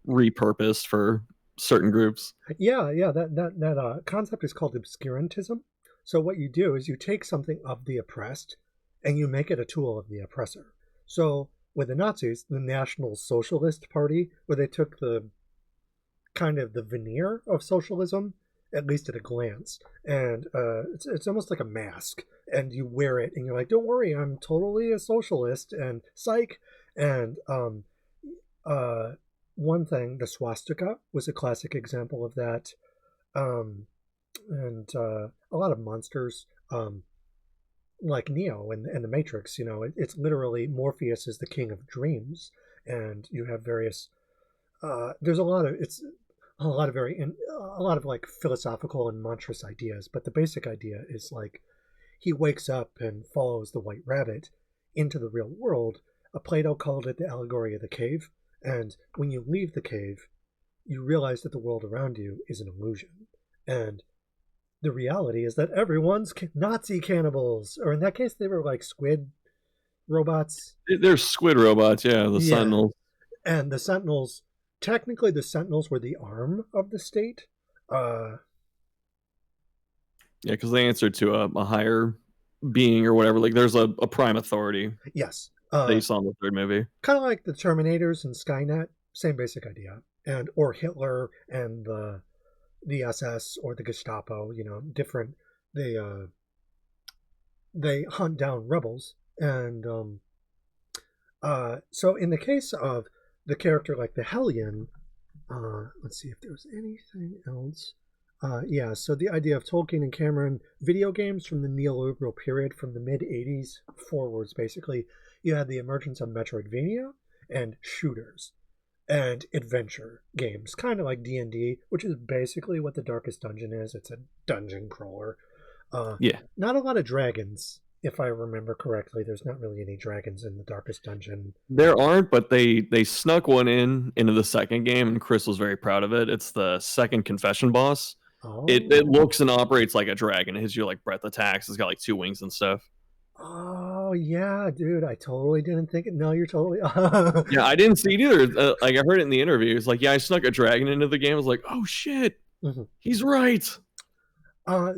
repurposed for certain groups. Yeah, yeah. That concept is called obscurantism. So what you do is you take something of the oppressed, and you make it a tool of the oppressor. So with the Nazis, the National Socialist Party, where they took the kind of the veneer of socialism, at least at a glance, and it's almost like a mask, and you wear it, and you're like, "Don't worry, I'm totally a socialist," and psych, and one thing, the swastika was a classic example of that, um, and a lot of monsters, like Neo and the Matrix. It's literally Morpheus is the king of dreams, and you have various. There's a lot of it's a lot of like philosophical and monstrous ideas, but the basic idea is like he wakes up and follows the white rabbit into the real world. Plato called it the allegory of the cave, and when you leave the cave, you realize that the world around you is an illusion, and the reality is that everyone's Nazi cannibals, or in that case, they were like squid robots. They're squid robots, yeah, the Yeah, Sentinels. and the Sentinels. Technically, the Sentinels were the arm of the state. Yeah, because they answer to a higher being or whatever. Like, there's a prime authority. Yes. They saw in the third movie. Kind of like the Terminators and Skynet, same basic idea, and or Hitler and the SS or the Gestapo. Different. They hunt down rebels, and so in the case of the character like the Hellion, let's see if there was anything else. Yeah, so the idea of Tolkien and Cameron, video games from the neoliberal period, from the mid-'80s forwards, basically, you had the emergence of Metroidvania and shooters and adventure games, kind of like D&D, which is basically what the Darkest Dungeon is. It's a dungeon crawler. Yeah. Not a lot of dragons, if I remember correctly. There's not really any dragons in the Darkest Dungeon. There aren't, but they snuck one into the second game, and Chris was very proud of it. It's the second confession boss. Oh. It looks and operates like a dragon. It hits you like breath attacks. It's got like 2 wings and stuff. Oh yeah, dude! I totally didn't think it. No, you're totally. Yeah, I didn't see it either. Like, I heard it in the interview. It's like, yeah, I snuck a dragon into the game. I was like, oh shit, he's right.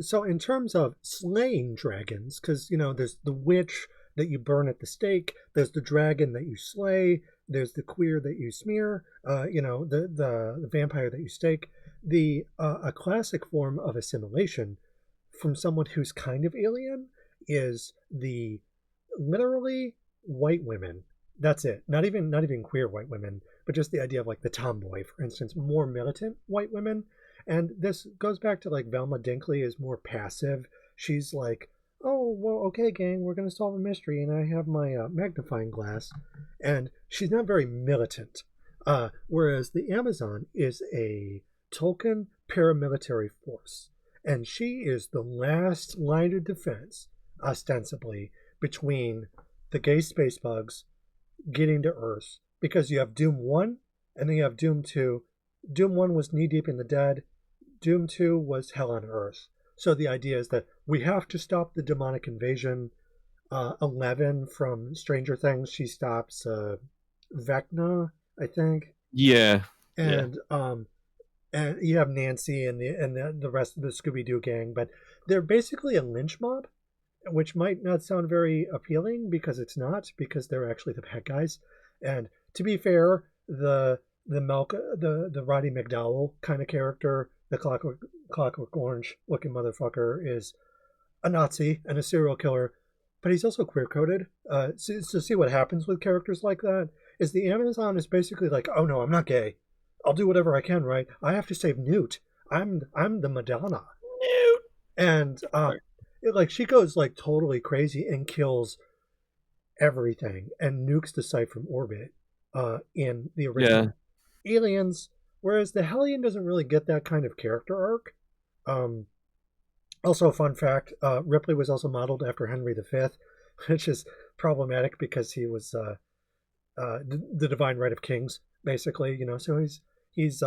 So in terms of slaying dragons, because there's the witch that you burn at the stake, there's the dragon that you slay, there's the queer that you smear, the vampire that you stake. A classic form of assimilation from someone who's kind of alien is the literally white women. That's it. Not even queer white women, but just the idea of like the tomboy, for instance, more militant white women. And this goes back to like Velma Dinkley is more passive. She's like, oh, well, okay, gang, we're going to solve a mystery, and I have my magnifying glass. And she's not very militant. Whereas the Amazon is a Tolkien paramilitary force. And she is the last line of defense, ostensibly, between the gay space bugs getting to Earth. Because you have Doom 1, and then you have Doom 2. Doom 1 was knee-deep in the dead. Doom 2 was Hell on Earth. So the idea is that we have to stop the demonic invasion. 11 from Stranger Things, she stops Vecna, I think. Yeah. And you have Nancy and the rest of the Scooby-Doo gang, but they're basically a lynch mob, which might not sound very appealing because it's not, because they're actually the bad guys. And to be fair, the Roddy McDowell kind of character, the Clockwork Orange looking motherfucker, is a Nazi and a serial killer, but he's also queer coded. So see what happens with characters like that is the Amazon is basically like, oh no, I'm not gay. I'll do whatever I can, right? I have to save Newt. I'm the Madonna. Newt. And like she goes like totally crazy and kills everything and nukes the site from orbit in the original Aliens, whereas the Hellion doesn't really get that kind of character arc. Also, a fun fact, Ripley was also modeled after Henry V, which is problematic because he was the divine right of kings, basically, so he's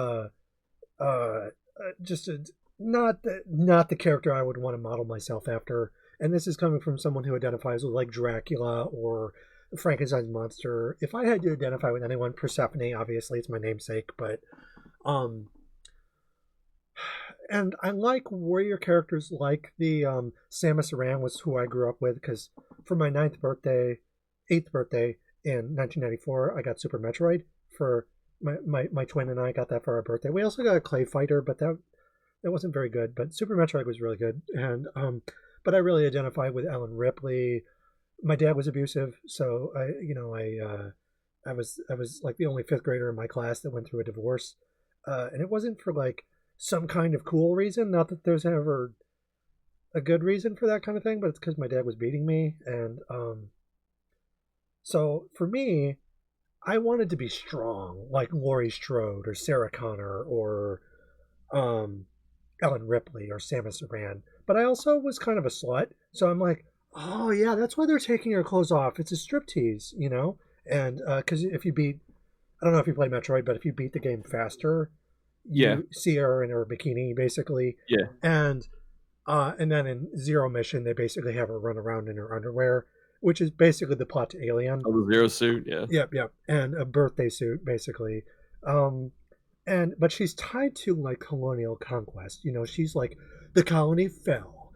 just not the character I would want to model myself after. And this is coming from someone who identifies with like Dracula or Frankenstein's monster. If I had to identify with anyone, Persephone, obviously it's my namesake, but and I like warrior characters like the Samus Aran was who I grew up with because for my eighth birthday in 1994, I got Super Metroid for my twin and I got that for our birthday. We also got a Clay Fighter, but that wasn't very good. But Super Metroid was really good, and but I really identified with Ellen Ripley. My dad was abusive, so I was like the only fifth grader in my class that went through a divorce, and it wasn't for like some kind of cool reason. Not that there's ever a good reason for that kind of thing, but it's because my dad was beating me, and so for me, I wanted to be strong, like Laurie Strode or Sarah Connor or um, Ellen Ripley or Samus Aran. But I also was kind of a slut, so I'm like, oh yeah, that's why they're taking her clothes off. It's a striptease, you know. And because if you beat, I don't know if you play Metroid, but if you beat the game faster, Yeah, you see her in her bikini basically, yeah. and then in Zero Mission they basically have her run around in her underwear, which is basically the plot to Alien. Oh, the Zero suit. Yeah. Yep, yep, and a birthday suit basically. Um, and but she's tied to like colonial conquest. You know, she's like the colony fell,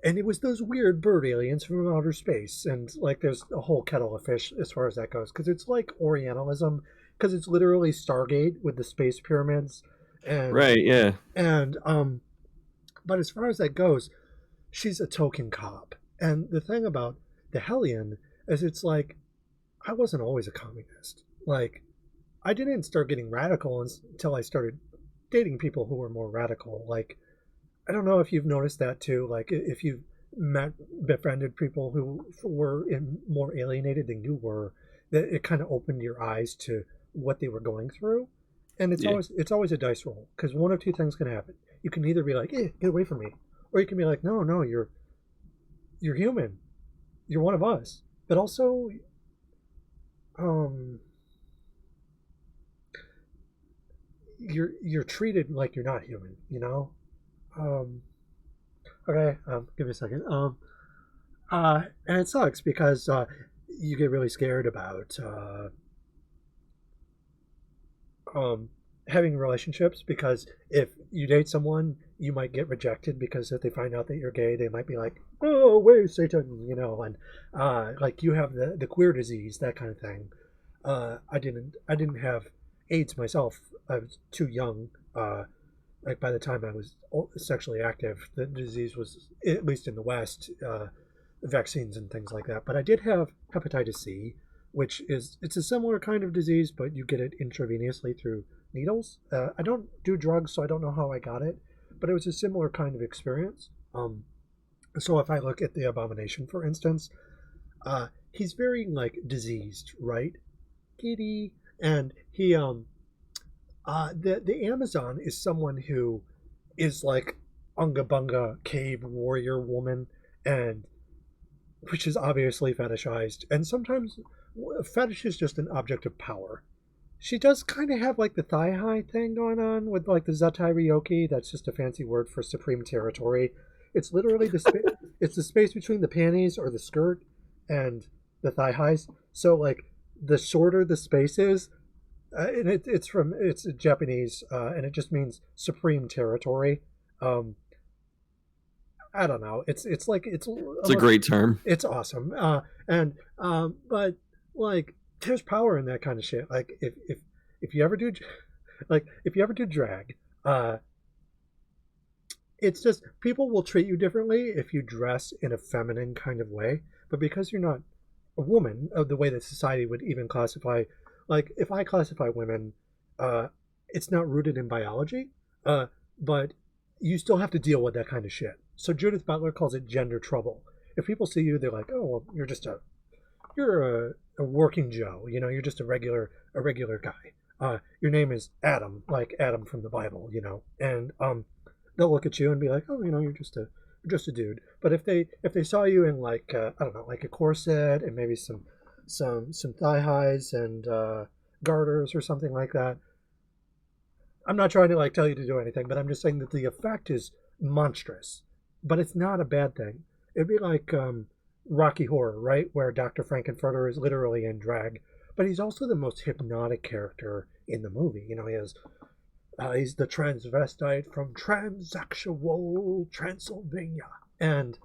and it was those weird bird aliens from outer space, and like there's a whole kettle of fish as far as that goes because it's like Orientalism because it's literally Stargate with the space pyramids, and Right. Yeah. and but as far as that goes, she's a token cop. And the thing about the Hellion is it's like I wasn't always a communist. Like I didn't start getting radical until I started dating people who were more radical. Like I don't know if you've noticed that too. Like if you've befriended people who were more alienated than you were, that it kind of opened your eyes to what they were going through. And Yeah. it's always a dice roll because one of two things can happen. You can either be like, get away from me," or you can be like, "No, no, you're human. You're one of us." But also, um, you're treated like you're not human. You know. Um, okay. Give me a second. And it sucks because you get really scared about having relationships because if you date someone, you might get rejected because if they find out that you're gay, they might be like, "Oh, wait, Satan," you know, and like you have the queer disease, that kind of thing. I didn't have AIDS myself. I was too young. Like by the time I was sexually active, the disease was at least in the West. Vaccines and things like that. But I did have hepatitis C, which is it's a similar kind of disease, but you get it intravenously through needles. I don't do drugs, so I don't know how I got it, but it was a similar kind of experience. So if I look at the Abomination, for instance, he's very like diseased, right? Kitty, and the Amazon is someone who is like unga bunga cave warrior woman, and which is obviously fetishized, and sometimes fetish is just an object of power. She does kind of have like the thigh high thing going on with like the Zatai Ryoki. That's just a fancy word for supreme territory. It's literally it's the space between the panties or the skirt and the thigh highs. So like the shorter the space is, and it's Japanese, and it just means supreme territory. Um, I don't know. It's like it's It's a almost great term. it's awesome. And but like there's power in that kind of shit. Like if you ever do like if you ever do drag, it's just people will treat you differently if you dress in a feminine kind of way. But because you're not a woman, of the way that society would even classify, like if I classify women, uh, it's not rooted in biology, but you still have to deal with that kind of shit. So Judith Butler calls it gender trouble. If people see you, they're like, "Oh, well, you're a working Joe. You know, you're just a regular guy. Your name is Adam, like Adam from the Bible. You know." And they'll look at you and be like, "Oh, you know, you're just a dude." But if they saw you in like I don't know, like a corset and maybe some thigh highs and garters or something like that, I'm not trying to like tell you to do anything, but I'm just saying that the effect is monstrous, but it's not a bad thing. It'd be like Rocky Horror, right, where Dr. Frankenfurter is literally in drag, but he's also the most hypnotic character in the movie. You know, he has He's the transvestite from transsexual Transylvania. And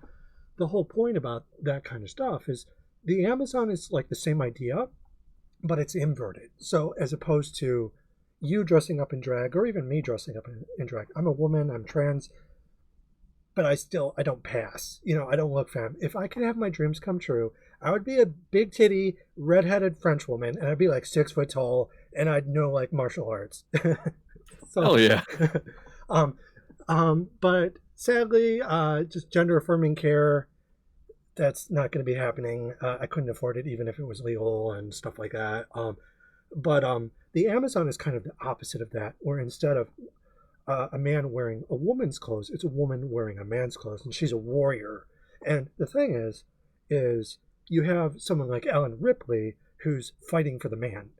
the whole point about that kind of stuff is the Amazon is like the same idea, but it's inverted. So as opposed to you dressing up in drag, or even me dressing up in drag, I'm a woman, I'm trans, but I don't pass. I don't look femme. If I could have my dreams come true, I would be a big titty, redheaded French woman, and I'd be like 6 foot tall, and I'd know like martial arts. So, Oh yeah. but sadly, just gender affirming care, that's not going to be happening. I couldn't afford it even if it was legal and stuff like that. But the Amazon is kind of the opposite of that, where instead of a man wearing a woman's clothes, it's a woman wearing a man's clothes, and she's a warrior. And the thing is you have someone like Ellen Ripley who's fighting for the man,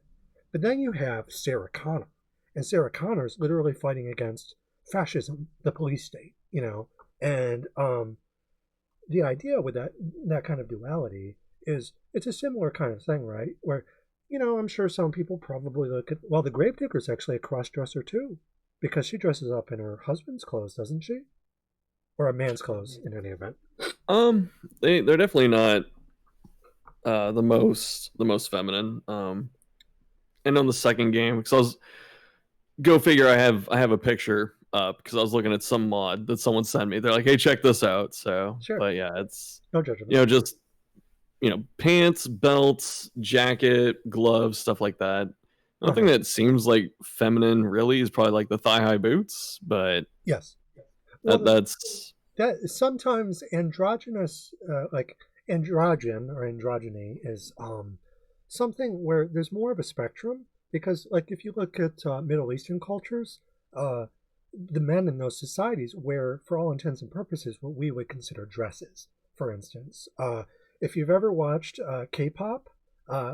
but then you have Sarah Connor, and Sarah Connor is literally fighting against fascism, the police state, and the idea with that kind of duality is it's a similar kind of thing, right? Where, I'm sure some people probably look at, well, the Gravedigger's actually a cross-dresser too, because she dresses up in her husband's clothes, doesn't she? Or a man's clothes, in any event. They're definitely not the most feminine. And on the second game, because I was go figure, I have a picture up because I was looking at some mod that someone sent me. They're like, hey, check this out. So, Sure. But yeah, it's no judgment. Just pants, belts, jacket, gloves, stuff like that. The only thing that seems like feminine really is probably like the thigh-high boots, but yes, well, that's that sometimes androgynous, like androgen or androgyny is something where there's more of a spectrum, because like if you look at Middle Eastern cultures, the men in those societies wear, for all intents and purposes, what we would consider dresses. For instance, if you've ever watched K-pop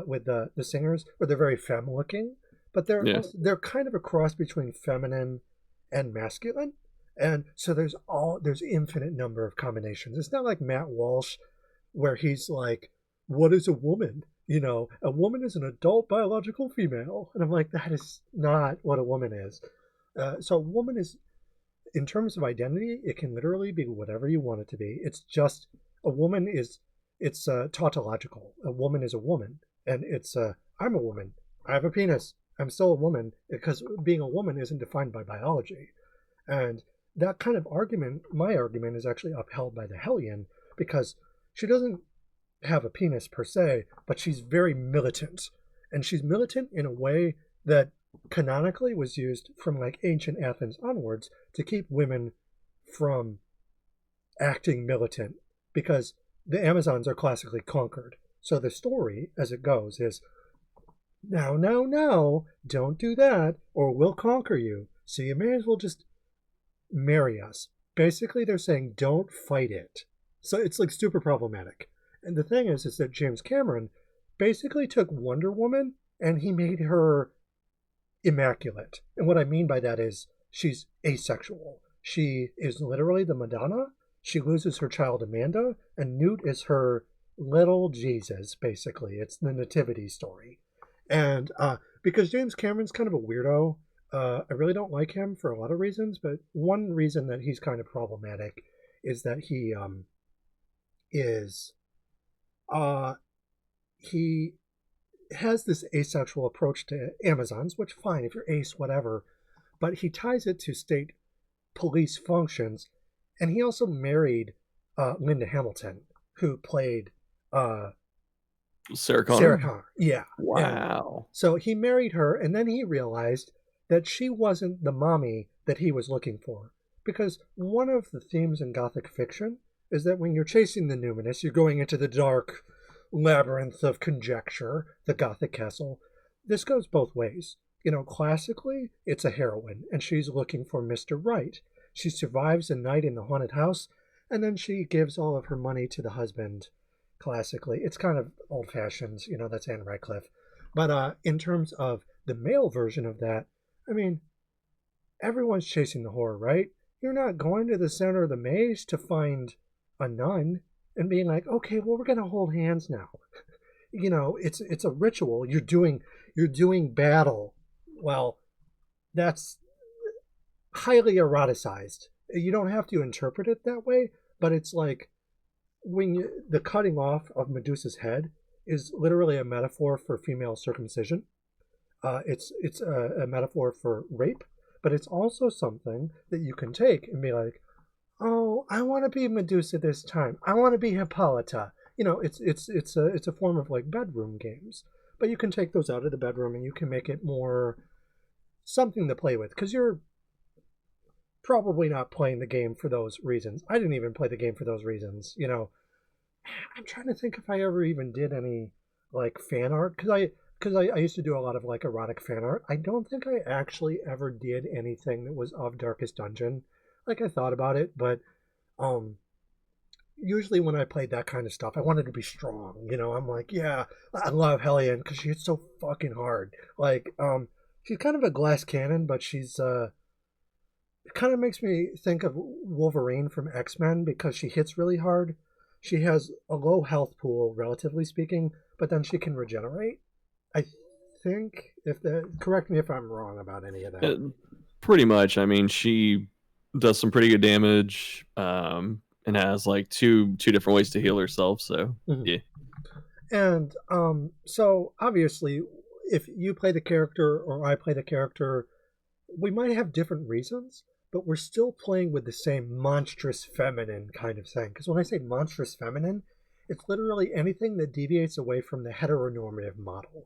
with the singers, where they're very femme looking, but they're kind of a cross between feminine and masculine, and so there's infinite number of combinations. It's not like Matt Walsh, where he's like, "What is a woman?" A woman is an adult biological female, and I'm like, that is not what a woman is. So a woman is, in terms of identity, it can literally be whatever you want it to be. It's just a woman is, it's tautological. A woman is a woman, and it's I'm a woman. I have a penis. I'm still a woman, because being a woman isn't defined by biology. And that kind of argument, my argument, is actually upheld by the Hellion, because she doesn't have a penis per se, but she's very militant. And she's militant in a way that canonically was used from like ancient Athens onwards to keep women from acting militant, because the Amazons are classically conquered. So the story, as it goes, is now, don't do that, or we'll conquer you. So you may as well just marry us. Basically, they're saying, don't fight it. So it's like super problematic. And the thing is that James Cameron basically took Wonder Woman and he made her immaculate. And what I mean by that is she's asexual. She is literally the Madonna. She loses her child Amanda, and Newt is her little Jesus, basically. It's the nativity story. And because James Cameron's kind of a weirdo, I really don't like him for a lot of reasons, but one reason that he's kind of problematic is that he has this asexual approach to Amazons, which fine, if you're ace, whatever, but he ties it to state police functions, and he also married Linda Hamilton, who played Sarah Connor. Sarah Connor, yeah. Wow. And so he married her, and then he realized that she wasn't the mommy that he was looking for, because one of the themes in Gothic fiction is that when you're chasing the numinous, you're going into the dark labyrinth of conjecture, the Gothic castle. This goes both ways. Classically, it's a heroine, and she's looking for Mr. Right. She survives a night in the haunted house, and then she gives all of her money to the husband. Classically, it's kind of old-fashioned, that's Anne Radcliffe. But in terms of the male version of that, I mean, everyone's chasing the horror, right? You're not going to the center of the maze to find a nun and being like, okay, well, we're going to hold hands now. It's a ritual. You're doing battle. Well, that's highly eroticized. You don't have to interpret it that way, but it's like the cutting off of Medusa's head is literally a metaphor for female circumcision. It's a metaphor for rape, but it's also something that you can take and be like, oh, I want to be Medusa this time. I want to be Hippolyta. It's a form of like bedroom games, but you can take those out of the bedroom and you can make it more something to play with, because you're probably not playing the game for those reasons. I didn't even play the game for those reasons. I'm trying to think if I ever even did any like fan art, because I used to do a lot of like erotic fan art. I don't think I actually ever did anything that was of Darkest Dungeon. Like, I thought about it, but usually when I played that kind of stuff, I wanted to be strong. I'm like, yeah, I love Hellion because she hits so fucking hard. Like, she's kind of a glass cannon, but she's it kind of makes me think of Wolverine from X-Men because she hits really hard. She has a low health pool, relatively speaking, but then she can regenerate. I think, correct me if I'm wrong about any of that. Pretty much. I mean, she does some pretty good damage, and has like two different ways to heal herself. So yeah. And so obviously, if you play the character or I play the character, we might have different reasons, but we're still playing with the same monstrous-feminine kind of thing. Because when I say monstrous-feminine, it's literally anything that deviates away from the heteronormative model.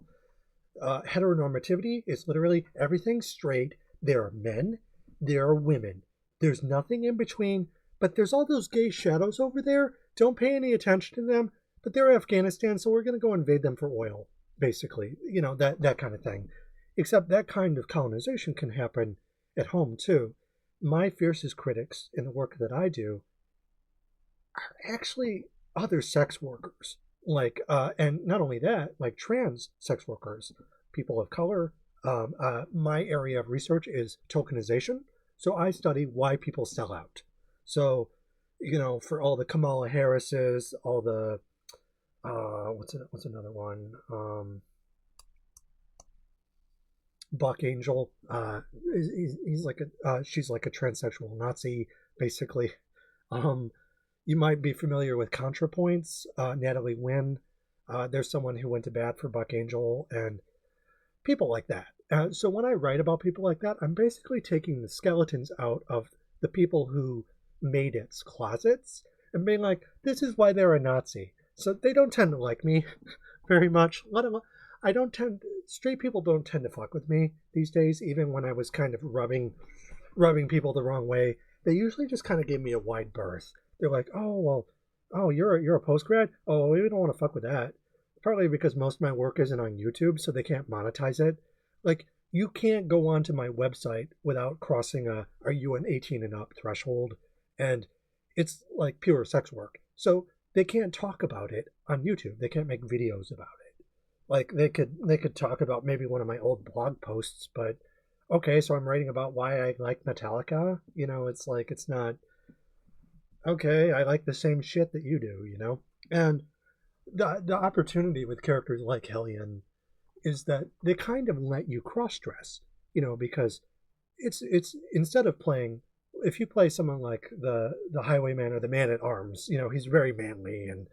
Heteronormativity is literally everything straight. There are men, there are women. There's nothing in between, but there's all those gay shadows over there. Don't pay any attention to them, but they're Afghanistan, so we're going to go invade them for oil, basically. That kind of thing. Except that kind of colonization can happen at home, too. My fiercest critics in the work that I do are actually other sex workers. Like, and not only that, like trans sex workers, people of color. My area of research is tokenization. So I study why people sell out. So, for all the Kamala Harrises, all the, what's another one? Buck Angel. He's like she's like a transsexual Nazi, basically. You might be familiar with ContraPoints, Natalie Wynn. There's someone who went to bat for Buck Angel and people like that. So when I write about people like that, I'm basically taking the skeletons out of the people who made its closets and being like, this is why they're a Nazi. So they don't tend to like me very much. Straight people don't tend to fuck with me these days, even when I was kind of rubbing people the wrong way. They usually just kind of gave me a wide berth. They're like, you're a post-grad? Oh, we don't want to fuck with that. Partly because most of my work isn't on YouTube, so they can't monetize it. Like, you can't go onto my website without crossing are you an 18 and up threshold, and it's like pure sex work. So they can't talk about it on YouTube. They can't make videos about it. Like, they could talk about maybe one of my old blog posts, but okay, so I'm writing about why I like Metallica. It's like, it's not, okay, I like the same shit that you do, And the opportunity with characters like Hellion is that they kind of let you cross-dress, because it's instead of playing, if you play someone like the Highwayman or the Man-at-Arms, he's very manly and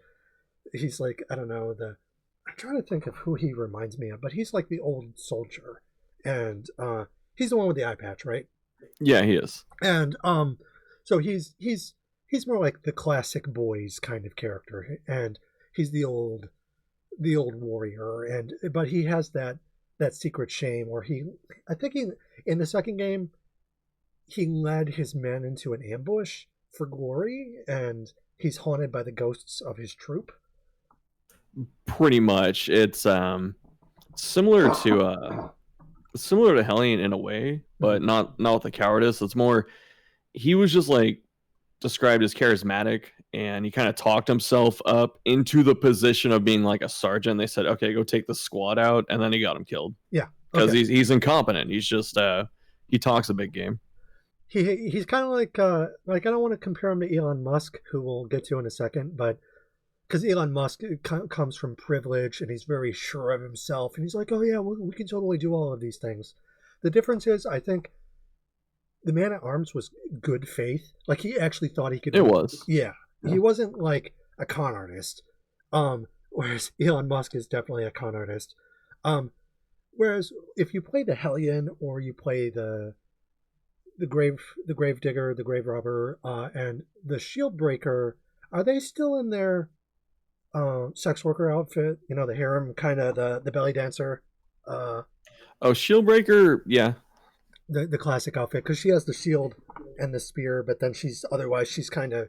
he's like, I don't know, I'm trying to think of who he reminds me of, but he's like the old soldier, and he's the one with the eye patch, right? Yeah, he is. And so he's more like the classic boys kind of character, and he's the old warrior, but he has that secret shame where I think in the second game he led his men into an ambush for glory, and he's haunted by the ghosts of his troop. Pretty much, it's similar to Hellion in a way, but not with the cowardice. It's more, he was just like described as charismatic, and he kind of talked himself up into the position of being like a sergeant. They said, okay, go take the squad out, and then he got him killed. Yeah, because he's incompetent. He's just he talks a big game. He's kind of like I don't want to compare him to Elon Musk, who we'll get to in a second, but because Elon Musk comes from privilege and he's very sure of himself, and he's like, oh yeah, we can totally do all of these things. The difference is, I think the man at arms was good faith. Like he actually thought he could. It was. Yeah, Yeah. he wasn't like a con artist. Whereas Elon Musk is definitely a con artist. Whereas if you play the Hellion or you play the grave digger, the grave robber, and the shieldbreaker, are they still in their sex worker outfit? You know, the harem kind of the belly dancer. Oh, shieldbreaker, yeah. The classic outfit, because she has the shield and the spear, but then she's kind of,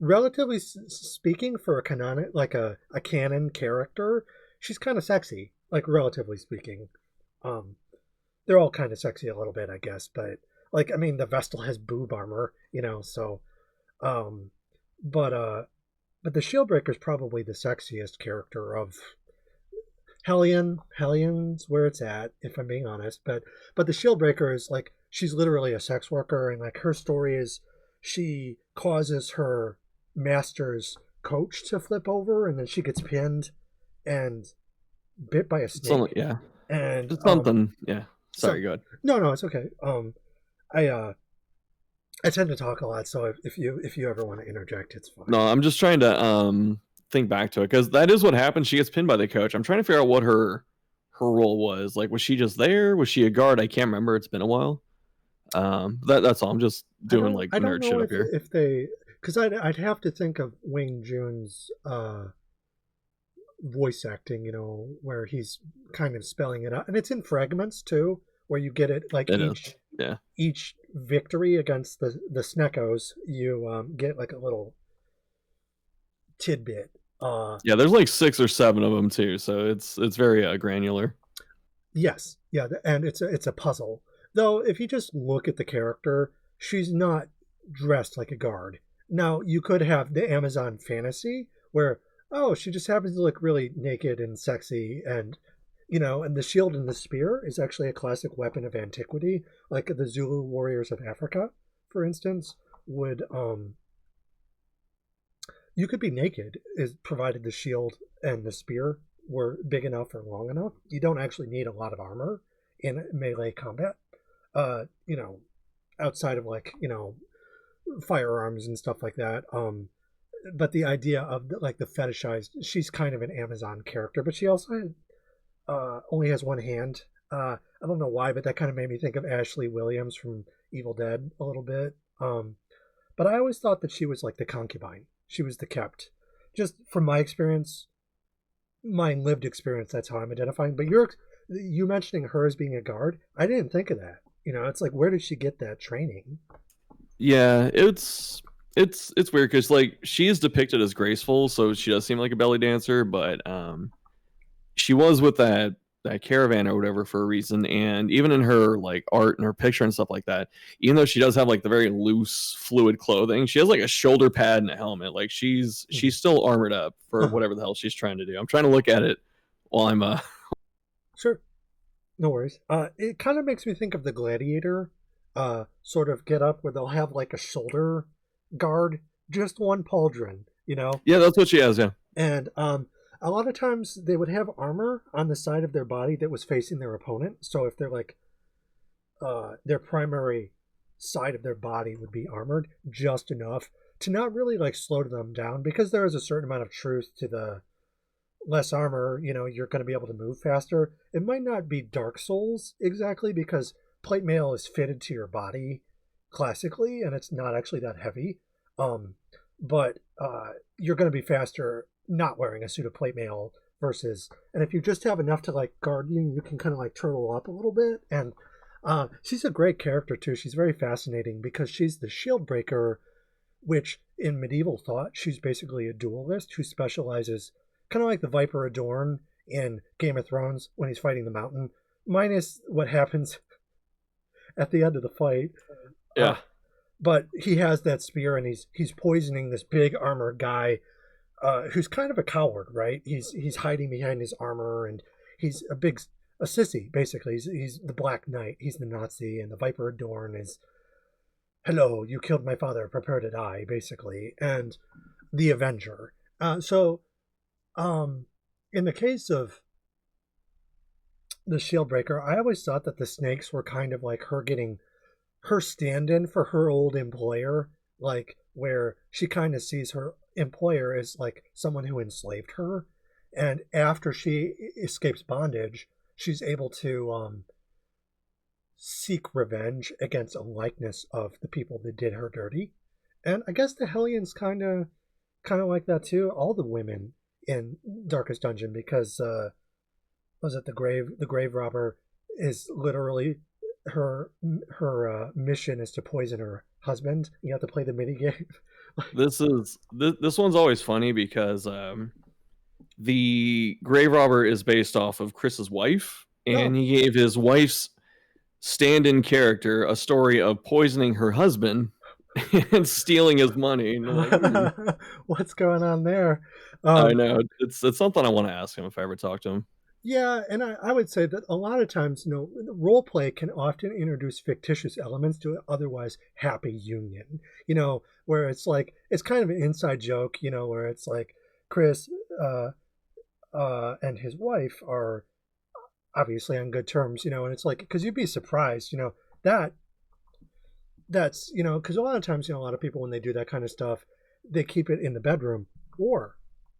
relatively speaking, for a canonic, like a canon character, she's kind of sexy, like relatively speaking. They're all kind of sexy a little bit, I guess, but like, I mean, the Vestal has boob armor, you know, so um but the shieldbreaker is probably the sexiest character of Hellion's where it's at, if I'm being honest. But the Shieldbreaker is like, she's literally a sex worker, and like her story is she causes her master's coach to flip over, and then she gets pinned and bit by a snake. Yeah. And it's something. Yeah. Sorry, go ahead. No, it's okay. I tend to talk a lot, so if you ever want to interject, it's fine. No, I'm just trying to think back to it, because that is what happened. She gets pinned by the coach. I'm trying to figure out what her role was. Like, was she just there? Was she a guard? I can't remember. It's been a while. That's all. I'm just doing like nerd shit up here. If they, because I'd have to think of Wayne June's voice acting, you know, where he's kind of spelling it out, and it's in fragments too, where you get it like each victory against the Sneckos, you get like a little tidbit. Yeah, there's like 6 or 7 of them too, so it's very granular. Yes, yeah, and it's a puzzle. Though if you just look at the character, she's not dressed like a guard. Now you could have the Amazon fantasy where, oh, she just happens to look really naked and sexy, and you know, and the shield and the spear is actually a classic weapon of antiquity, like the Zulu warriors of Africa, for instance, would you could be naked, is provided the shield and the spear were big enough or long enough. You don't actually need a lot of armor in melee combat. You know, outside of like, you know, firearms and stuff like that. But the idea of like the fetishized, she's kind of an Amazon character, but she also only has one hand. I don't know why, but that kind of made me think of Ashley Williams from Evil Dead a little bit. But I always thought that she was like the concubine. She was the kept. Just from my experience, my lived experience, that's how I'm identifying. But you mentioning her as being a guard, I didn't think of that. You know, it's like, where did she get that training? Yeah, it's weird because like she is depicted as graceful, so she does seem like a belly dancer, but she was with that caravan or whatever for a reason, and even in her like art and her picture and stuff like that, even though she does have like the very loose fluid clothing, she has like a shoulder pad and a helmet. Like she's still armored up for whatever the hell she's trying to do. I'm trying to look at it while I'm Sure, no worries. It kind of makes me think of the Gladiator sort of get up where they'll have like a shoulder guard, just one pauldron, you know. Yeah, that's what she has. Yeah. And a lot of times they would have armor on the side of their body that was facing their opponent. So if they're like, their primary side of their body would be armored just enough to not really like slow them down, because there is a certain amount of truth to the less armor, you know, you're going to be able to move faster. It might not be Dark Souls exactly, because plate mail is fitted to your body classically, and it's not actually that heavy. But you're going to be faster not wearing a suit of plate mail versus, and if you just have enough to like guard you, you can kind of like turtle up a little bit. And she's a great character too. She's very fascinating because she's the shield breaker, which in medieval thought, she's basically a duelist who specializes, kind of like the Viper Adorn in Game of Thrones when he's fighting the mountain, minus what happens at the end of the fight. Yeah. But he has that spear, and he's poisoning this big armored guy who's kind of a coward, right? He's hiding behind his armor, and he's a sissy, basically. He's the Black Knight. He's the Nazi, and the Viper Adorn is, hello, you killed my father, prepare to die, basically, and the Avenger. In the case of the Shieldbreaker, I always thought that the snakes were kind of like her getting her stand-in for her old employer, like where she kind of sees her employer as like someone who enslaved her, and after she escapes bondage, she's able to seek revenge against a likeness of the people that did her dirty. And I guess the Hellions kind of like that too. All the women in Darkest Dungeon, because was it the grave robber is literally her mission is to poison her husband. You have to play the mini game. This one's always funny because the grave robber is based off of Chris's wife, and Oh. he gave his wife's stand-in character a story of poisoning her husband and stealing his money. And I'm like, What's going on there? I know it's something I want to ask him if I ever talk to him. Yeah, and I would say that a lot of times, role play can often introduce fictitious elements to an otherwise happy union. Where it's like it's kind of an inside joke. Where it's like Chris and his wife are obviously on good terms. And it's like because you'd be surprised. That that's because a lot of times a lot of people when they do that kind of stuff, they keep it in the bedroom, or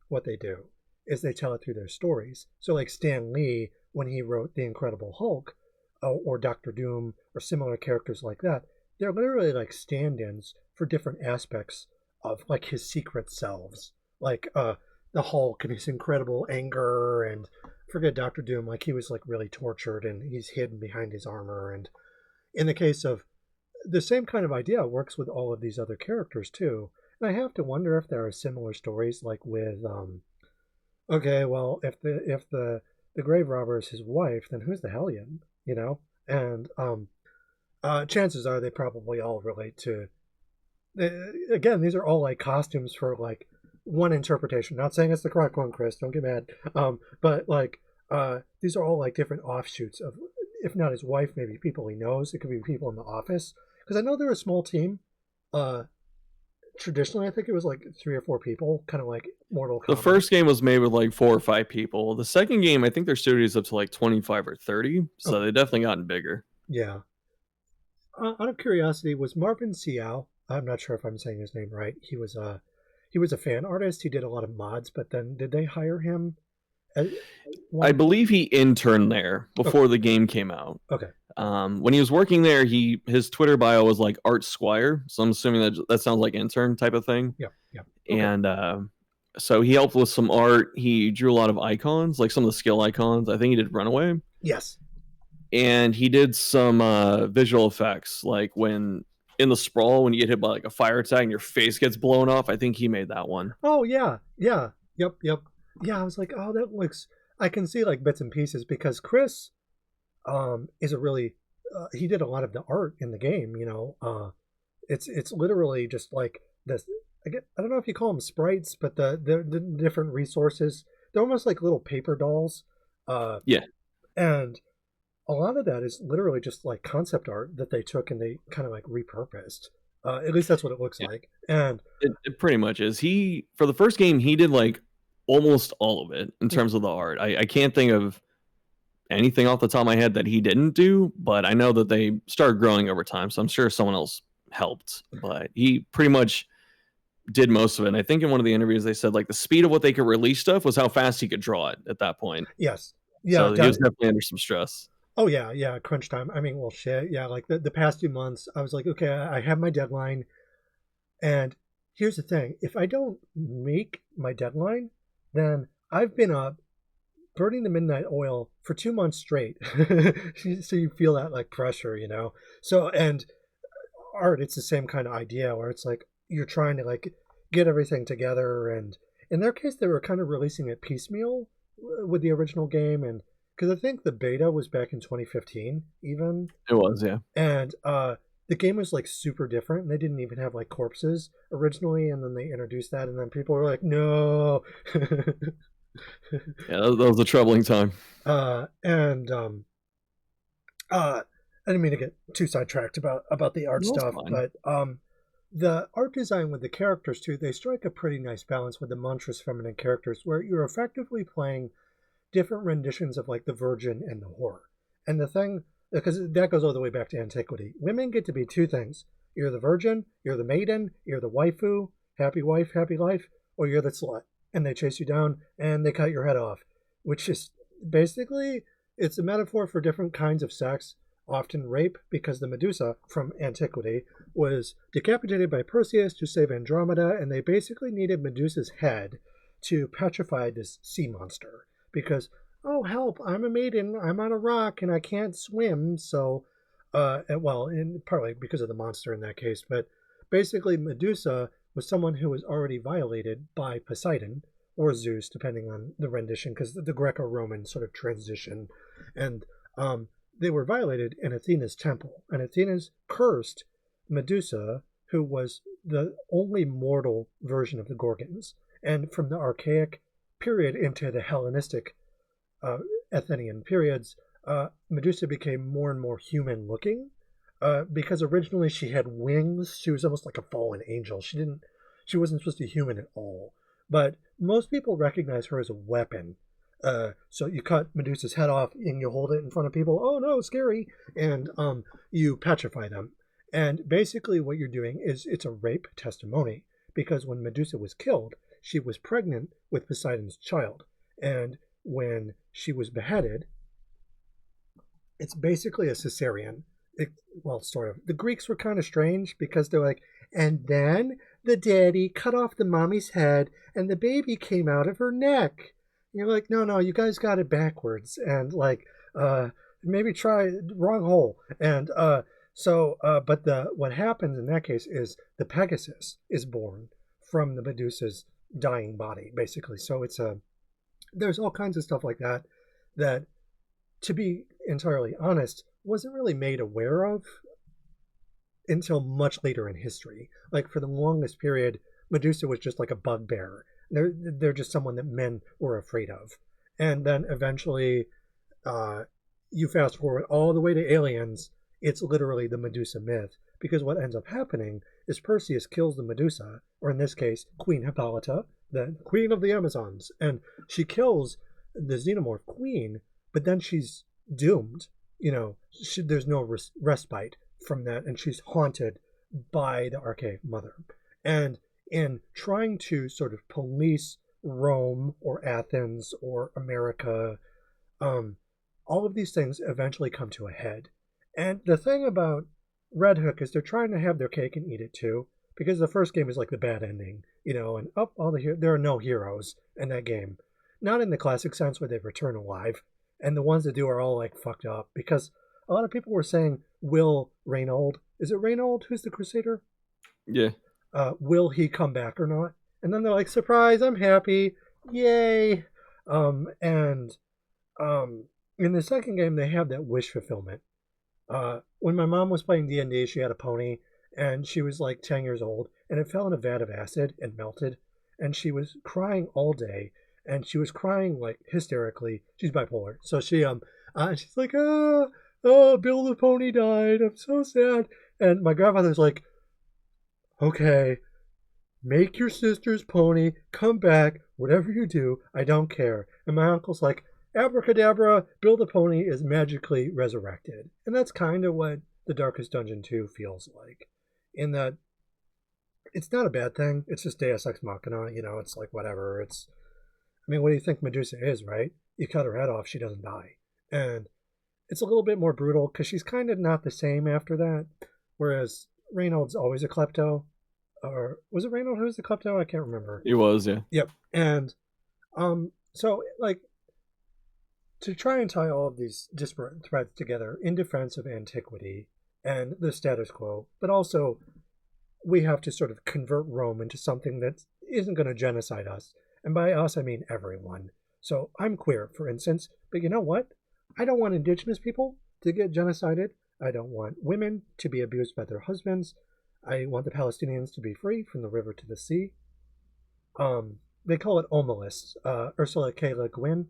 what they do is they tell it through their stories. So like Stan Lee, when he wrote The Incredible Hulk, or Doctor Doom, or similar characters like that, they're literally like stand-ins for different aspects of like his secret selves, like the Hulk and his incredible anger, and forget Doctor Doom, like he was like really tortured and he's hidden behind his armor. And in the case of the same kind of idea works with all of these other characters too. And I have to wonder if there are similar stories like with okay, well, if the grave robber is his wife, then who's the Hellion? And chances are they probably all relate to. Again, these are all like costumes for like one interpretation. Not saying it's the correct one, Chris. Don't get mad. But like these are all like different offshoots of, if not his wife, maybe people he knows. It could be people in the office because I know they're a small team. Traditionally, I think it was like 3 or 4 people, kind of like Mortal Kombat. The first game was made with like 4 or 5 people. The second game, I think their studio is up to like 25 or 30, so they've definitely gotten bigger. Yeah. Out of curiosity, was Marvin Seo? I'm not sure if I'm saying his name right. He was a fan artist. He did a lot of mods, but then did they hire him? I believe he interned there before the game came out. Okay. When he was working there, his Twitter bio was like Art Squire, so I'm assuming that sounds like intern type of thing. Yeah. Okay. And so he helped with some art. He drew a lot of icons, like some of the skill icons. I think he did Runaway. Yes. And he did some visual effects, like when in the sprawl, when you get hit by like a fire attack and your face gets blown off. I think he made that one. Oh yeah. Yep. Yeah, I was like, oh, that looks. I can see like bits and pieces because Chris is a really he did a lot of the art in the game. It's literally just like this. I don't know if you call them sprites, but the different resources. They're almost like little paper dolls. Yeah. And a lot of that is literally just like concept art that they took and they kind of like repurposed. At least that's what it looks like. And it pretty much is. For the first game, he did like almost all of it in terms of the art. I can't think of anything off the top of my head that he didn't do, but I know that they started growing over time, so I'm sure someone else helped. But he pretty much did most of it. And I think in one of the interviews they said like the speed of what they could release stuff was how fast he could draw it at that point. Yes. Yeah. So he was definitely under some stress. Oh yeah, crunch time. I mean, well, shit. Yeah, like the past 2 months, I was like, okay, I have my deadline, and here's the thing: if I don't make my deadline, then I've been up burning the midnight oil for 2 months straight. So you feel that like pressure, So and art, it's the same kind of idea where it's like you're trying to like get everything together, and in their case, they were kind of releasing it piecemeal with the original game, and because I think the beta was back in 2015 even. It was, yeah. And the game was like super different, and they didn't even have like corpses originally, and then they introduced that, and then people were like, no. Yeah, that was a troubling time. And I didn't mean to get too sidetracked about the art stuff, but the art design with the characters too, they strike a pretty nice balance with the Monstrous-Feminine characters where you're effectively playing different renditions of like the Virgin and the Whore. And the thing because that goes all the way back to antiquity. Women get to be two things. You're the virgin, you're the maiden, you're the waifu, happy wife, happy life, or you're the slut. And they chase you down and they cut your head off, which is basically, it's a metaphor for different kinds of sex, often rape, because the Medusa from antiquity was decapitated by Perseus to save Andromeda, and they basically needed Medusa's head to petrify this sea monster. Because, oh, help, I'm a maiden, I'm on a rock, and I can't swim, so, well, partly because of the monster in that case, but basically Medusa was someone who was already violated by Poseidon, or Zeus, depending on the rendition, because the Greco-Roman sort of transition, and they were violated in Athena's temple, and Athena's cursed Medusa, who was the only mortal version of the Gorgons, and from the archaic period into the Hellenistic Athenian periods, Medusa became more and more human-looking, because originally she had wings. She was almost like a fallen angel. She wasn't supposed to be human at all. But most people recognize her as a weapon. So you cut Medusa's head off and you hold it in front of people. Oh no, scary! And you petrify them. And basically, what you're doing is it's a rape testimony, because when Medusa was killed, she was pregnant with Poseidon's child, and when she was beheaded, it's basically a cesarean. Well, sort of. The Greeks were kind of strange because they're like, and then the daddy cut off the mommy's head and the baby came out of her neck. And you're like, no, you guys got it backwards. And like, maybe try wrong hole. And but what happens in that case is the Pegasus is born from the Medusa's dying body, basically. So there's all kinds of stuff like that, to be entirely honest, wasn't really made aware of until much later in history. Like, for the longest period, Medusa was just like a bugbear. They're just someone that men were afraid of. And then eventually, you fast forward all the way to Aliens, it's literally the Medusa myth. Because what ends up happening is Perseus kills the Medusa, or in this case, Queen Hippolyta, the queen of the Amazons. And she kills the xenomorph queen, but then she's doomed. There's no respite from that, and she's haunted by the archaic mother. And in trying to sort of police Rome or Athens or America, all of these things eventually come to a head. And the thing about Red Hook is they're trying to have their cake and eat it too, because the first game is like the bad ending, and there are no heroes in that game. Not in the classic sense where they return alive. And the ones that do are all like fucked up, because a lot of people were saying, will Reynold, is it Reynold who's the Crusader? Yeah. Will he come back or not? And then they're like, surprise, I'm happy. Yay. In the second game, they have that wish fulfillment. When my mom was playing D&D, she had a pony, and she was like 10 years old, and it fell in a vat of acid and melted, and she was crying all day. And she was crying like hysterically. She's bipolar, so she's like, Bill the pony died. I'm so sad. And my grandfather's like, okay, make your sister's pony come back. Whatever you do, I don't care. And my uncle's like, abracadabra, Bill the pony is magically resurrected. And that's kind of what the Darkest Dungeon 2 feels like, in that it's not a bad thing. It's just Deus Ex Machina. It's like whatever. What do you think Medusa is, right? You cut her head off, she doesn't die. And it's a little bit more brutal because she's kind of not the same after that. Whereas Reynold's always a klepto. Or was it Reynold who was the klepto? I can't remember. He was, yeah. Yep. And so, like, to try and tie all of these disparate threads together in defense of antiquity and the status quo, but also we have to sort of convert Rome into something that isn't going to genocide us. And by us, I mean everyone. So I'm queer, for instance, but you know what? I don't want indigenous people to get genocided. I don't want women to be abused by their husbands. I want the Palestinians to be free from the river to the sea. They call it Omelis. Ursula K. Le Guin,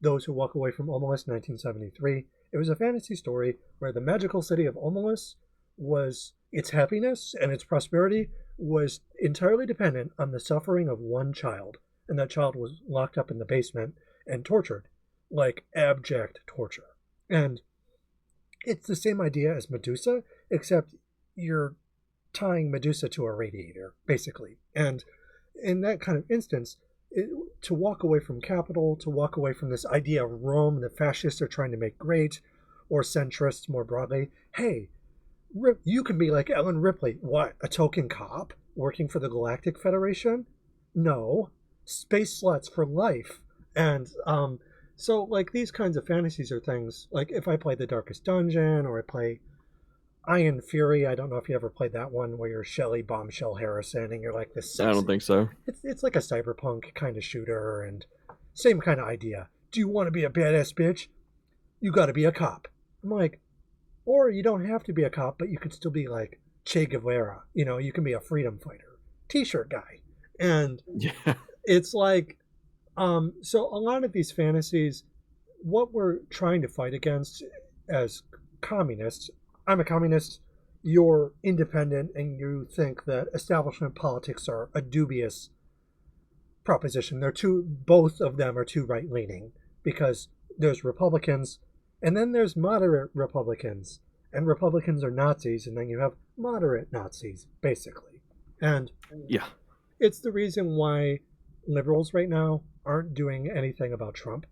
Those Who Walk Away from Omelis, 1973. It was a fantasy story where the magical city of Omelis was, its happiness and its prosperity was entirely dependent on the suffering of one child. And that child was locked up in the basement and tortured, like abject torture. And it's the same idea as Medusa, except you're tying Medusa to a radiator, basically. And in that kind of instance, to walk away from capital, to walk away from this idea of Rome that fascists are trying to make great, or centrists more broadly, hey, you can be like Ellen Ripley. What, a token cop working for the Galactic Federation? No, space sluts for life. And so like these kinds of fantasies are things like if I play The Darkest Dungeon or I play Iron Fury. I don't know if you ever played that one where you're Shelley Bombshell Harrison and you're like this I don't sexy. think so. It's like a cyberpunk kind of shooter and same kind of idea. Do you want to be a badass bitch? You got to be a cop. I'm like, or you don't have to be a cop, but you could still be like Che Guevara. You know, you can be a freedom fighter, t-shirt guy. And Yeah. it's like, so a lot of these fantasies, what we're trying to fight against as communists, I'm a communist, you're independent, and you think that establishment politics are a dubious proposition. Both of them are too right leaning because there's Republicans and then there's moderate Republicans, and Republicans are Nazis, and then you have moderate Nazis, basically. And Yeah. it's the reason why liberals right now aren't doing anything about Trump.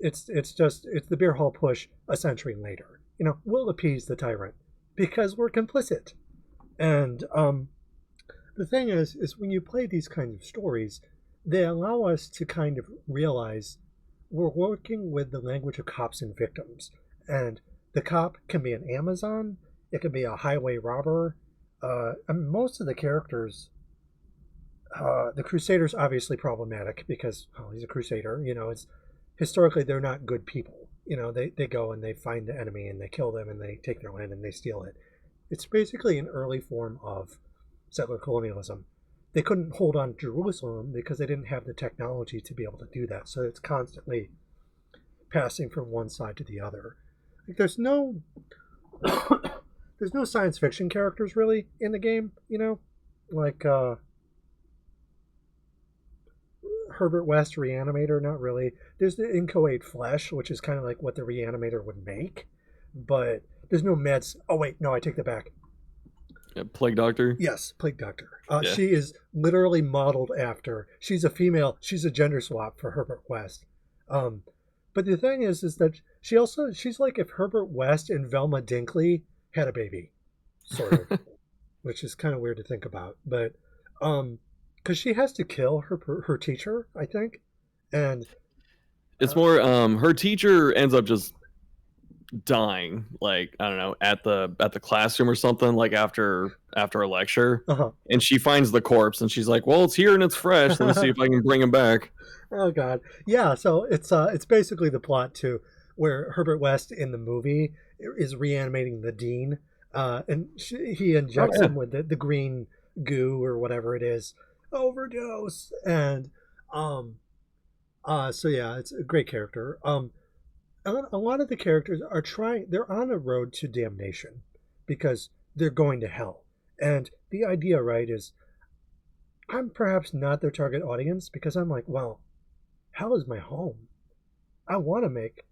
It's the beer hall push a century later. You know, we'll appease the tyrant because we're complicit. And the thing is when you play these kinds of stories, they allow us to kind of realize we're working with the language of cops and victims. And the cop can be an Amazon, it can be a highway robber. Most of the characters, the Crusader's obviously problematic because, well, he's a Crusader. You know, it's historically they're not good people. You know, they go and they find the enemy and they kill them and they take their land and they steal it. It's basically an early form of settler colonialism. They couldn't hold on to Jerusalem because they didn't have the technology to be able to do that. So it's constantly passing from one side to the other. Like there's no there's no science fiction characters really in the game, you know? Like Herbert West Reanimator, not really. There's the inchoate flesh, which is kind of like what the Reanimator would make, but there's no meds. Oh wait, no, I take that back. Yeah, Plague Doctor. Yes, Plague Doctor. Yeah. She is literally modeled after. She's a female. She's a gender swap for Herbert West. But the thing is that she's like if Herbert West and Velma Dinkley had a baby, sort of, which is kind of weird to think about. But because she has to kill her teacher, I think, and it's more her teacher ends up just dying, like I don't know, at the classroom or something, like after a lecture, and she finds the corpse and she's like, well, it's here and it's fresh, let me see if I can bring him back. Oh god, yeah. So it's basically the plot too, where Herbert West in the movie is reanimating the dean, and he injects him with the green goo or whatever it is, overdose, and so yeah, it's a great character. A lot of the characters are they're on a road to damnation because they're going to hell. And the idea, right, is I'm perhaps not their target audience because I'm like, well, hell is my home. I want to make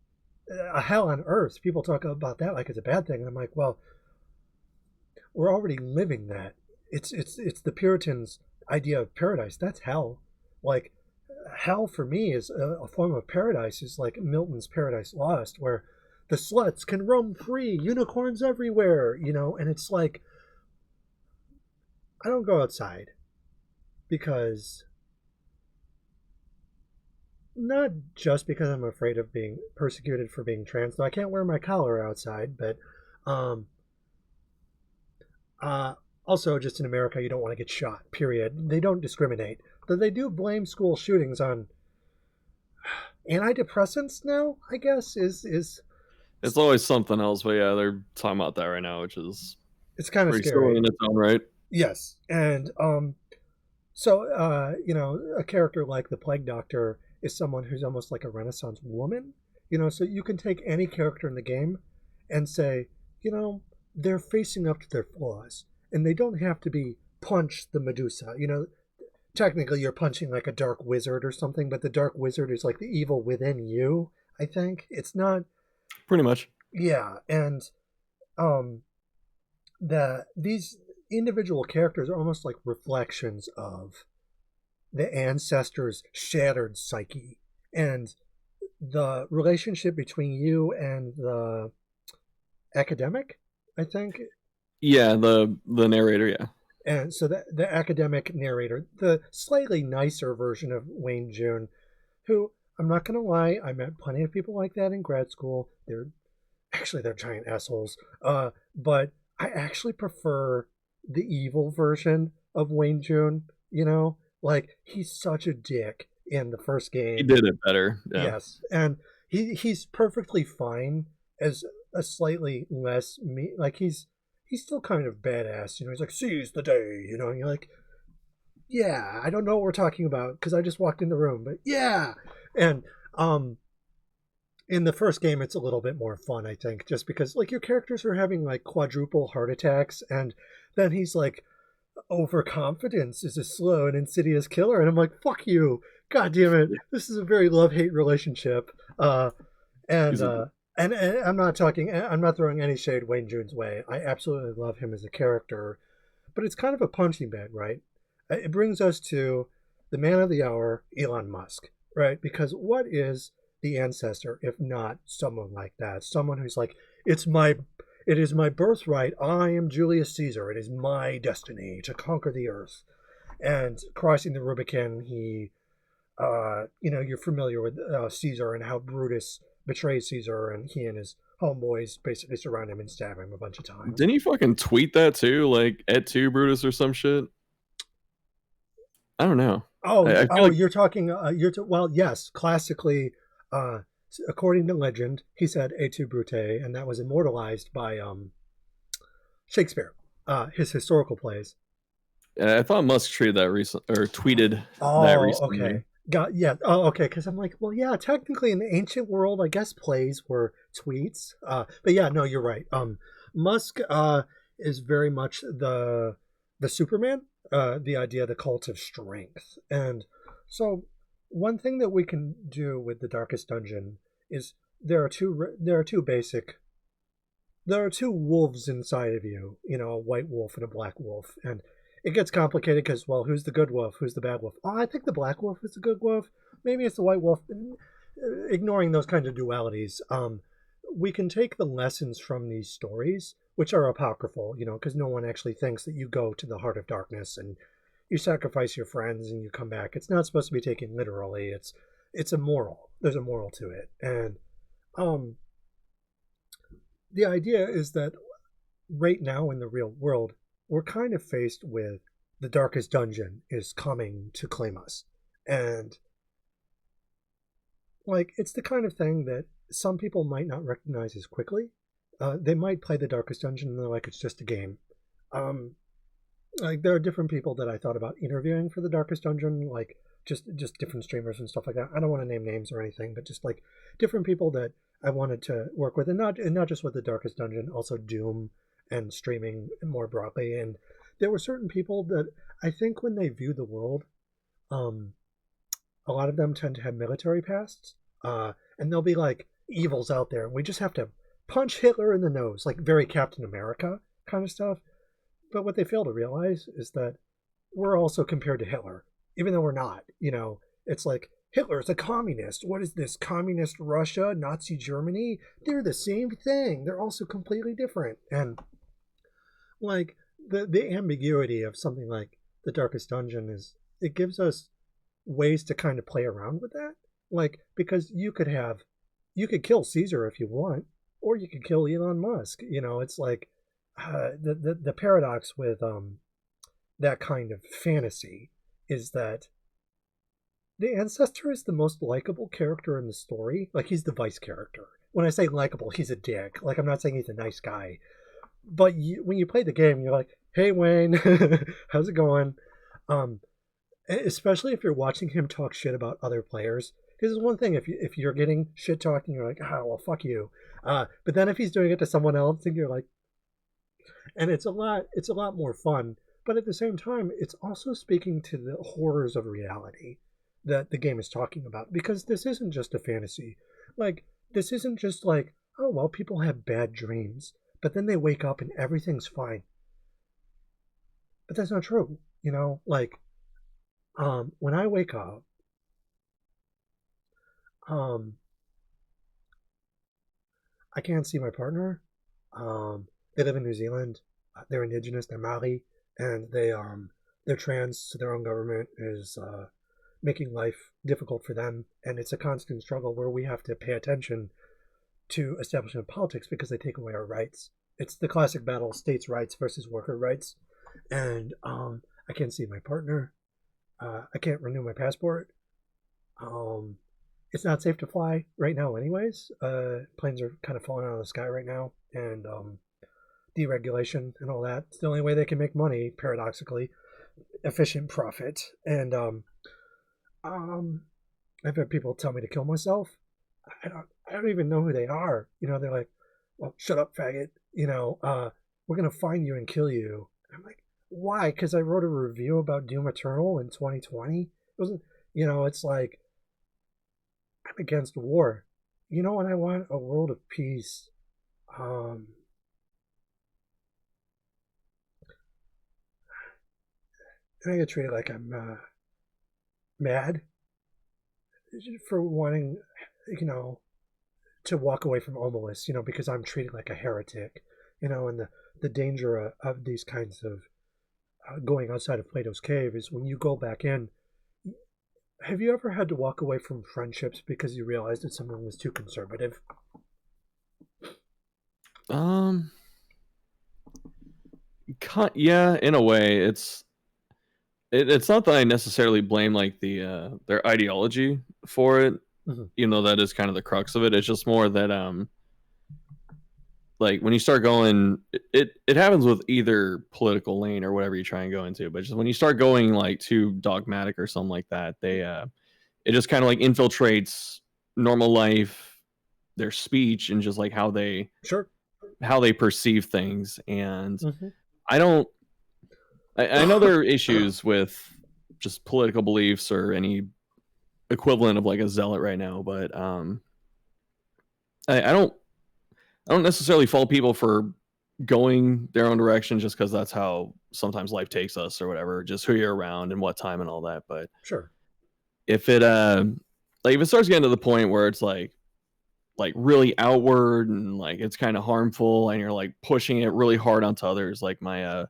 a hell on earth. People talk about that like it's a bad thing. And I'm like, well, we're already living that. It's the Puritans' idea of paradise. That's hell. Like, hell for me is a form of paradise, is like Milton's Paradise Lost, where the sluts can roam free, unicorns everywhere, you know. And it's like I don't go outside because not just because I'm afraid of being persecuted for being trans, though I can't wear my collar outside, but also just in America you don't want to get shot, period. They don't discriminate. But they do blame school shootings on antidepressants now, I guess, is it's always something else, but yeah, they're talking about that right now, which is it's kind of pretty scary in its own right. Yes. And so you know, a character like the Plague Doctor is someone who's almost like a Renaissance woman, you know. So you can take any character in the game and say, you know, they're facing up to their flaws and they don't have to be punch the Medusa, you know. Technically you're punching like a dark wizard or something, but the dark wizard is like the evil within you, I think. It's not pretty much. Yeah, and um, these individual characters are almost like reflections of the ancestors' shattered psyche, and the relationship between you and the academic, I think. Yeah, the narrator, yeah. And so the academic narrator, the slightly nicer version of Wayne June, who, I'm not gonna lie, I met plenty of people like that in grad school. They're giant assholes. But I actually prefer the evil version of Wayne June. You know, like he's such a dick in the first He game. did it better. Yeah. Yes, and he's perfectly fine as a slightly less me. Like he's still kind of badass. You know, he's like seize the day. You know, and you're like, yeah, I don't know what we're talking about because I just walked in the room, but yeah, and um in the first game it's a little bit more fun, I think, just because like your characters are having like quadruple heart attacks, and then he's like, overconfidence is a slow and insidious killer, and I'm like, fuck you, god damn it, this is a very love-hate relationship. And He's a and I'm not throwing any shade Wayne June's way. I absolutely love him as a character, but it's kind of a punching bag, right? It brings us to the man of the hour, Elon Musk, right? Because what is the ancestor if not someone like that? Someone who's like, it is my birthright. I am Julius Caesar. It is my destiny to conquer the earth. And crossing the Rubicon, you're familiar with Caesar and how Brutus betrays Caesar, and he and his homeboys basically surround him and stab him a bunch of times. Didn't he fucking tweet that too? Like at two Brutus or some shit? I don't know. I feel like You're talking. Well, yes. Classically, uh, according to legend, he said "Et tu, Brute," and that was immortalized by Shakespeare, his historical plays. I thought Musk treated that recent or tweeted that Oh, recently. okay. Got yeah. Oh, okay. Because I'm like, well, yeah. Technically, in the ancient world, I guess plays were tweets. But yeah, no, you're right. Musk is very much the Superman. The idea, the cult of strength, and so one thing that we can do with the Darkest Dungeon is there are two wolves inside of you. You know, a white wolf and a black wolf, and it gets complicated because, well, who's the good wolf? Who's the bad wolf? Oh, I think the black wolf is the good wolf. Maybe it's the white wolf. Ignoring those kinds of dualities, we can take the lessons from these stories, which are apocryphal, you know, because no one actually thinks that you go to the heart of darkness and you sacrifice your friends and you come back. It's not supposed to be taken literally. It's a moral. There's a moral to it, and um, the idea is that right now in the real world, we're kind of faced with the darkest dungeon is coming to claim us. And like it's the kind of thing that some people might not recognize as quickly. They might play the darkest dungeon and they're like, it's just a game. Um, like there are different people that I thought about interviewing for the darkest dungeon, like just different streamers and stuff like that. I don't want to name names or anything, but just like different people that I wanted to work with, and not just with the darkest dungeon, also Doom and streaming more broadly. And there were certain people that I think when they view the world, um, a lot of them tend to have military pasts, and they'll be like evils out there, and we just have to punch Hitler in the nose, like very Captain America kind of stuff. But what they fail to realize is that we're also compared to Hitler, even though we're not. You know, it's like Hitler's a communist. What is this? Communist Russia, Nazi Germany? They're the same thing. They're also completely different. And like the ambiguity of something like The Darkest Dungeon is it gives us ways to kind of play around with that. Like because you could kill Caesar if you want, or you could kill Elon Musk. You know, it's like the paradox with that kind of fantasy is that the ancestor is the most likable character in the story. Like he's the vice character. When I say likable, he's a dick. Like I'm not saying he's a nice guy, but when you play the game, you're like, "Hey Wayne, how's it going?" Um, especially if you're watching him talk shit about other players. Because it's one thing if you're getting shit talking, you're like, "Ah, well, fuck you." But then if he's doing it to someone else, and you're like, and it's a lot more fun, but at the same time it's also speaking to the horrors of reality that the game is talking about, because this isn't just a fantasy. Like this isn't just like oh, well, people have bad dreams, but then they wake up and everything's fine. But that's not true. Like, when I wake up, um, I can't see my partner. They live in New Zealand. They're indigenous. They're Maori, and they're trans. So their own government is making life difficult for them, and it's a constant struggle where we have to pay attention to establishment politics because they take away our rights. It's the classic battle: states' rights versus worker rights. And I can't see my partner. I can't renew my passport. Um, it's not safe to fly right now, anyways. Planes are kind of falling out of the sky right now, and deregulation and all that. It's the only way they can make money, paradoxically, efficient profit. And um, I've had people tell me to kill myself. I don't even know who they are. They're like, "Well, shut up, faggot." We're gonna find you and kill you. And I'm like, why? Because I wrote a review about Doom Eternal in 2020. It wasn't. It's like I'm against war. And I want a world of peace. Um, and I get treated like I'm mad for wanting, to walk away from Omelis, because I'm treated like a heretic, and the danger of these kinds of going outside of Plato's cave is when you go back in. Have you ever had to walk away from friendships because you realized that someone was too conservative? Um, yeah, in a way, it's not that I necessarily blame like their ideology for it. Mm-hmm. That is kind of the crux of it. It's just more that like when you start going, it happens with either political lane or whatever you try and go into, but just when you start going like too dogmatic or something like that, it just kind of like infiltrates normal life, their speech, and just like Sure. how they perceive things. And Mm-hmm. I don't I know there are issues with just political beliefs or any equivalent of like a zealot right now, but I don't necessarily fault people for going their own direction just because that's how sometimes life takes us or whatever, just who you're around and what time and all that. But Sure. if it like if it starts getting to the point where it's like really outward and like it's kind of harmful and you're like pushing it really hard onto others, like my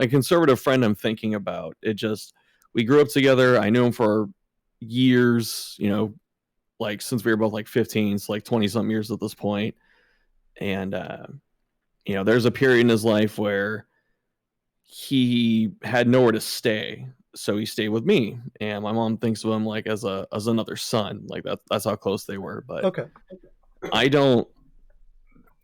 conservative friend I'm thinking about, it just we grew up together. I knew him for years, like since we were both like 15, so like 20 something years at this point. And there's a period in his life where he had nowhere to stay, so he stayed with me, and my mom thinks of him like as another son, like that's how close they were. But Okay. I don't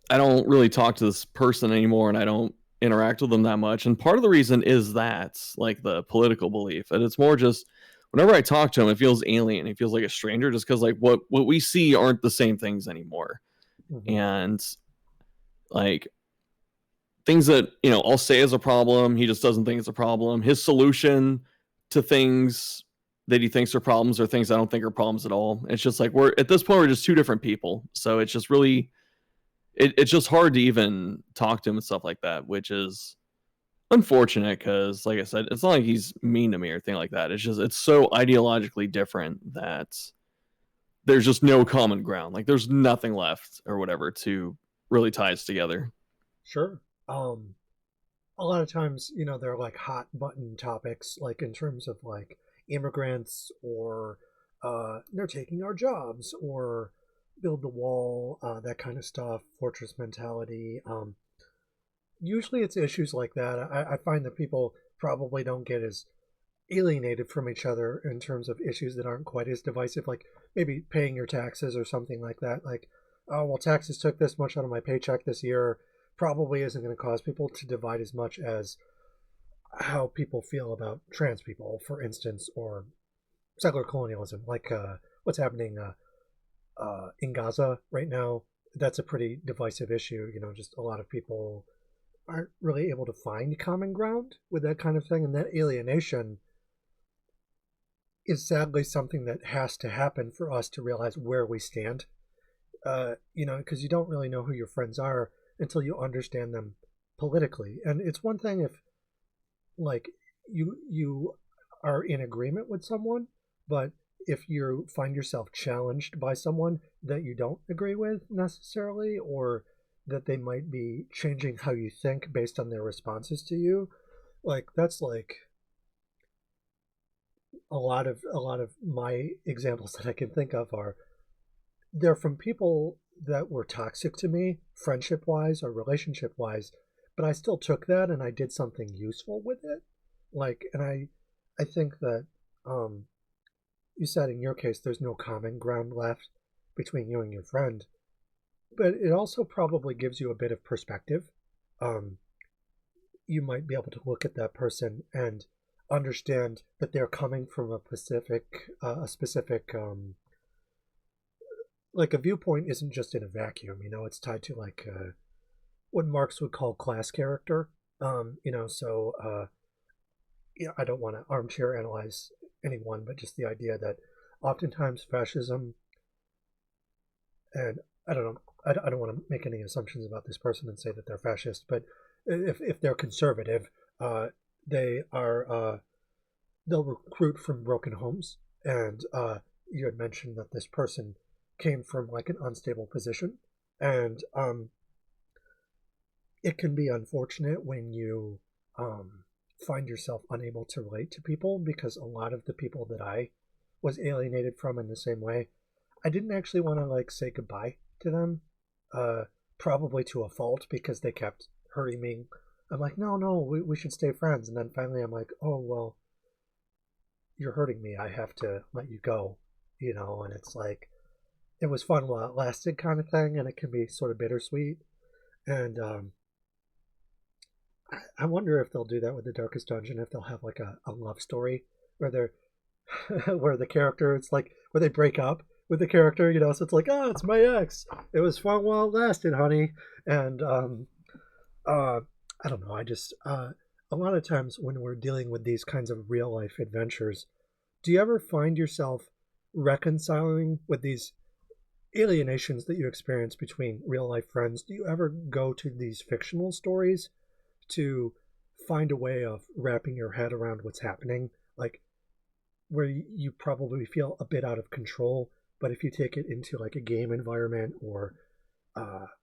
really talk to this person anymore, and I don't interact with them that much. And part of the reason is that like the political belief, and it's more just whenever I talk to him, it feels alien. It feels like a stranger, just because like what we see aren't the same things anymore. Mm-hmm. And like things that I'll say is a problem, he just doesn't think it's a problem. His solution to things that he thinks are problems are things I don't think are problems at all. It's just like we're at this point we're just two different people, so it's just really it's just hard to even talk to him and stuff like that, which is unfortunate because, like I said, it's not like he's mean to me or anything like that. It's just it's so ideologically different that there's just no common ground. Like there's nothing left or whatever to really tie us together. Sure. A lot of times, there are like hot button topics, like in terms of like immigrants or they're taking our jobs or build the wall, that kind of stuff, fortress mentality. Usually it's issues like that. I find that people probably don't get as alienated from each other in terms of issues that aren't quite as divisive, like maybe paying your taxes or something like that. Like, oh, well, taxes took this much out of my paycheck this year probably isn't going to cause people to divide as much as how people feel about trans people, for instance, or settler colonialism, like what's happening in Gaza right now. That's a pretty divisive issue. Just a lot of people aren't really able to find common ground with that kind of thing, and that alienation is sadly something that has to happen for us to realize where we stand. because you don't really know who your friends are until you understand them politically. And it's one thing if like you are in agreement with someone, but if you find yourself challenged by someone that you don't agree with necessarily, or that they might be changing how you think based on their responses to you, like that's like a lot of my examples that I can think of are they're from people that were toxic to me, friendship wise or relationship wise, but I still took that and I did something useful with it. And I think that um, you said in your case there's no common ground left between you and your friend, but it also probably gives you a bit of perspective. Um, you might be able to look at that person and understand that they're coming from a specific like a viewpoint isn't just in a vacuum. It's tied to like what Marx would call class character. So I don't want to armchair analyze anyone, but just the idea that oftentimes fascism, and I don't know, I don't want to make any assumptions about this person and say that they're fascist, but if they're conservative, they are they'll recruit from broken homes, and you had mentioned that this person came from like an unstable position, and it can be unfortunate when you um, find yourself unable to relate to people because a lot of the people that I was alienated from in the same way, I didn't actually want to like say goodbye to them, uh, probably to a fault because they kept hurting me. I'm like, no, no, we should stay friends. And then finally I'm like, oh, well, you're hurting me. I have to let you go. And it's like, it was fun while it lasted kind of thing. And it can be sort of bittersweet. And I wonder if they'll do that with the Darkest Dungeon, if they'll have like a love story where they're where the character, it's like where they break up with the character. So it's like, oh, it's my ex. It was fun while it lasted, honey. And uh I don't know, I just a lot of times when we're dealing with these kinds of real life adventures, do you ever find yourself reconciling with these alienations that you experience between real life friends? Do you ever go to these fictional stories to find a way of wrapping your head around what's happening? Like where you probably feel a bit out of control, but if you take it into like a game environment or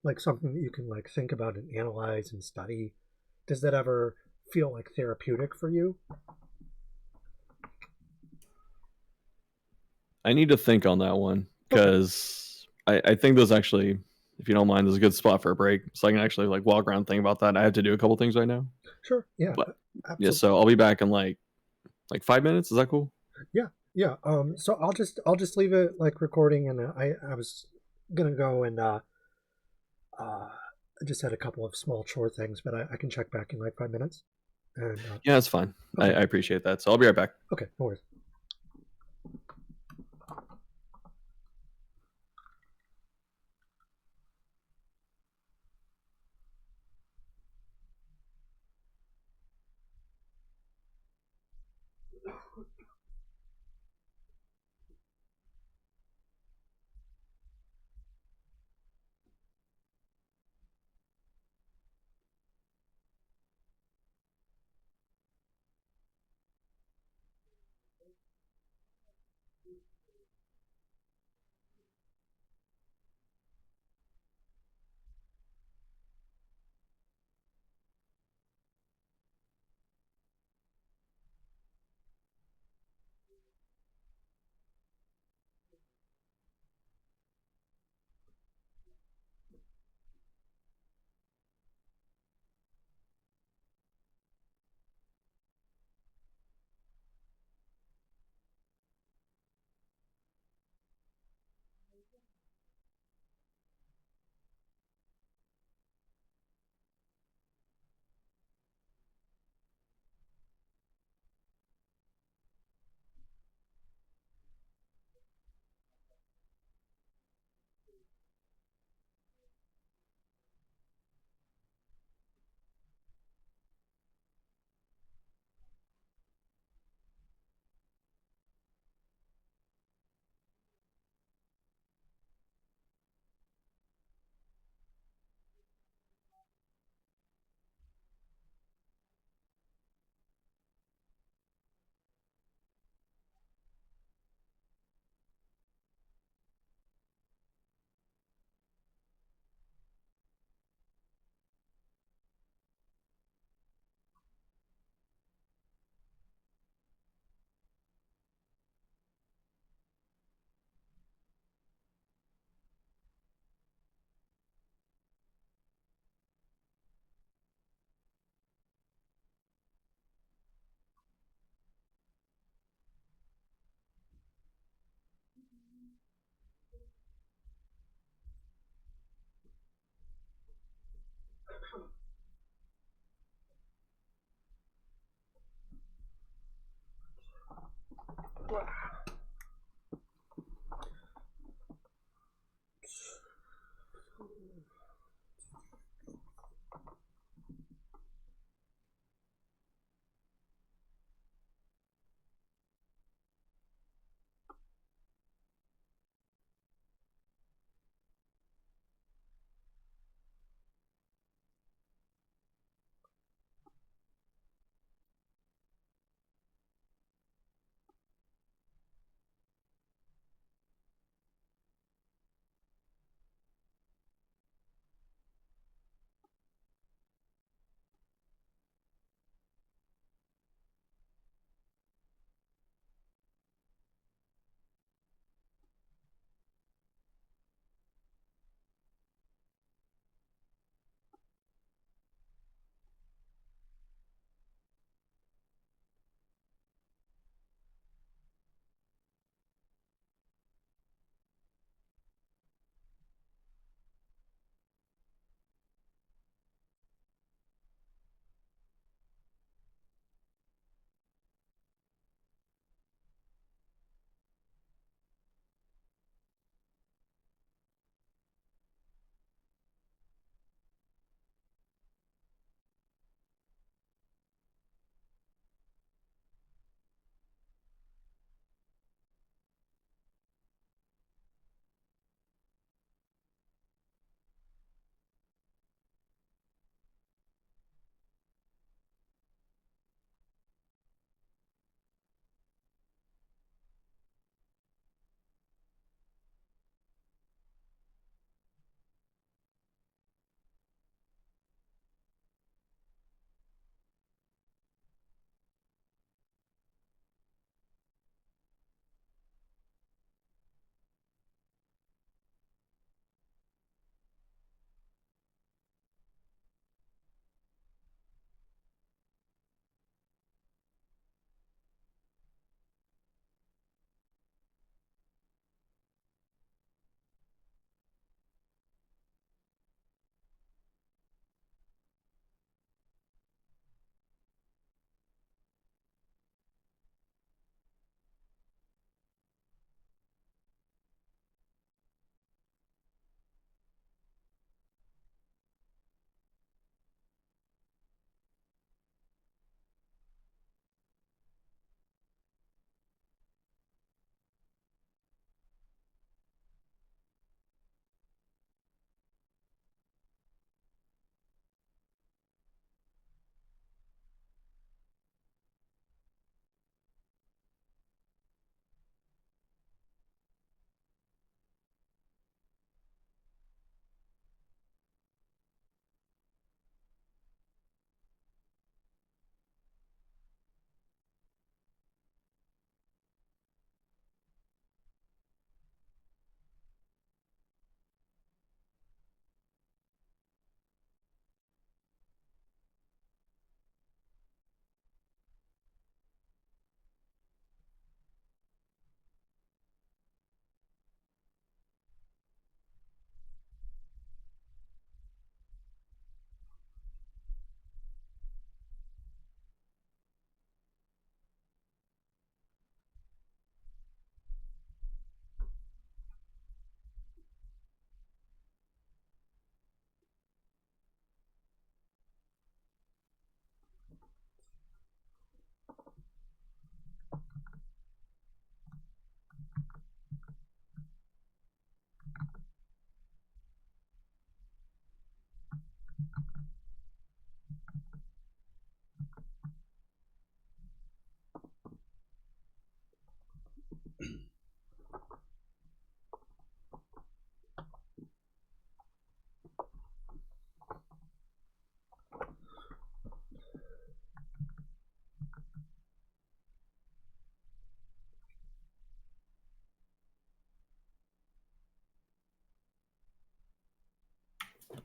like something that you can like think about and analyze and study, does that ever feel like therapeutic for you? I need to think on that one Okay, because I think there's actually, if you don't mind, there's a good spot for a break, so I can actually like walk around and think about that. I have to do a couple things right now, sure, yeah, but yeah, absolutely, so I'll be back in like 5 minutes. Is that cool? yeah, yeah. So I'll just leave it like recording, and I was gonna go and uh, I just had a couple of small chore things, but I can check back in like 5 minutes. And Yeah, that's fine. okay, I appreciate that. So I'll be right back. okay, no worries.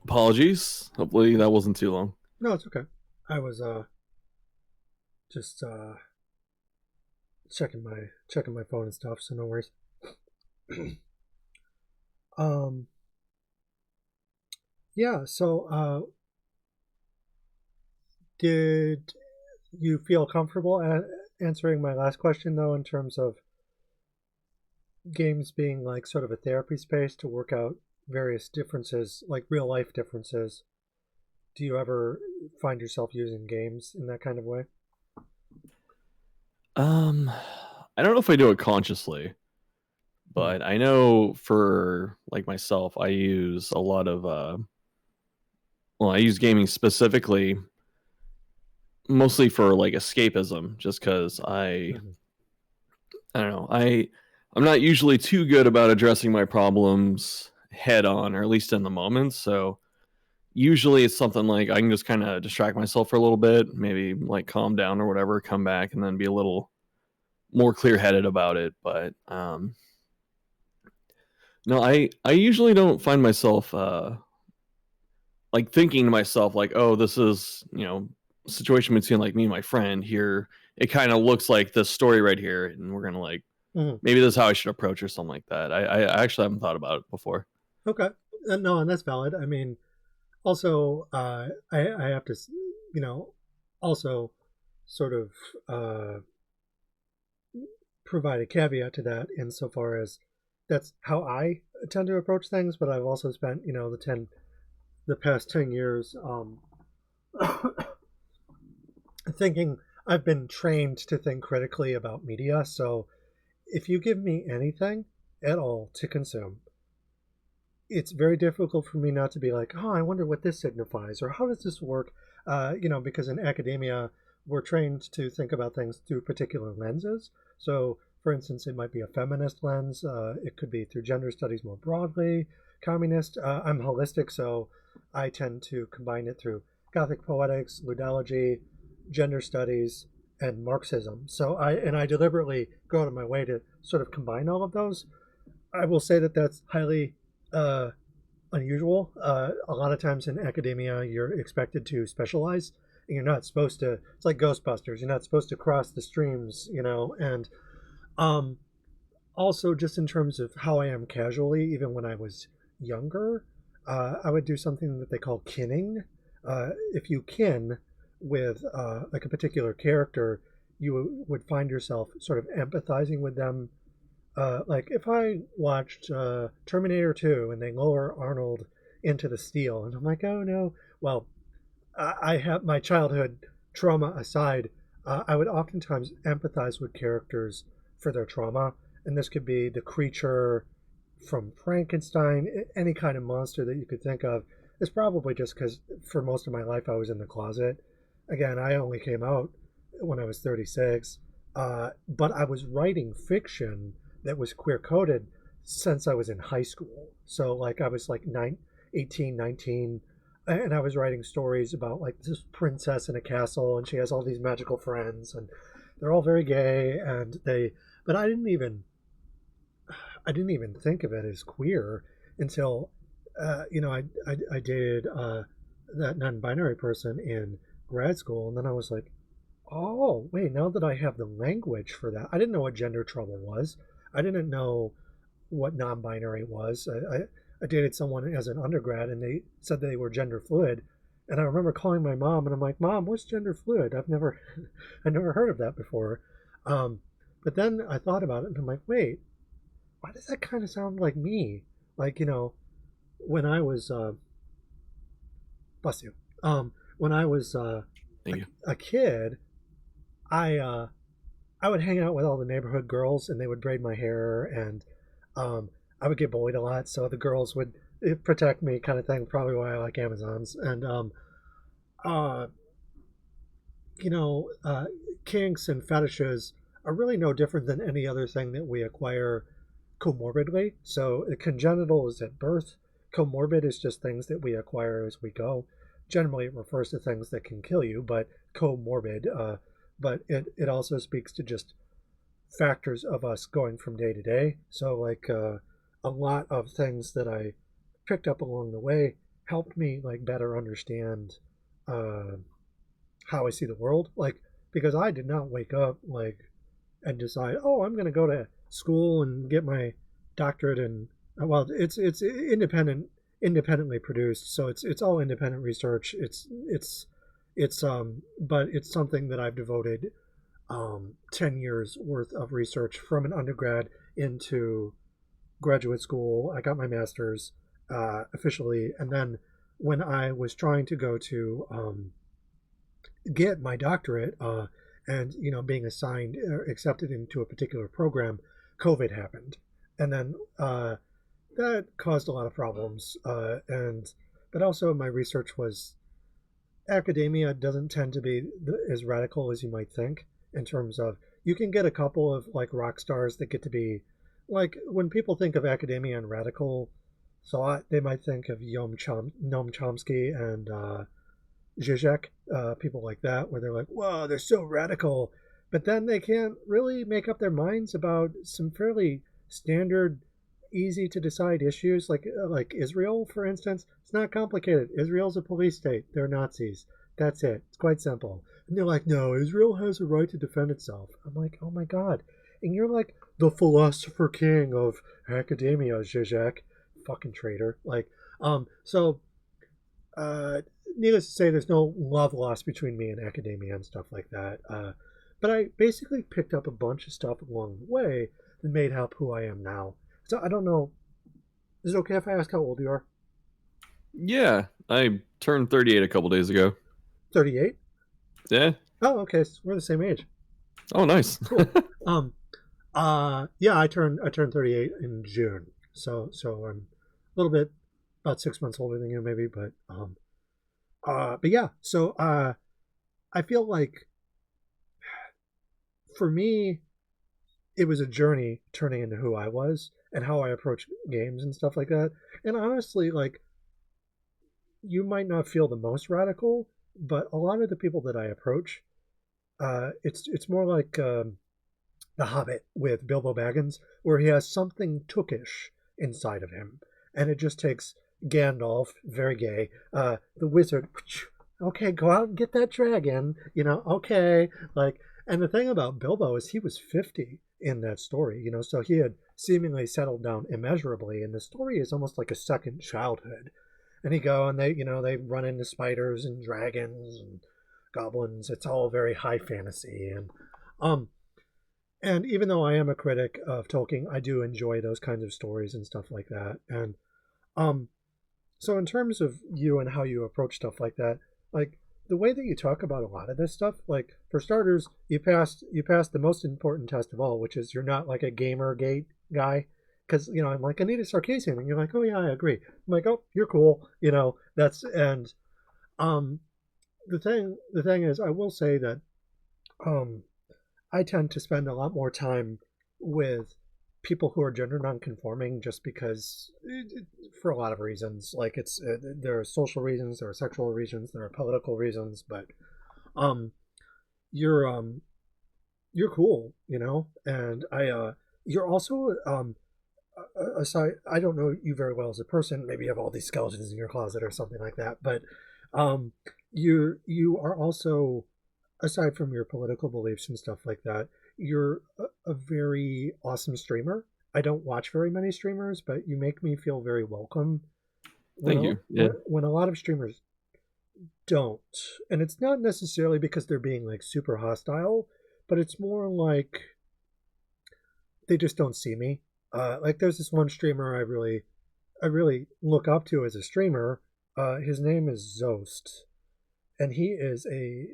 Apologies. Hopefully that wasn't too long. No, it's okay. I was just checking my phone and stuff, so no worries. um yeah, so did you feel comfortable answering my last question though, in terms of games being like sort of a therapy space to work out various differences, like real life differences? Do you ever find yourself using games in that kind of way? Um, I don't know if I do it consciously, Hmm. but I know for like myself, I use a lot of well, I use gaming specifically mostly for like escapism, just because Hmm. I don't know, I'm not usually too good about addressing my problems head on, or at least in the moment. So usually it's something like I can just kind of distract myself for a little bit, maybe like calm down or whatever, come back and then be a little more clear headed about it. But no, I usually don't find myself like thinking to myself like, oh, this is, a situation between like me and my friend here. It kind of looks like this story right here, and we're gonna like Hmm. maybe this is how I should approach or something like that. I actually haven't thought about it before. Okay. No, and that's valid. I mean, also, I have to, you know, also sort of uh, provide a caveat to that insofar as that's how I tend to approach things. But I've also spent, the past 10 years thinking. I've been trained to think critically about media. So if you give me anything at all to consume, it's very difficult for me not to be like, oh, I wonder what this signifies, or how does this work? Because in academia, we're trained to think about things through particular lenses. So, for instance, it might be a feminist lens. It could be through gender studies more broadly. Communist. I'm holistic, so I tend to combine it through Gothic poetics, ludology, gender studies, and Marxism. So I deliberately go out of my way to sort of combine all of those. I will say that that's highly uh, unusual. A lot of times in academia, you're expected to specialize, and you're not supposed to. It's like Ghostbusters. You're not supposed to cross the streams, And um, also, just in terms of how I am casually, even when I was younger, I would do something that they call kinning. If you kin with like a particular character, you would find yourself sort of empathizing with them, like if I watched Terminator 2 and they lower Arnold into the steel, and I'm like, oh no. Well, I have my childhood trauma aside, I would oftentimes empathize with characters for their trauma. And this could be the creature from Frankenstein, any kind of monster that you could think of. It's probably just because for most of my life I was in the closet. Again, I only came out when I was 36, but I was writing fiction that was queer coded since I was in high school. So, like, I was like 18, 19, and I was writing stories about like this princess in a castle, and she has all these magical friends, and they're all very gay, but I didn't even think of it as queer until, I dated that non-binary person in grad school, and then I was like, oh wait, now that I have the language for that, I didn't know what gender trouble was. I didn't know what non-binary was. I dated someone as an undergrad, and they said they were gender fluid, and I remember calling my mom, and I'm like, Mom, what's gender fluid? I've never, I never heard of that before. Um, but then I thought about it, and I'm like, wait, why does that kind of sound like me? Like, when I was, bless you, when I was Thank you. a kid, I I would hang out with all the neighborhood girls, and they would braid my hair, and um, I would get bullied a lot. So the girls would protect me, kind of thing. Probably why I like Amazons. And uh, you know, uh, kinks and fetishes are really no different than any other thing that we acquire comorbidly. So congenital is at birth. Comorbid is just things that we acquire as we go. Generally, it refers to things that can kill you, but comorbid. But it also speaks to just factors of us going from day to day. So, like a lot of things that I picked up along the way helped me like better understand uh, how I see the world. Like, because I did not wake up like and decide, oh, I'm going to go to school and get my doctorate in. Well, it's independently produced, so it's all independent research. But it's something that I've devoted 10 years worth of research from an undergrad into graduate school. I got my master's officially, and then when I was trying to go to get my doctorate and being assigned or accepted into a particular program, COVID happened, and then that caused a lot of problems. And but also my research was academia doesn't tend to be as radical as you might think in terms of you can get a couple of like rock stars that get to be like when people think of academia and radical thought, they might think of Noam Chomsky and Zizek, people like that, where they're like, "Whoa, they're so radical," but then they can't really make up their minds about some fairly standard, easy to decide issues, like Israel, for instance. It's not complicated. Israel's a police state. They're Nazis. That's it. It's quite simple. And they're like, "No, Israel has a right to defend itself." I'm like, "Oh my god!" And you're like the philosopher king of academia, Zizek, fucking traitor. Like, so needless to say, there's no love lost between me and academia and stuff like that. But I basically picked up a bunch of stuff along the way that made up who I am now. So I don't know. Is it okay if I ask how old you are? Yeah, I turned 38 a couple days ago. 38? Yeah. Oh, okay. So we're the same age. Oh, nice. Cool. Yeah, I turned 38 in June. So I'm a little bit about 6 months older than you, maybe, but yeah. So I feel like for me, it was a journey turning into who I was and how I approach games and stuff like that. And honestly, like, you might not feel the most radical, but a lot of the people that I approach, it's more like the Hobbit with Bilbo Baggins, where he has something tookish inside of him, and it just takes Gandalf, very gay, the wizard. Okay, go out and get that dragon. Okay, like, and the thing about Bilbo is he was 50 in that story. So he had seemingly settled down immeasurably, and the story is almost like a second childhood. And he go and they run into spiders and dragons and goblins. It's all very high fantasy, um and even though I am a critic of Tolkien, I do enjoy those kinds of stories and stuff like that. And um so in terms of you and how you approach stuff like that, like the way that you talk about a lot of this stuff, like for starters, you passed the most important test of all, which is you're not like a Gamergate guy. Because I'm like, Anita Sarkeesian, and you're like, oh yeah, I agree. I'm like, oh, you're cool. That's and um the thing is, I will say that um I tend to spend a lot more time with people who are gender nonconforming just because for a lot of reasons. Like there are social reasons, there are sexual reasons, there are political reasons, but um you're you're cool, and you're also aside, I don't know you very well as a person. Maybe you have all these skeletons in your closet or something like that, but um you are also, aside from your political beliefs and stuff like that, you're a very awesome streamer. I don't watch very many streamers, but you make me feel very welcome Thank you. Yeah. when a lot of streamers don't. And it's not necessarily because they're being like super hostile, but it's more like they just don't see me. Like there's this one streamer I really look up to as a streamer. His name is Zost, and he is a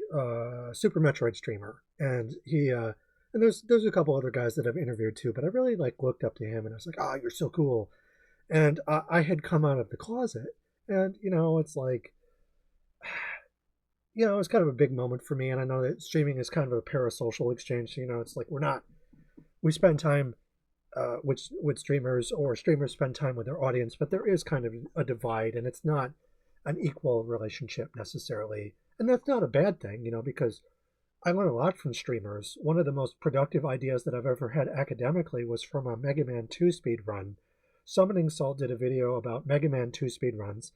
Super Metroid streamer, and and there's a couple other guys that I've interviewed too, but I really like looked up to him, and I was like, "Oh, you're so cool," and I had come out of the closet, and it's like, it's kind of a big moment for me, and I know that streaming is kind of a parasocial exchange. It's like we spend time with streamers, or streamers spend time with their audience, but there is kind of a divide, and it's not an equal relationship necessarily. And that's not a bad thing, because I learn a lot from streamers. One of the most productive ideas that I've ever had academically was from a Mega Man 2 speed run. Summoning Salt did a video about Mega Man 2 speed runs,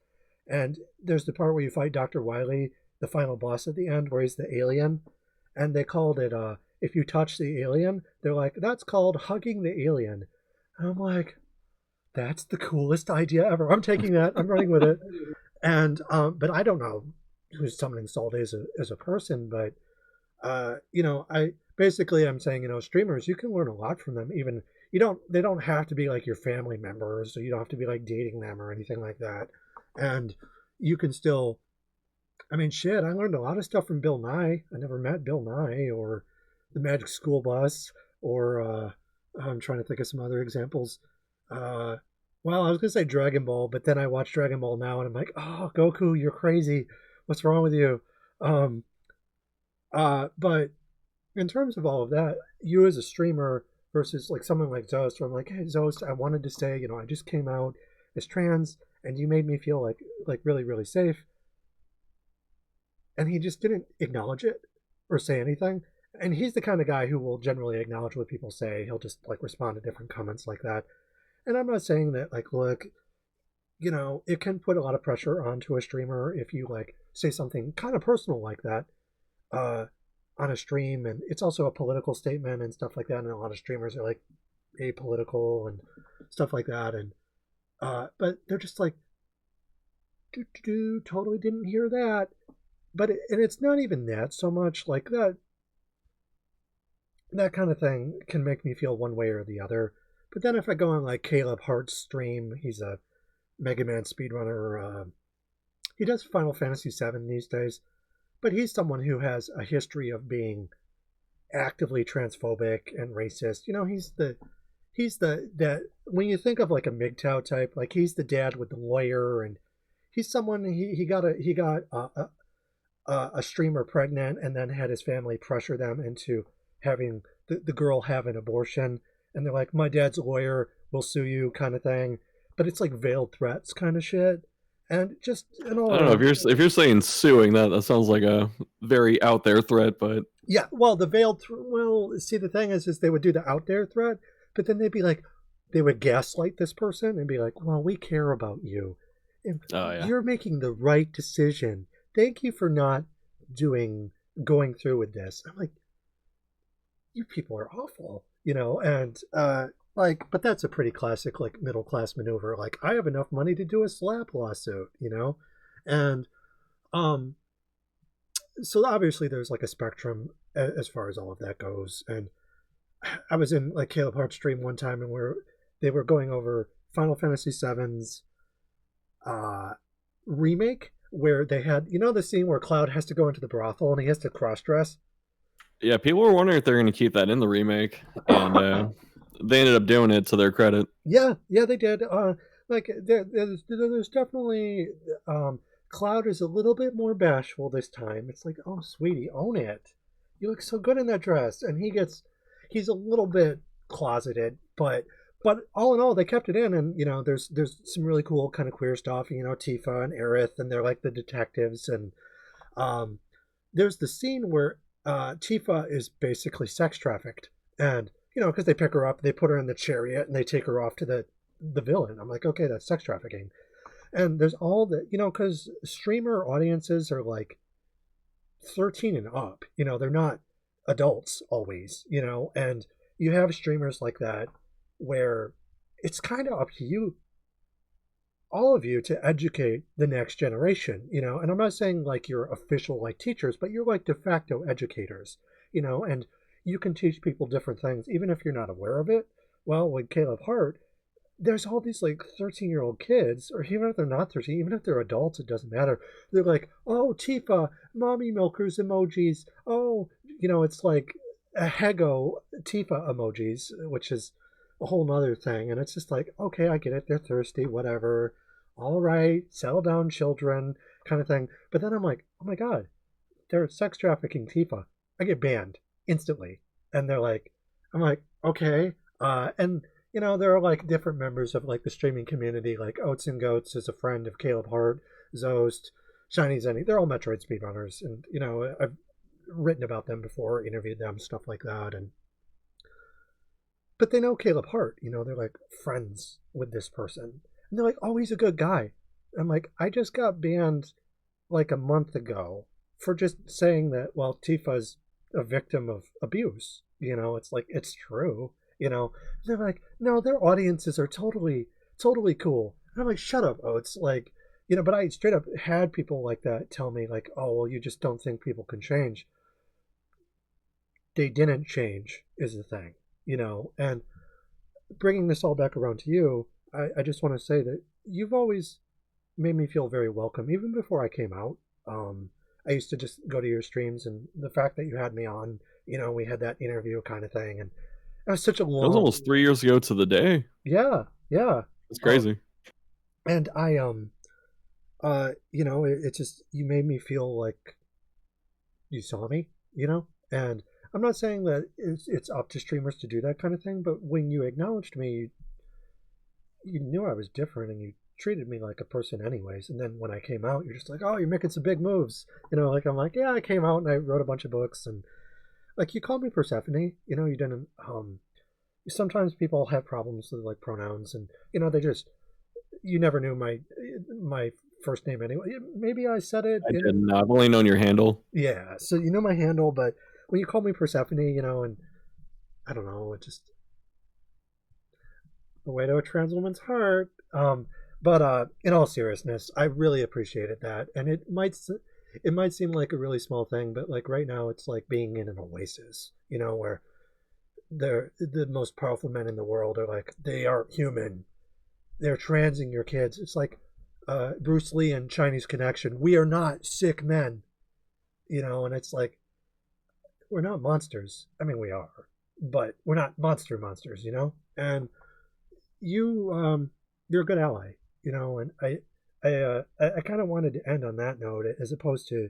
And there's the part where you fight Dr. Wily, the final boss at the end, where he's the alien, and they called it if you touch the alien, they're like, that's called hugging the alien. And I'm like, that's the coolest idea ever. I'm taking that. I'm running with it. And but I don't know who Summoning Salt is as a person, but I basically I'm saying, streamers, you can learn a lot from them. Even they don't have to be like your family members, so you don't have to be like dating them or anything like that. And you can still, I mean, shit, I learned a lot of stuff from Bill Nye. I never met Bill Nye or the Magic School Bus or I'm trying to think of some other examples. Uh, well, I was gonna say Dragon Ball, but then I watch Dragon Ball now, and I'm like, oh, Goku, you're crazy. What's wrong with you? Um, but in terms of all of that, you as a streamer versus like someone like Zost, where I'm like, hey, Zost, I wanted to say, I just came out as trans, and you made me feel like really, really safe, and he just didn't acknowledge it or say anything. And he's the kind of guy who will generally acknowledge what people say. He'll just like respond to different comments like that. And I'm not saying that like, look, it can put a lot of pressure onto a streamer if you like say something kind of personal like that uh, on a stream, and it's also a political statement and stuff like that. And a lot of streamers are like apolitical and stuff like that, and but they're just like, totally didn't hear that. But and it's not even that so much like that kind of thing can make me feel one way or the other. But then if I go on like Caleb Hart's stream, he's a Mega Man speedrunner. He does Final Fantasy VII these days, but he's someone who has a history of being actively transphobic and racist. He's the that when you think of like a MGTOW type, like he's the dad with the lawyer, and he's someone he got a streamer pregnant and then had his family pressure them into having the girl have an abortion, and they're like, my dad's a lawyer, we'll sue you kind of thing, but it's like veiled threats kind of shit. And just an all I don't know around, if you're saying suing, that sounds like a very out there threat, but yeah, well, the well, see, the thing is they would do the out there threat, but then they'd be like, they would gaslight this person and be like, well, we care about you, and oh yeah. you're making the right decision, thank you for not going through with this. I'm like, you people are awful, and like, but that's a pretty classic like middle class maneuver. Like, I have enough money to do a slap lawsuit, and um, so obviously there's like a spectrum as far as all of that goes. And I was in like Caleb Hart's stream one time, and they were going over Final Fantasy VII's remake, where they had the scene where Cloud has to go into the brothel and he has to cross dress. Yeah, people were wondering if they're going to keep that in the remake, and they ended up doing it to their credit. Yeah, they did. Like there's definitely Cloud is a little bit more bashful this time. It's like, oh, sweetie, own it. You look so good in that dress, and he's a little bit closeted, but all in all, they kept it in, and there's some really cool kind of queer stuff. Tifa and Aerith, and they're like the detectives, and there's the scene where Tifa is basically sex trafficked, and because they pick her up, they put her in the chariot, and they take her off to the villain. I'm like, okay, that's sex trafficking. And there's all the because streamer audiences are like 13 and up. They're not adults always. And you have streamers like that where it's kind of up to you, all of you, to educate the next generation. And I'm not saying like you're official like teachers, but you're like de facto educators. And you can teach people different things even if you're not aware of it. Well, with Caleb Hart, there's all these like 13-year-old kids, or even if they're not 13, even if they're adults, it doesn't matter. They're like, oh, Tifa, mommy milkers emojis. Oh, it's like a Hego Tifa emojis, which is a whole nother thing. And it's just like, okay, I get it. They're thirsty, whatever. All right, settle down, children, kind of thing. But then I'm like, oh my God, they're sex trafficking Tifa. I get banned instantly. And I'm like, okay. And there are like different members of like the streaming community, like Oats and Goats is a friend of Caleb Hart, Zost, Shiny Zenny. They're all Metroid speedrunners, and I've written about them before, interviewed them, stuff like that. But they know Caleb Hart. They're like friends with this person, and they're like, oh, he's a good guy. I'm like, I just got banned like a month ago for just saying that, well, Tifa's a victim of abuse. It's like, it's true. They're like, no, their audiences are totally cool. And I'm like, shut up. Oh, it's like, but I straight up had people like that tell me, like, oh, well, you just don't think people can change. They didn't change, is the thing, and bringing this all back around to you, I just want to say that you've always made me feel very welcome, even before I came out. I used to just go to your streams, and the fact that you had me on, we had that interview kind of thing, and it was such a It was long, almost 3 years ago to the day. yeah, yeah. It's crazy. And it just, you made me feel like you saw me, and I'm not saying that it's up to streamers to do that kind of thing, but when you acknowledged me, you knew I was different, and you treated me like a person anyways. And then when I came out, you're just like, oh, you're making some big moves. Like, I'm like, yeah, I came out and I wrote a bunch of books, and like, you called me Persephone. You didn't. Sometimes people have problems with like pronouns, and they just, you never knew my first name anyway. Maybe I said it. I didn't. I've only known your handle. Yeah, so you know my handle, but when you call me Persephone, and I don't know, it just, the way to a trans woman's heart. But in all seriousness, I really appreciated that, and it might seem like a really small thing, but like right now, it's like being in an oasis, where the most powerful men in the world are like, they aren't human, they're transing your kids. It's like Bruce Lee in Chinese Connection. We are not sick men, and it's like, we're not monsters. I mean, we are, but we're not monsters, and you're a good ally, and I kind of wanted to end on that note, as opposed to,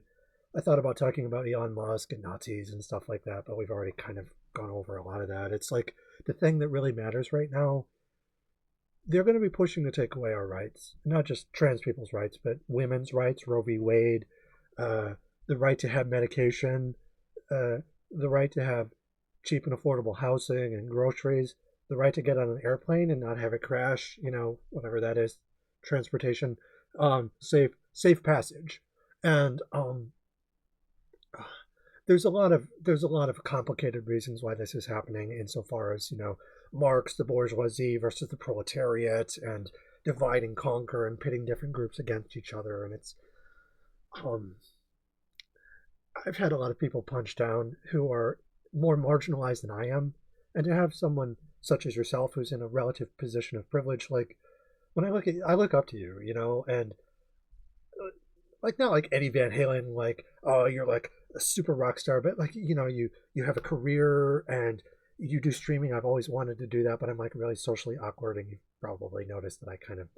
I thought about talking about Elon Musk and Nazis and stuff like that, but we've already kind of gone over a lot of that. It's like, the thing that really matters right now, they're going to be pushing to take away our rights, not just trans people's rights, but women's rights, Roe v. Wade, the right to have medication, the right to have cheap and affordable housing and groceries, the right to get on an airplane and not have it crash, whatever that is, transportation, safe passage. And there's a lot of complicated reasons why this is happening, insofar as, Marx, the bourgeoisie versus the proletariat, and divide and conquer, and pitting different groups against each other. And it's I've had a lot of people punch down who are more marginalized than I am, and to have someone such as yourself who's in a relative position of privilege, like, when I look up to you, and like, not like Eddie Van Halen, like, oh, you're like a super rock star, but like, you have a career and you do streaming. I've always wanted to do that, but I'm like really socially awkward, and you've probably noticed that I kind of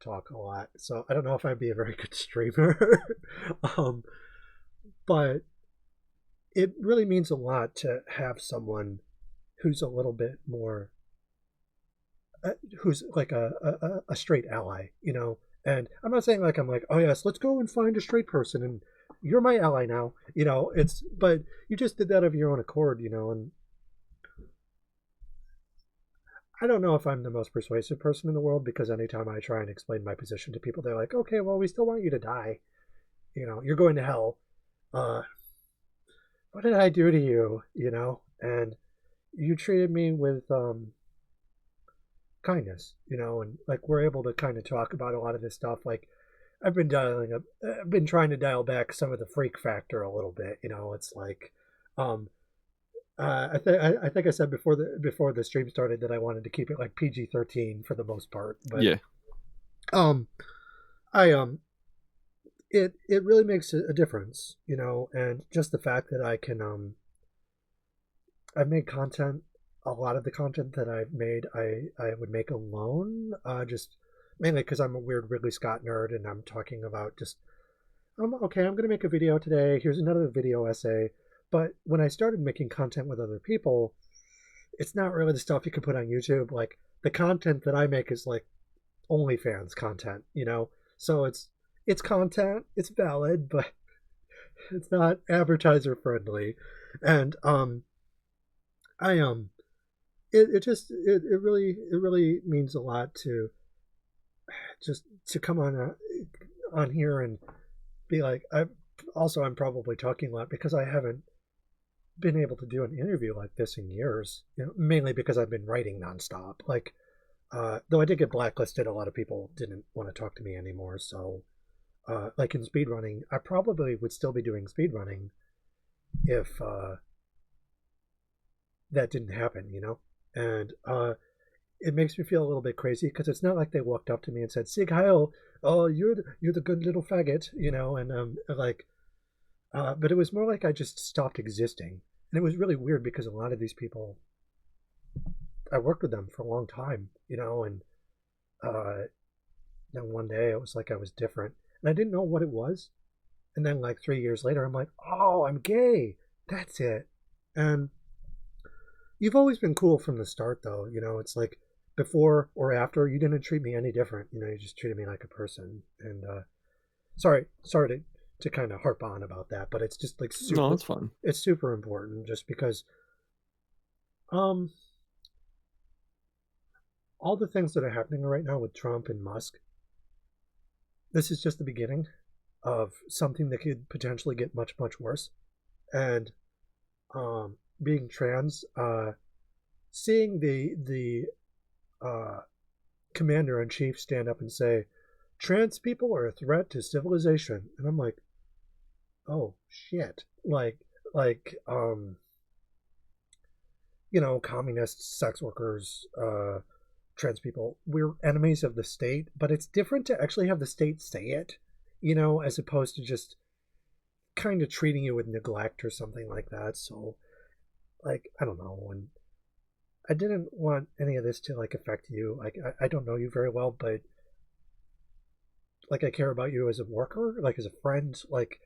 talk a lot, so I don't know if I'd be a very good streamer. um, but it really means a lot to have someone who's a little bit more, who's like a straight ally, and I'm not saying like, I'm like, oh yes, let's go and find a straight person and you're my ally now, but you just did that of your own accord, and I don't know if I'm the most persuasive person in the world, because anytime I try and explain my position to people, they're like, okay, well, we still want you to die, you're going to hell. What did I do to you, and you treated me with kindness, and like, we're able to kind of talk about a lot of this stuff. Like, I've been trying to dial back some of the freak factor a little bit. It's like, I think I said before the stream started that I wanted to keep it like PG-13 for the most part, but Yeah. I it really makes a difference, and just the fact that I can I've made content. A lot of the content that I've made, I would make alone, just mainly because I'm a weird Ridley Scott nerd, and I'm talking about just, okay, I'm going to make a video today. Here's another video essay. But when I started making content with other people, it's not really the stuff you can put on YouTube. Like, the content that I make is like OnlyFans content, So it's content, it's valid, but it's not advertiser friendly, and I it really means a lot to just to come on here and be like, I'm probably talking a lot because I haven't been able to do an interview like this in years. Mainly because I've been writing nonstop. Like, though I did get blacklisted, a lot of people didn't want to talk to me anymore. So, like in speedrunning, I probably would still be doing speedrunning if that didn't happen. And it makes me feel a little bit crazy because it's not like they walked up to me and said, "Sig Heil, oh, you're the good little faggot," and like, but it was more like I just stopped existing, and it was really weird because a lot of these people, I worked with them for a long time, and then one day it was like I was different, and I didn't know what it was, and then like 3 years later, I'm like, oh, I'm gay, that's it, and you've always been cool from the start, though. It's like before or after, you didn't treat me any different. You just treated me like a person. And sorry to kind of harp on about that, but it's just like No, super. that's fun. It's super important, just because um all the things that are happening right now with Trump and Musk. This is just the beginning of something that could potentially get much worse. And being trans, seeing the commander in chief stand up and say, "Trans people are a threat to civilization," and I'm like, "Oh shit!" Like communists, sex workers, trans people, we're enemies of the state, but it's different to actually have the state say it, as opposed to just kind of treating you with neglect or something like that. So, like, I don't know. And I didn't want any of this to like affect you. Like, I don't know you very well, but like, I care about you as a worker, like as a friend, like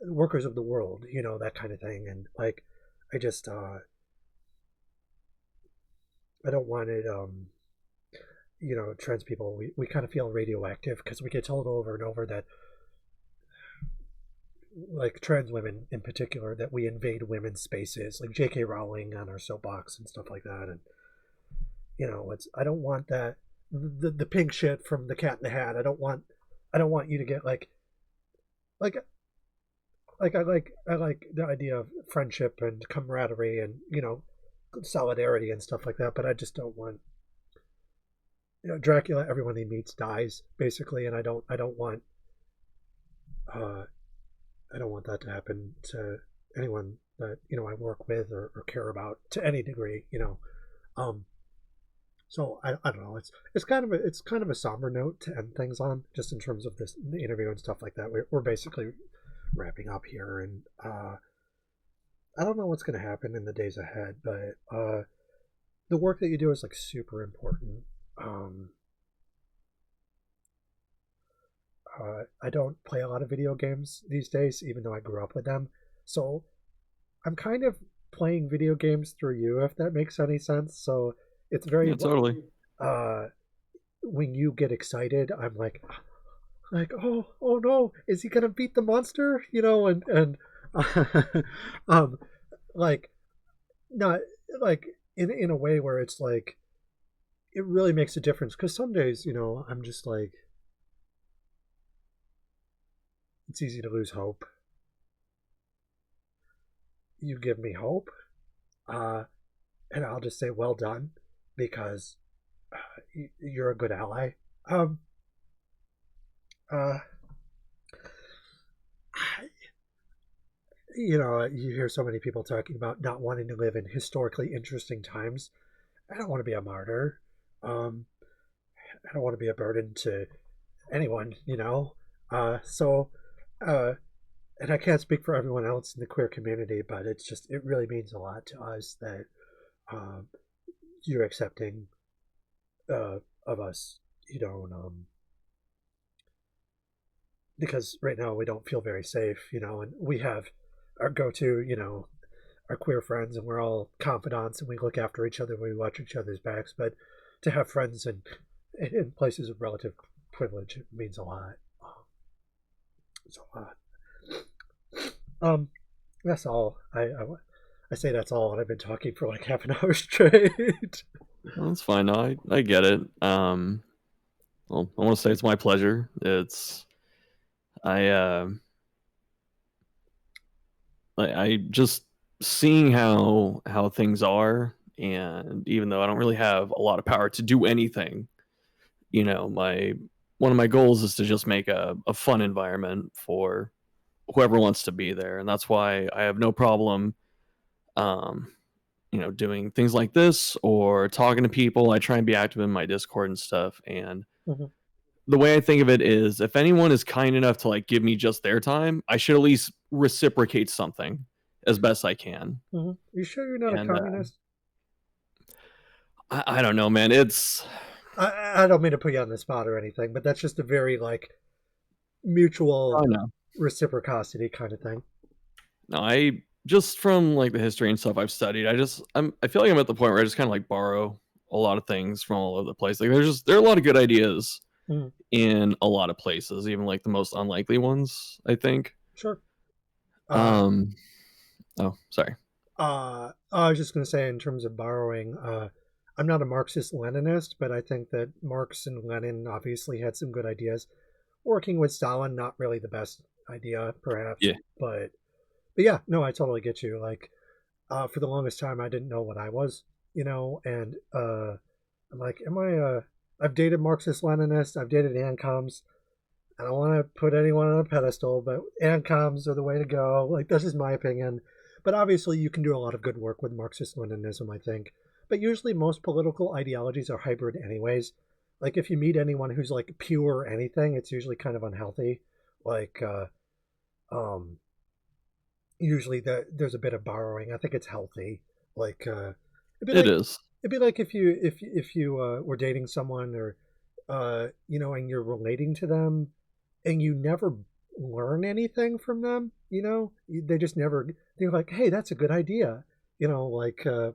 workers of the world, that kind of thing. And like, I just, I don't want it. Trans people, we kind of feel radioactive because we get told over and over that, like trans women in particular, that we invade women's spaces, like J.K. Rowling on our soapbox and stuff like that. And I don't want that, the pink shit from the Cat in the Hat. I don't want you to get like I like the idea of friendship and camaraderie and solidarity and stuff like that. But I just don't want Dracula. Everyone he meets dies basically, and uh, I don't want that to happen to anyone that I work with or care about to any degree. Um, so I don't know. It's kind of a somber note to end things on, just in terms of the interview and stuff like that. We're basically wrapping up here, and I don't know what's going to happen in the days ahead, but the work that you do is like super important. Um, I don't play a lot of video games these days, even though I grew up with them. So I'm kind of playing video games through you, if that makes any sense. So it's very Yeah, totally. uh, when you get excited, I'm like, oh no, is he gonna beat the monster? And um, like not like in a way where it's like it really makes a difference, because some days I'm just like, it's easy to lose hope. You give me hope, uh, and I'll just say well done, because you're a good ally. Um, uh, you hear so many people talking about not wanting to live in historically interesting times. I don't want to be a martyr. Um, I don't want to be a burden to anyone. So, uh, and I can't speak for everyone else in the queer community, but it really means a lot to us that um, you're accepting of us, because right now we don't feel very safe, and we have our go-to, our queer friends, and we're all confidants, and we look after each other, we watch each other's backs. But to have friends in places of relative privilege, it means a lot. So, um, that's all. I say that's all, and I've been talking for like half an hour straight. Well, that's fine. No, I get it. Well, I want to say it's my pleasure. It's I just seeing how things are, and even though I don't really have a lot of power to do anything, my one of my goals is to just make a fun environment for whoever wants to be there, and that's why I have no problem um doing things like this or talking to people. I try and be active in my Discord and stuff, and Mm-hmm. the way I think of it is if anyone is kind enough to like give me just their time, I should at least reciprocate something as best I can. Mm-hmm. You sure you're not a And communist? I don't know, man. It's I don't mean to put you on the spot or anything, but that's just a very like I mutual know. reciprocity kind of thing. No, I just from like the history and stuff I've studied, I feel like I'm at the point where I just kind of like borrow a lot of things from all over the place. Like there are a lot of good ideas Mm-hmm. in a lot of places, even like the most unlikely ones, I think. Sure. Um oh, sorry. I was just going to say, in terms of borrowing, I'm not a Marxist Leninist, but I think that Marx and Lenin obviously had some good ideas. Working with Stalin, not really the best idea, perhaps, Yeah. but yeah, no, I totally get you. Like, for the longest time, I didn't know what I was, and I'm like, am I? I've dated Marxist Leninists, I've dated Ancoms. I don't want to put anyone on a pedestal, but Ancoms are the way to go. Like, this is my opinion. But obviously, you can do a lot of good work with Marxist Leninism, I think. But usually, most political ideologies are hybrid, anyways. Like, if you meet anyone who's like pure anything, it's usually kind of unhealthy. Like, um, usually there's a bit of borrowing. I think it's healthy. Like, it'd be It like is. it'd be like if you were dating someone, or and you're relating to them, and you never learn anything from them. They just never. They're like, hey, that's a good idea. Like, I'm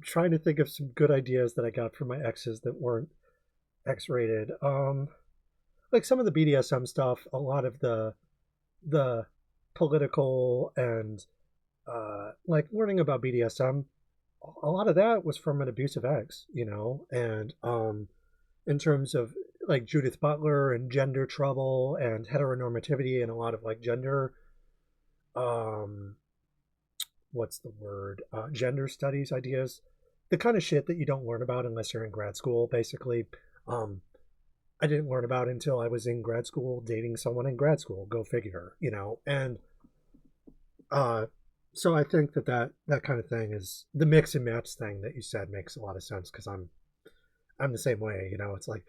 trying to think of some good ideas that I got from my exes that weren't X-rated. Like some of the BDSM stuff, a lot of the political and like learning about BDSM, a lot of that was from an abusive ex, and in terms of like Judith Butler and gender trouble and heteronormativity and a lot of like gender, um, what's the word? Gender studies ideas, the kind of shit that you don't learn about unless you're in grad school, basically. Um, I didn't learn about until I was in grad school, dating someone in grad school. Go figure. And uh, so I think that kind of thing is the mix and match thing that you said makes a lot of sense because I'm the same way. It's like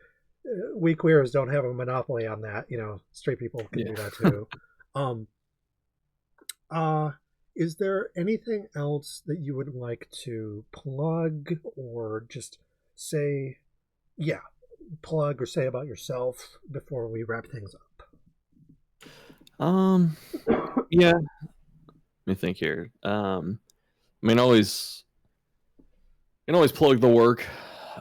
we queers don't have a monopoly on that. Straight people can Yeah. do that too. um, uh, is there anything else that you would like to plug or just say? Yeah, plug or say about yourself before we wrap things up. Um yeah, let me think here. I mean always you can always plug the work.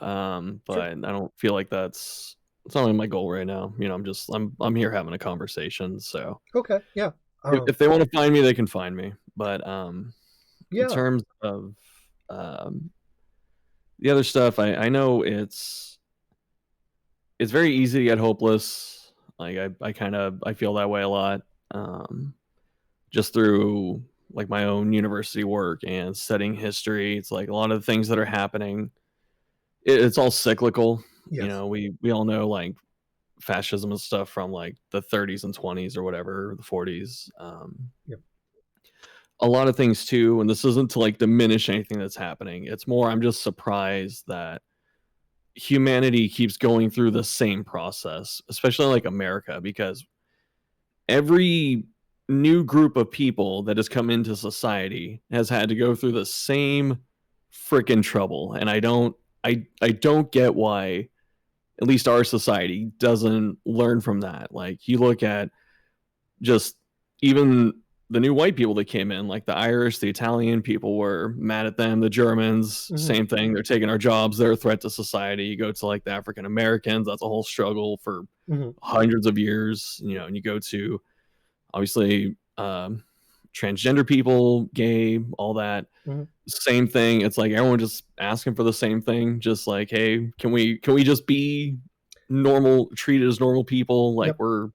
But Sure. I don't feel like it's not really my goal right now. I'm here having a conversation, so Okay. Yeah. if they want to find me, they can find me. But in Yeah. terms of um the other stuff, I know it's very easy to get hopeless. Like I feel that way a lot. Um just through like my own university work and studying history. It's like a lot of the things that are happening, it's all cyclical. Yes. We all know like fascism and stuff from like the 30s and 20s or whatever, the 40s. Yep. A lot of things too, and this isn't to like diminish anything that's happening. It's more I'm just surprised that humanity keeps going through the same process, especially like America, because every new group of people that has come into society has had to go through the same freaking trouble, and I don't get why at least our society doesn't learn from that. Like you look at just even the new white people that came in, like the Irish, the Italian people were mad at them, the Germans, Hmm. same thing. They're taking our jobs, they're a threat to society. You go to like the African Americans, that's a whole struggle for Hmm. hundreds of years, and you go to obviously transgender people, gay, all that. Mm-hmm. Same thing. It's like everyone just asking for the same thing. Just like, hey, can we just be normal, treated as normal people? Like Yep. we're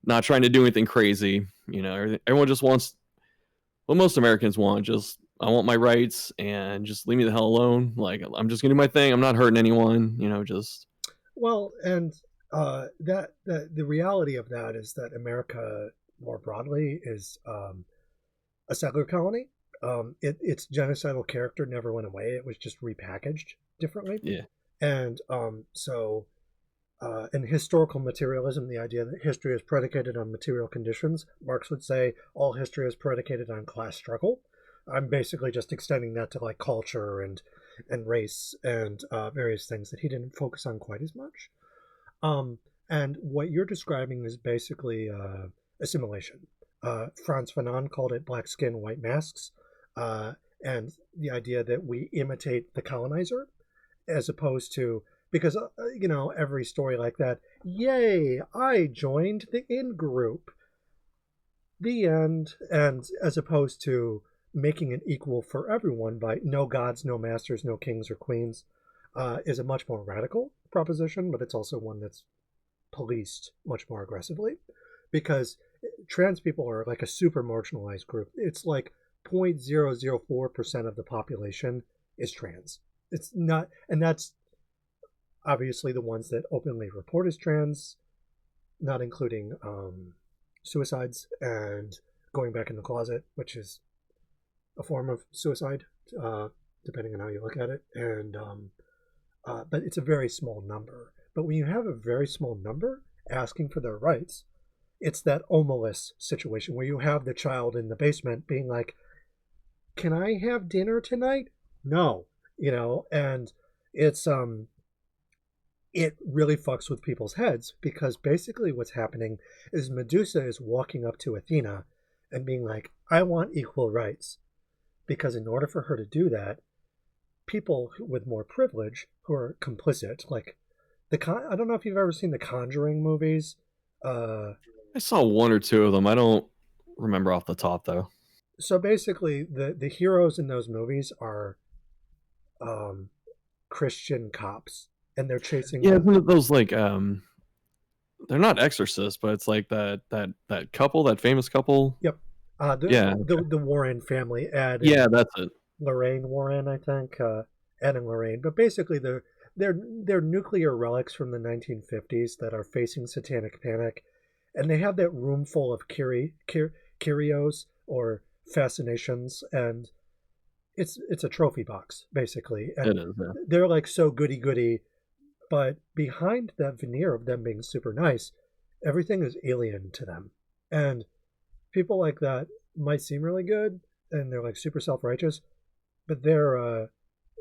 not trying to do anything crazy. You know, everyone just wants what most Americans want. Just I want my rights and just leave me the hell alone. Like I'm just gonna do my thing. I'm not hurting anyone. You know, just Well, and the reality of that is that America more broadly is a settler colony. Its genocidal character never went away. It was just repackaged differently. yeah. And in historical materialism, the idea that history is predicated on material conditions, Marx would say all history is predicated on class struggle. I'm basically just extending that to like culture and race and various things that he didn't focus on quite as much. And what you're describing is basically assimilation. Franz Fanon called it black skin, white masks, and the idea that we imitate the colonizer as opposed to because every story like that, yay, I joined the in group, the end, and as opposed to making it equal for everyone by no gods, no masters, no kings or queens, is a much more radical proposition, but it's also one that's policed much more aggressively because trans people are like a super marginalized group. It's like 0.004% of the population is trans. It's not, and that's obviously the ones that openly report as trans, not including suicides and going back in the closet, which is a form of suicide, depending on how you look at it. And but it's a very small number. But when you have a very small number asking for their rights, it's that Omelis situation where you have the child in the basement being like, "Can I have dinner tonight?" No, and it's it really fucks with people's heads because basically what's happening is Medusa is walking up to Athena and being like, "I want equal rights," because in order for her to do that, people with more privilege who are complicit, like I don't know if you've ever seen the Conjuring movies. I saw one or two of them. I don't remember off the top though. So basically, the heroes in those movies are Christian cops, and they're chasing. Yeah, isn't it those like they're not exorcists, but it's like that couple, that famous couple. Yep. Yeah. The Warren family, Ed Yeah, and that's it. Lorraine Warren, I think. Ed and Lorraine, but basically they're nuclear relics from the 1950s that are facing satanic panic, and they have that room full of curios or fascinations, and it's a trophy box basically, and It is. Yeah. they're like so goody goody, but behind that veneer of them being super nice, everything is alien to them, and people like that might seem really good, and they're like super self-righteous, but they're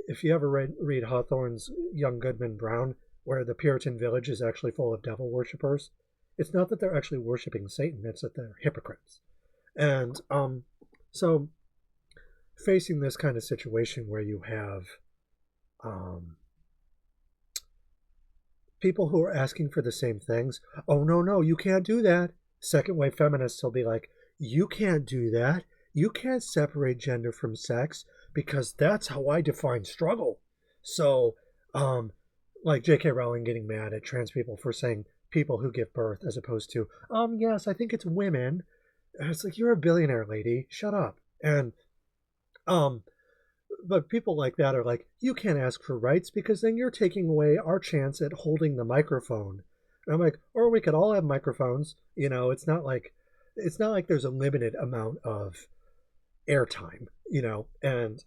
if you ever read Hawthorne's Young Goodman Brown, where the Puritan village is actually full of devil worshippers, it's not that they're actually worshiping Satan, it's that they're hypocrites. And so facing this kind of situation where you have people who are asking for the same things, oh no, you can't do that. Second wave feminists will be like, you can't do that. You can't separate gender from sex because that's how I define struggle. So, like J.K. Rowling getting mad at trans people for saying people who give birth as opposed to, yes, I think it's women. And it's like, you're a billionaire, lady. Shut up. And, but people like that are like, you can't ask for rights because then you're taking away our chance at holding the microphone. And I'm like, or we could all have microphones. It's not like there's a limited amount of airtime, and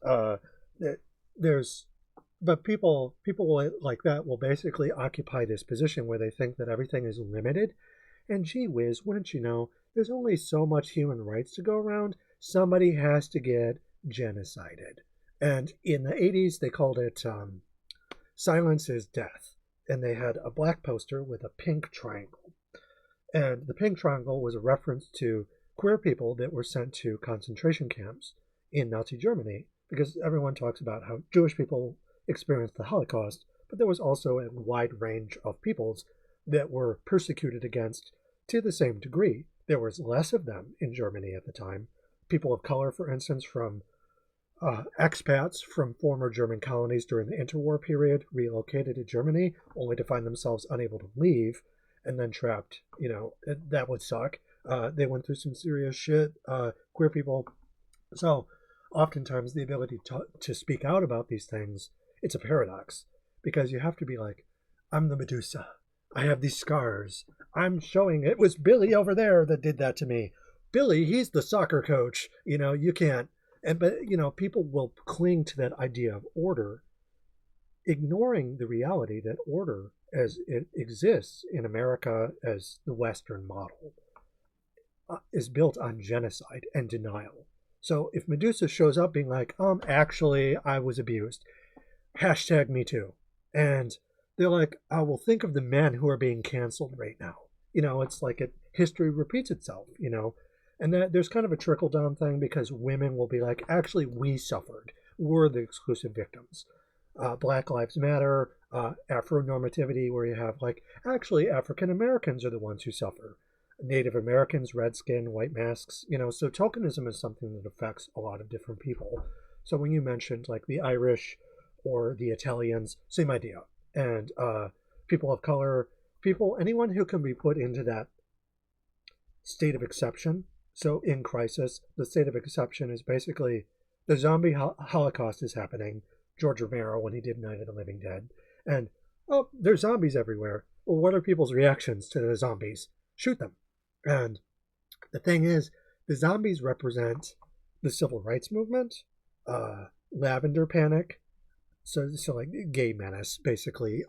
but people like that will basically occupy this position where they think that everything is limited, and gee whiz, wouldn't you know, there's only so much human rights to go around. Somebody has to get genocided, and in the 80s they called it silence is death, and they had a black poster with a pink triangle, and the pink triangle was a reference to queer people that were sent to concentration camps in Nazi Germany, because everyone talks about how Jewish people experienced the Holocaust, but there was also a wide range of peoples that were persecuted against to the same degree. There was less of them in Germany at the time, people of color, for instance, from expats from former German colonies during the interwar period relocated to Germany, only to find themselves unable to leave and then trapped. That would suck. They went through some serious shit. Queer people. So, oftentimes, the ability to speak out about these things, it's a paradox because you have to be like, I'm the Medusa. I have these scars. I'm showing it was Billy over there that did that to me. Billy, he's the soccer coach. You can't. But people will cling to that idea of order, ignoring the reality that order as it exists in America as the Western model is built on genocide and denial. So if Medusa shows up being like, actually, I was abused, hashtag me too. And they're like, I will think of the men who are being canceled right now. It's like history repeats itself, and that there's kind of a trickle down thing because women will be like, actually, we suffered. We're the exclusive victims. Black Lives Matter, Afronormativity, where you have like, actually, African Americans are the ones who suffer. Native Americans, red skin, white masks, so tokenism is something that affects a lot of different people. So when you mentioned like the Irish or the Italians, same idea. And people of color, anyone who can be put into that state of exception. So in Crisis, the state of exception is basically the zombie holocaust is happening. George Romero when he did Night of the Living Dead. And, there's zombies everywhere. Well, what are people's reactions to the zombies? Shoot them. And the thing is, the zombies represent the civil rights movement, lavender panic, so like gay menace, basically,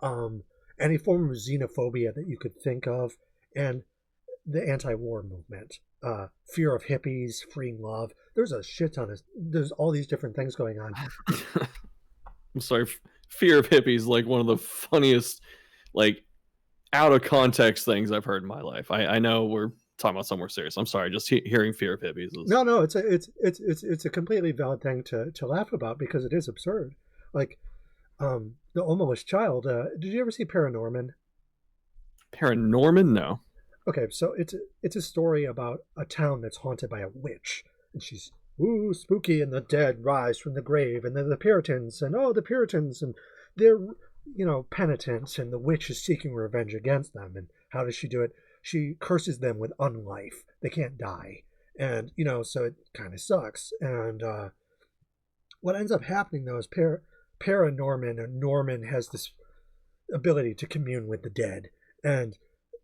any form of xenophobia that you could think of, and the anti-war movement, fear of hippies, freeing love. There's a shit ton of, there's all these different things going on. I'm sorry, fear of hippies, like one of the funniest, like out of context things I've heard in my life. I know we're talking about somewhere serious. I'm sorry, just hearing fear of hippies is... No, it's a completely valid thing to laugh about because it is absurd. Like, the Almost Child. Did you ever see Paranorman? Paranorman? No. Okay, so it's a story about a town that's haunted by a witch, and she's ooh spooky, and the dead rise from the grave, and then the Puritans, and the Puritans, and they're penitent, and the witch is seeking revenge against them. And how does she do it? She curses them with unlife. They can't die, and so it kind of sucks. And what ends up happening though is Paranorman, or Norman, has this ability to commune with the dead, and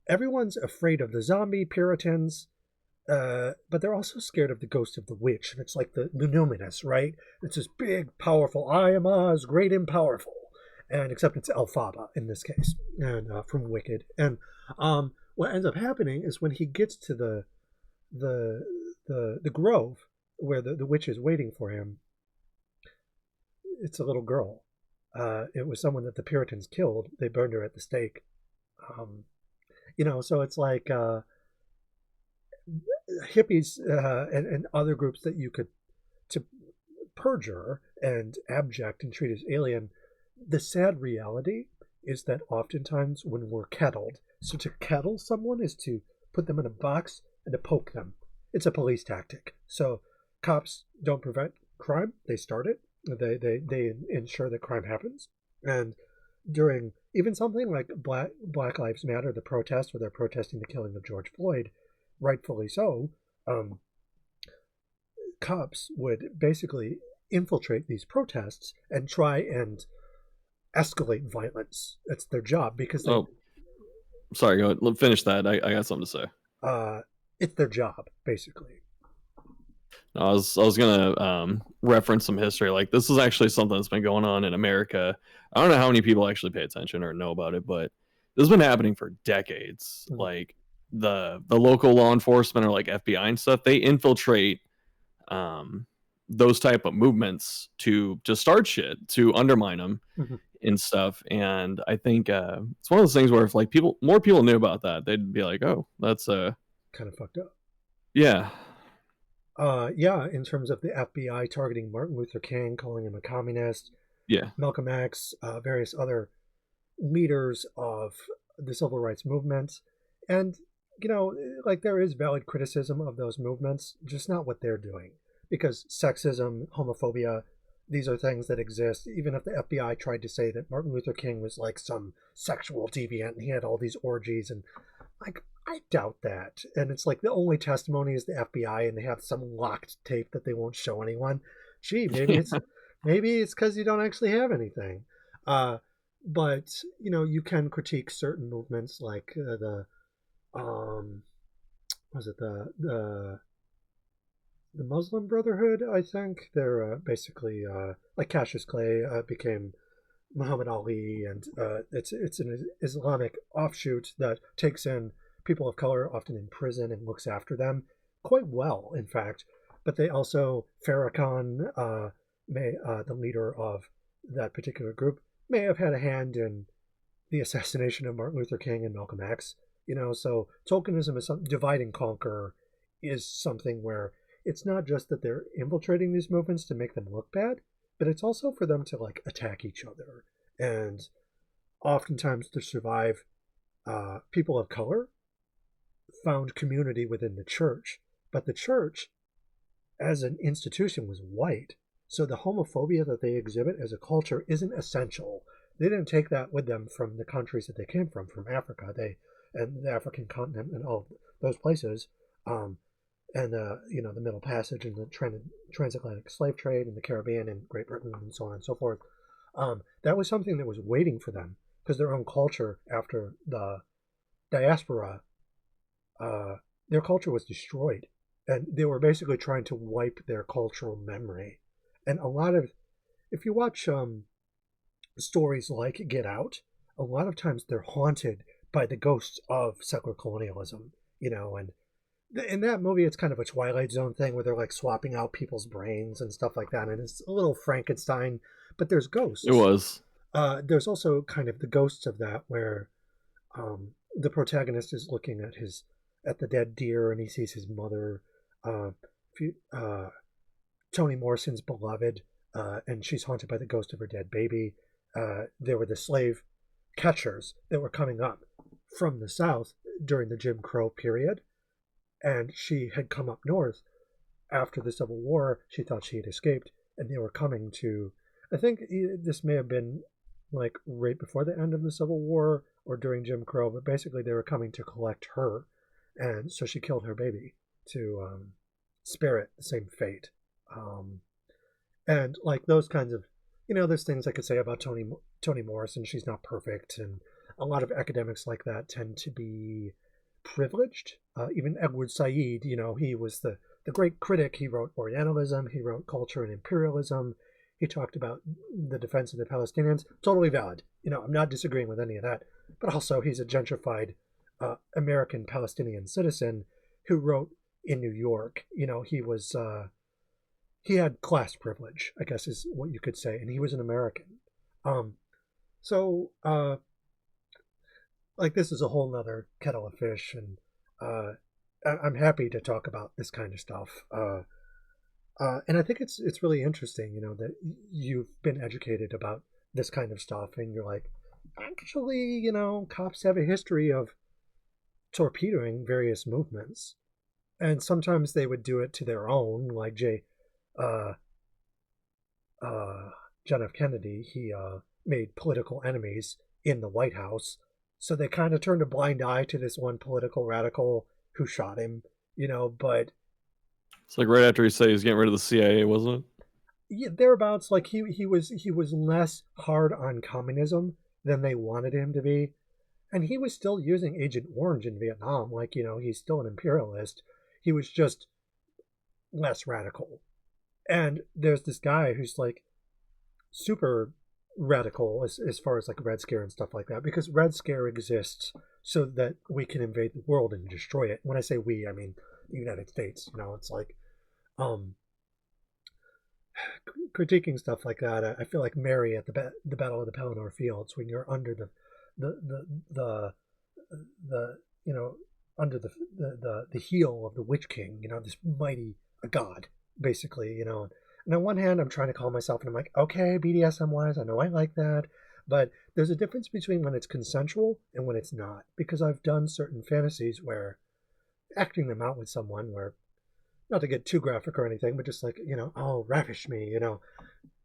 everyone's afraid of the zombie Puritans, but they're also scared of the ghost of the witch. And it's like the Numinous, right? It's this big, powerful, I am Oz, great and powerful. And except it's Elphaba in this case, and from Wicked. And what ends up happening is when he gets to the grove where the witch is waiting for him, it's a little girl. It was someone that the Puritans killed. They burned her at the stake. So it's like hippies and other groups that you could to perjure and abject and treat as alien. The sad reality is that oftentimes when we're kettled, so to kettle someone is to put them in a box and to poke them. It's a police tactic. So cops don't prevent crime; they start it. They ensure that crime happens. And during even something like Black Lives Matter, the protest where they're protesting the killing of George Floyd, rightfully so, cops would basically infiltrate these protests and try and escalate violence. That's their job because sorry, go ahead. Finish that. I got something to say. It's their job, basically. I was gonna reference some history. Like, this is actually something that's been going on in America. I don't know how many people actually pay attention or know about it, but this has been happening for decades. Mm-hmm. Like the local law enforcement or like FBI and stuff, they infiltrate those type of movements to start shit, to undermine them. Mm-hmm. And stuff. And I think it's one of those things where if like more people knew about that, they'd be like, oh, that's kind of fucked up. Yeah. In terms of the FBI targeting Martin Luther King, calling him a communist. Yeah. Malcolm X, various other leaders of the civil rights movement. And like there is valid criticism of those movements, just not what they're doing. Because sexism, homophobia, these are things that exist. Even if the FBI tried to say that Martin Luther King was like some sexual deviant and he had all these orgies, and like, I doubt that. And it's like the only testimony is the FBI, and they have some locked tape that they won't show anyone. Gee, maybe it's because you don't actually have anything. Uh, but you can critique certain movements like the was it the Muslim Brotherhood? I think they're basically like Cassius Clay became Muhammad Ali, and it's an Islamic offshoot that takes in people of color, often in prison, and looks after them quite well, in fact. But they also Farrakhan, the leader of that particular group, may have had a hand in the assassination of Martin Luther King and Malcolm X. So tokenism is something, divide and conquer is something where it's not just that they're infiltrating these movements to make them look bad, but it's also for them to like attack each other. And oftentimes to survive, people of color found community within the church, but the church as an institution was white. So the homophobia that they exhibit as a culture isn't essential. They didn't take that with them from the countries that they came from Africa, and the African continent and all those places, and the Middle Passage and the transatlantic slave trade in the Caribbean and Great Britain and so on and so forth. That was something that was waiting for them because their own culture after the diaspora, their culture was destroyed, and they were basically trying to wipe their cultural memory. And a lot of, if you watch stories like Get Out, a lot of times they're haunted by the ghosts of settler colonialism, and in that movie it's kind of a Twilight Zone thing where they're like swapping out people's brains and stuff like that, and it's a little Frankenstein, but there's ghosts. It was. There's also kind of the ghosts of that where the protagonist is looking at the dead deer and he sees his mother, Toni Morrison's beloved, and she's haunted by the ghost of her dead baby. There were the slave catchers that were coming up from the South during the Jim Crow period, and she had come up north after the Civil War. She thought she had escaped, and they were coming to, I think this may have been like right before the end of the Civil War or during Jim Crow, but basically they were coming to collect her, and so she killed her baby to spare it the same fate. And like those kinds of, there's things I could say about Toni Morrison. She's not perfect, and a lot of academics like that tend to be privileged. Even Edward Said, he was the great critic. He wrote Orientalism, he wrote Culture and Imperialism. He talked about the defense of the Palestinians. Totally valid. I'm not disagreeing with any of that. But also, he's a gentrified American Palestinian citizen who wrote in New York. He had class privilege, I guess is what you could say, and he was an American. So like this is a whole nother kettle of fish, and I'm happy to talk about this kind of stuff. And I think it's really interesting, that you've been educated about this kind of stuff, and you're like, actually, cops have a history of torpedoing various movements, and sometimes they would do it to their own, like John F. Kennedy. He made political enemies in the White House, so they kind of turned a blind eye to this one political radical who shot him, but it's like right after he said he was getting rid of the CIA, wasn't it? Yeah, thereabouts. Like he was less hard on communism than they wanted him to be, and he was still using Agent Orange in Vietnam. Like he's still an imperialist. He was just less radical. And there's this guy who's like super radical as far as like Red Scare and stuff like that, because Red Scare exists so that we can invade the world and destroy it. When I say we, I mean the United States. It's like critiquing stuff like that. I feel like Mary at the Battle of the Pelennor Fields, when you're under the under the heel of the Witch King, this mighty god, basically, And on one hand, I'm trying to calm myself, and I'm like, okay, BDSM wise, I know I like that, but there's a difference between when it's consensual and when it's not, because I've done certain fantasies where acting them out with someone where, not to get too graphic or anything, but just like, oh, ravish me,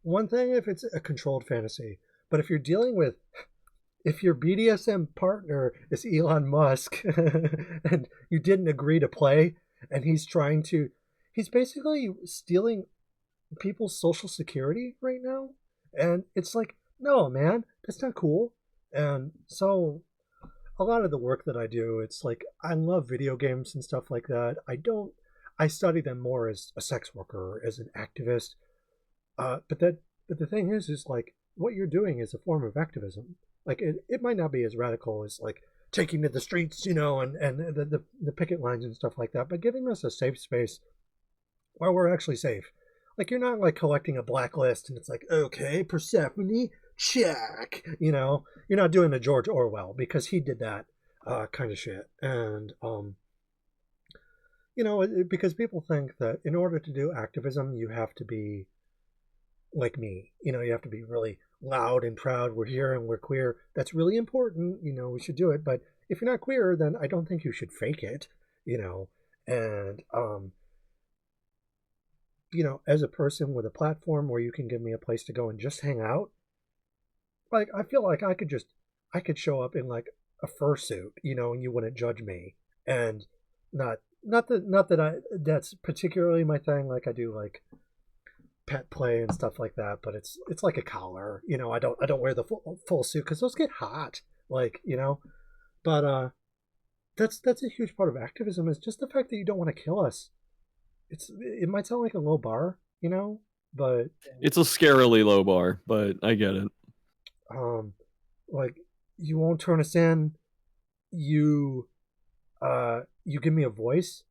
One thing if it's a controlled fantasy, but if you're dealing with, if your BDSM partner is Elon Musk and you didn't agree to play, and he's basically stealing people's social security right now. And it's like, no, man, that's not cool. And so a lot of the work that I do, it's like, I love video games and stuff like that. I study them more as a sex worker, as an activist. But the thing is like, what you're doing is a form of activism. Like, it might not be as radical as like taking to the streets, and the picket lines and stuff like that, but giving us a safe space where we're actually safe. Like, you're not like collecting a blacklist and it's like, okay, Persephone, check. You're not doing the George Orwell, because he did that kind of shit. And because people think that in order to do activism, you have to be like me. You have to be really loud and proud. We're here and we're queer. That's really important. We should do it. But if you're not queer, then I don't think you should fake it. And as a person with a platform where you can give me a place to go and just hang out, like, I feel like I could show up in like a fursuit, and you wouldn't judge me. And that's particularly my thing. Like, I do like pet play and stuff like that, but it's like a collar. I don't wear the full suit because those get hot. Like, but that's a huge part of activism, is just the fact that you don't want to kill us. It might sound like a low bar, but it's a scarily low bar, but I get it. Like, you won't turn us in. You give me a voice.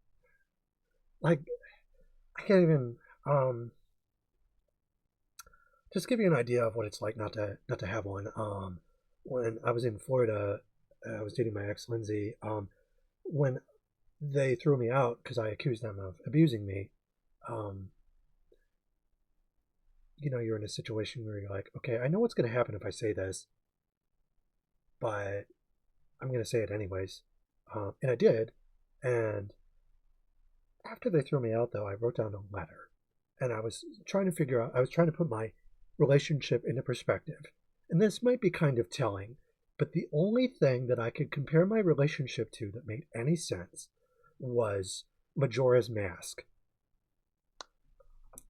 Like, I can't even just give you an idea of what it's like not to have one. When I was in Florida, I was dating my ex Lindsay. When they threw me out because I accused them of abusing me, you're in a situation where you're like, okay, I know what's going to happen if I say this, but I'm going to say it anyways. And I did. And after they threw me out, though, I wrote down a letter. And I was trying to put my relationship into perspective. And this might be kind of telling, but the only thing that I could compare my relationship to that made any sense was Majora's Mask.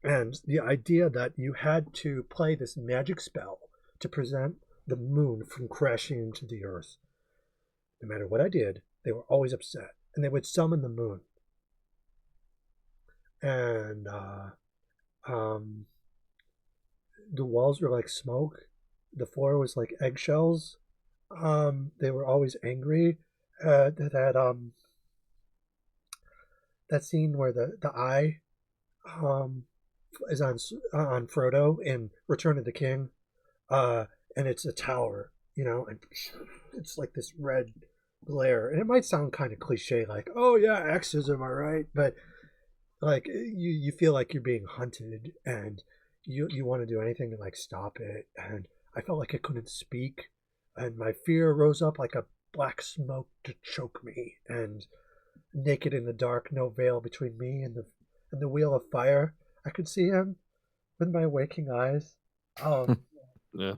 And the idea that you had to play this magic spell to prevent the moon from crashing into the earth. No matter what I did, they were always upset, and they would summon the moon. And the walls were like smoke. The floor was like eggshells. They were always angry. That scene where the eye is on Frodo in Return of the King, and it's a tower, and it's like this red glare, and it might sound kind of cliche, like, oh yeah, X's, am I right? But like, you feel like you're being hunted, and you want to do anything to like stop it. And I felt like I couldn't speak, and my fear rose up like a black smoke to choke me. And naked in the dark, no veil between me and the wheel of fire, I could see him with my waking eyes. Yeah.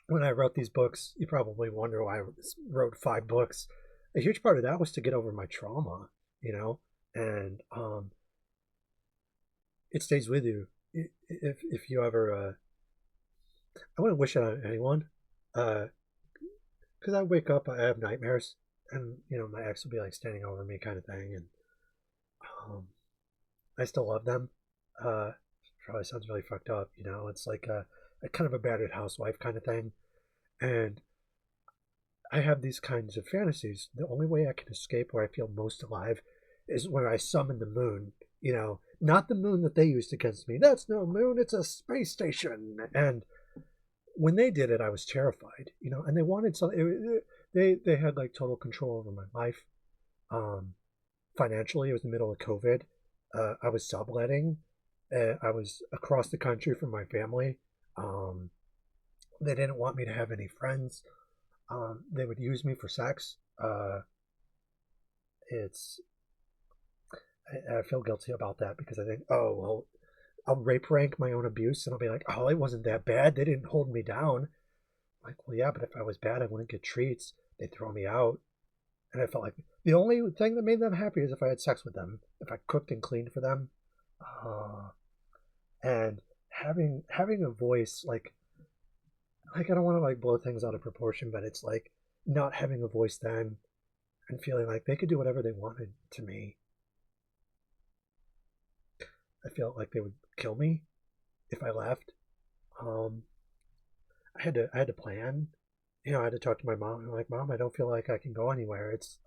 When I wrote these books, you probably wonder why I wrote 5 books. A huge part of that was to get over my trauma, and it stays with you. If you ever, I wouldn't wish it on anyone, because I wake up, I have nightmares, and my ex will be like standing over me, kind of thing, and I still love them. Probably sounds really fucked up, It's like a kind of a battered housewife kind of thing, and I have these kinds of fantasies. The only way I can escape where I feel most alive is when I summon the moon. Not the moon that they used against me. That's no moon. It's a space station. And when they did it, I was terrified. And they wanted something. They had like total control over my life. Financially, it was the middle of COVID. I was subletting. I was across the country from my family. They didn't want me to have any friends. They would use me for sex. it's I feel guilty about that because I think, oh well, I'll rape rank my own abuse and I'll be like, oh, it wasn't that bad. They didn't hold me down. Like, well, yeah, but if I was bad, I wouldn't get treats. They'd throw me out. And I felt like the only thing that made them happy is if I had sex with them, if I cooked and cleaned for them. And having a voice, like I don't want to like blow things out of proportion, but it's like not having a voice then and feeling like they could do whatever they wanted to me. I felt like they would kill me if I left. Um, I had to plan. You know, I had to talk to my mom. I'm like, Mom, I don't feel like I can go anywhere. It's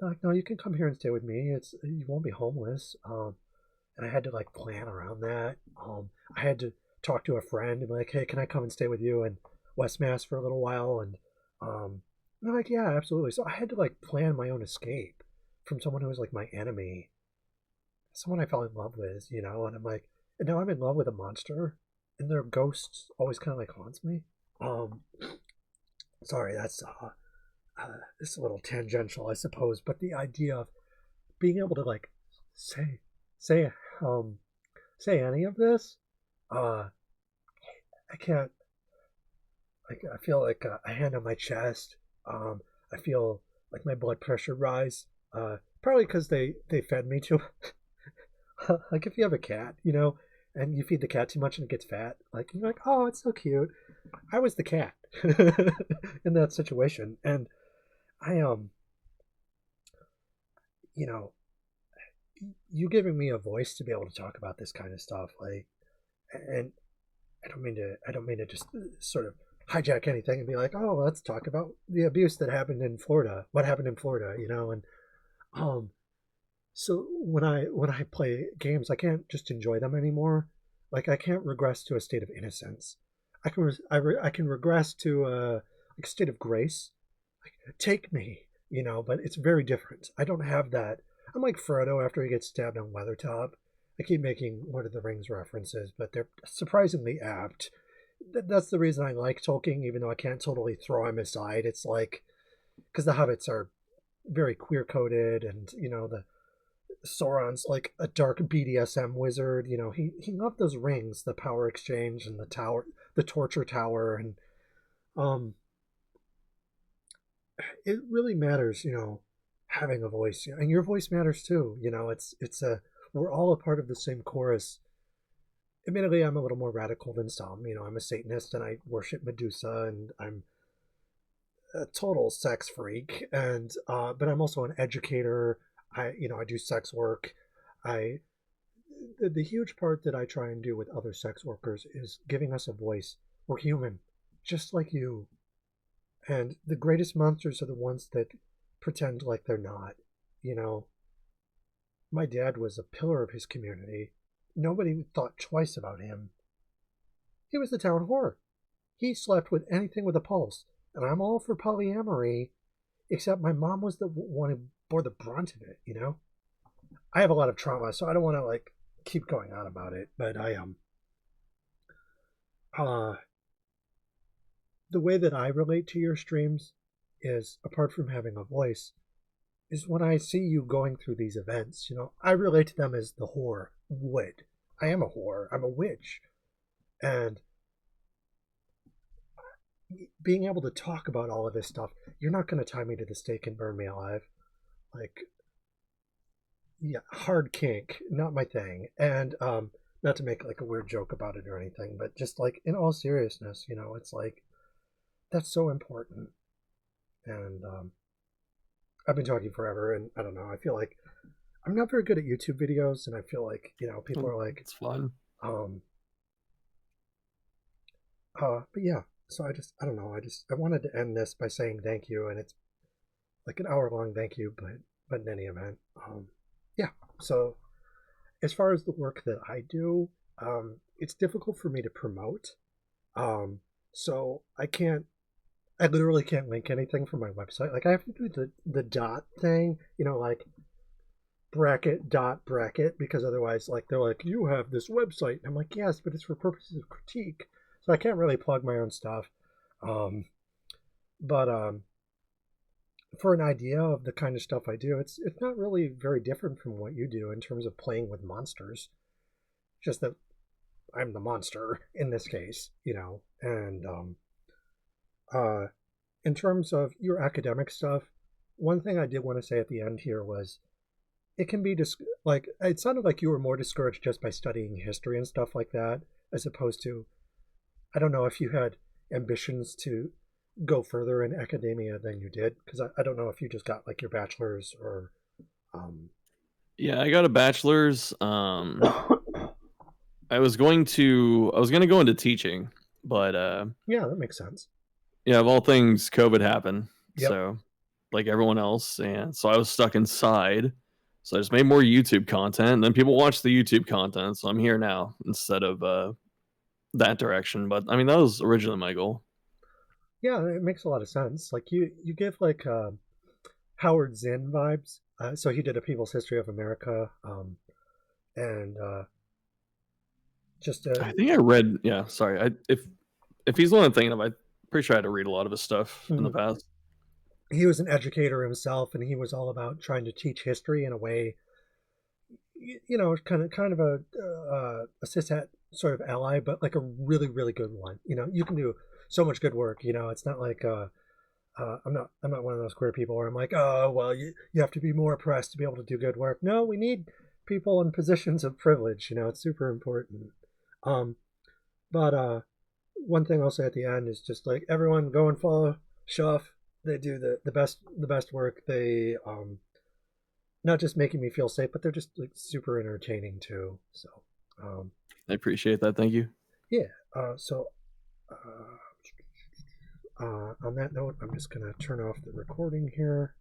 like, no, you can come here and stay with me. It's you won't be homeless. And I had to like plan around that. I had to talk to a friend and be like, hey, can I come and stay with you in West Mass for a little while? And they're like, yeah, absolutely. So I had to like plan my own escape from someone who was like my enemy, someone I fell in love with, you know. And I'm like, and now I'm in love with a monster, and their ghost always kind of like haunts me. Um, Sorry, that's it's a little tangential, I suppose, but the idea of being able to like say say um say any of this, uh, I can't. Like I feel like a hand on my chest. I feel like my blood pressure rise. Probably because they fed me too. Like if you have a cat, you know, and you feed the cat too much and it gets fat, like you're like, oh, it's so cute. I was the cat in that situation, and I you know, you giving me a voice to be able to talk about this kind of stuff, like, and I don't mean to just sort of hijack anything and be like, oh, let's talk about the abuse that happened in Florida, what happened in Florida, you know, and um, so when I play games, I can't just enjoy them anymore. Like I can't regress to a state of innocence. I can regress to like a state of grace. Like take me, you know, but it's very different. I don't have that. I'm like Frodo after he gets stabbed on Weathertop. I keep making Lord of the Rings references, but they're surprisingly apt. That's the reason I like Tolkien, even though I can't totally throw him aside. It's like because the hobbits are very queer coded, and you know the Sauron's like a dark BDSM wizard. You know he loved those rings, the power exchange, and the tower, the torture tower, and um, it really matters. You know, having a voice, and your voice matters too. You know, it's a we're all a part of the same chorus. Admittedly, I'm a little more radical than some. You know, I'm a Satanist and I worship Medusa, and I'm a total sex freak. And but I'm also an educator. I do sex work. I the huge part that I try and do with other sex workers is giving us a voice. We're human, just like you. And the greatest monsters are the ones that pretend like they're not. You know, my dad was a pillar of his community. Nobody thought twice about him. He was the town whore. He slept with anything with a pulse. And I'm all for polyamory, except my mom was the one who bore the brunt of it, you know? I have a lot of trauma, so I don't want to like keep going on about it, but uh the way that I relate to your streams is apart from having a voice is when I see you going through these events, you know, I relate to them as the whore would. I am a whore. I'm a witch. And being able to talk about all of this stuff, you're not going to tie me to the stake and burn me alive. Like, yeah, hard kink, not my thing. And not to make like a weird joke about it or anything, but just like in all seriousness, you know, it's like that's so important. And I've been talking forever, and I don't know. I feel like I'm not very good at YouTube videos, and I feel like you know people are like, it's fun. um, but yeah. So I don't know. I wanted to end this by saying thank you, and it's like an hour long thank you, but in any event, yeah. So as far as the work that I do, it's difficult for me to promote. So I literally can't link anything from my website. Like I have to do the dot thing, you know, like bracket dot bracket, because otherwise, like they're like, you have this website, and I'm like, yes, but it's for purposes of critique, so I can't really plug my own stuff. Um, but for an idea of the kind of stuff I do, it's not really very different from what you do in terms of playing with monsters. Just that I'm the monster in this case, and uh, in terms of your academic stuff, one thing I did want to say at the end here was it can be like it sounded like you were more discouraged just by studying history and stuff like that, as opposed to I don't know if you had ambitions to go further in academia than you did, because I don't know if you just got like your bachelor's or um Yeah, I got a bachelor's. I was going to go into teaching, but yeah, that makes sense. yeah, of all things, COVID happened. Yep. So, like everyone else, and so I was stuck inside. So I just made more YouTube content, and then people watch the YouTube content. So I'm here now instead of that direction. But I mean, that was originally my goal. Yeah, it makes a lot of sense. Like you give like Howard Zinn vibes. So he did a People's History of America, and just I think I read. Yeah, sorry. If he's the one I'm thinking of, I'm pretty sure I had to read a lot of his stuff in the mhm. past. He was an educator himself, and he was all about trying to teach history in a way, kind of a cishet sort of ally, but like a really really good one. You can do so much good work. It's not like I'm not one of those queer people where I'm like, oh well, you have to be more oppressed to be able to do good work. No, we need people in positions of privilege. It's super important. Um, but one thing I'll say at the end is just like everyone go and follow Shuff. They do the best work. They not just making me feel safe, but they're just like super entertaining too. So um, I appreciate that. Thank you. yeah. So on that note, I'm just gonna turn off the recording here.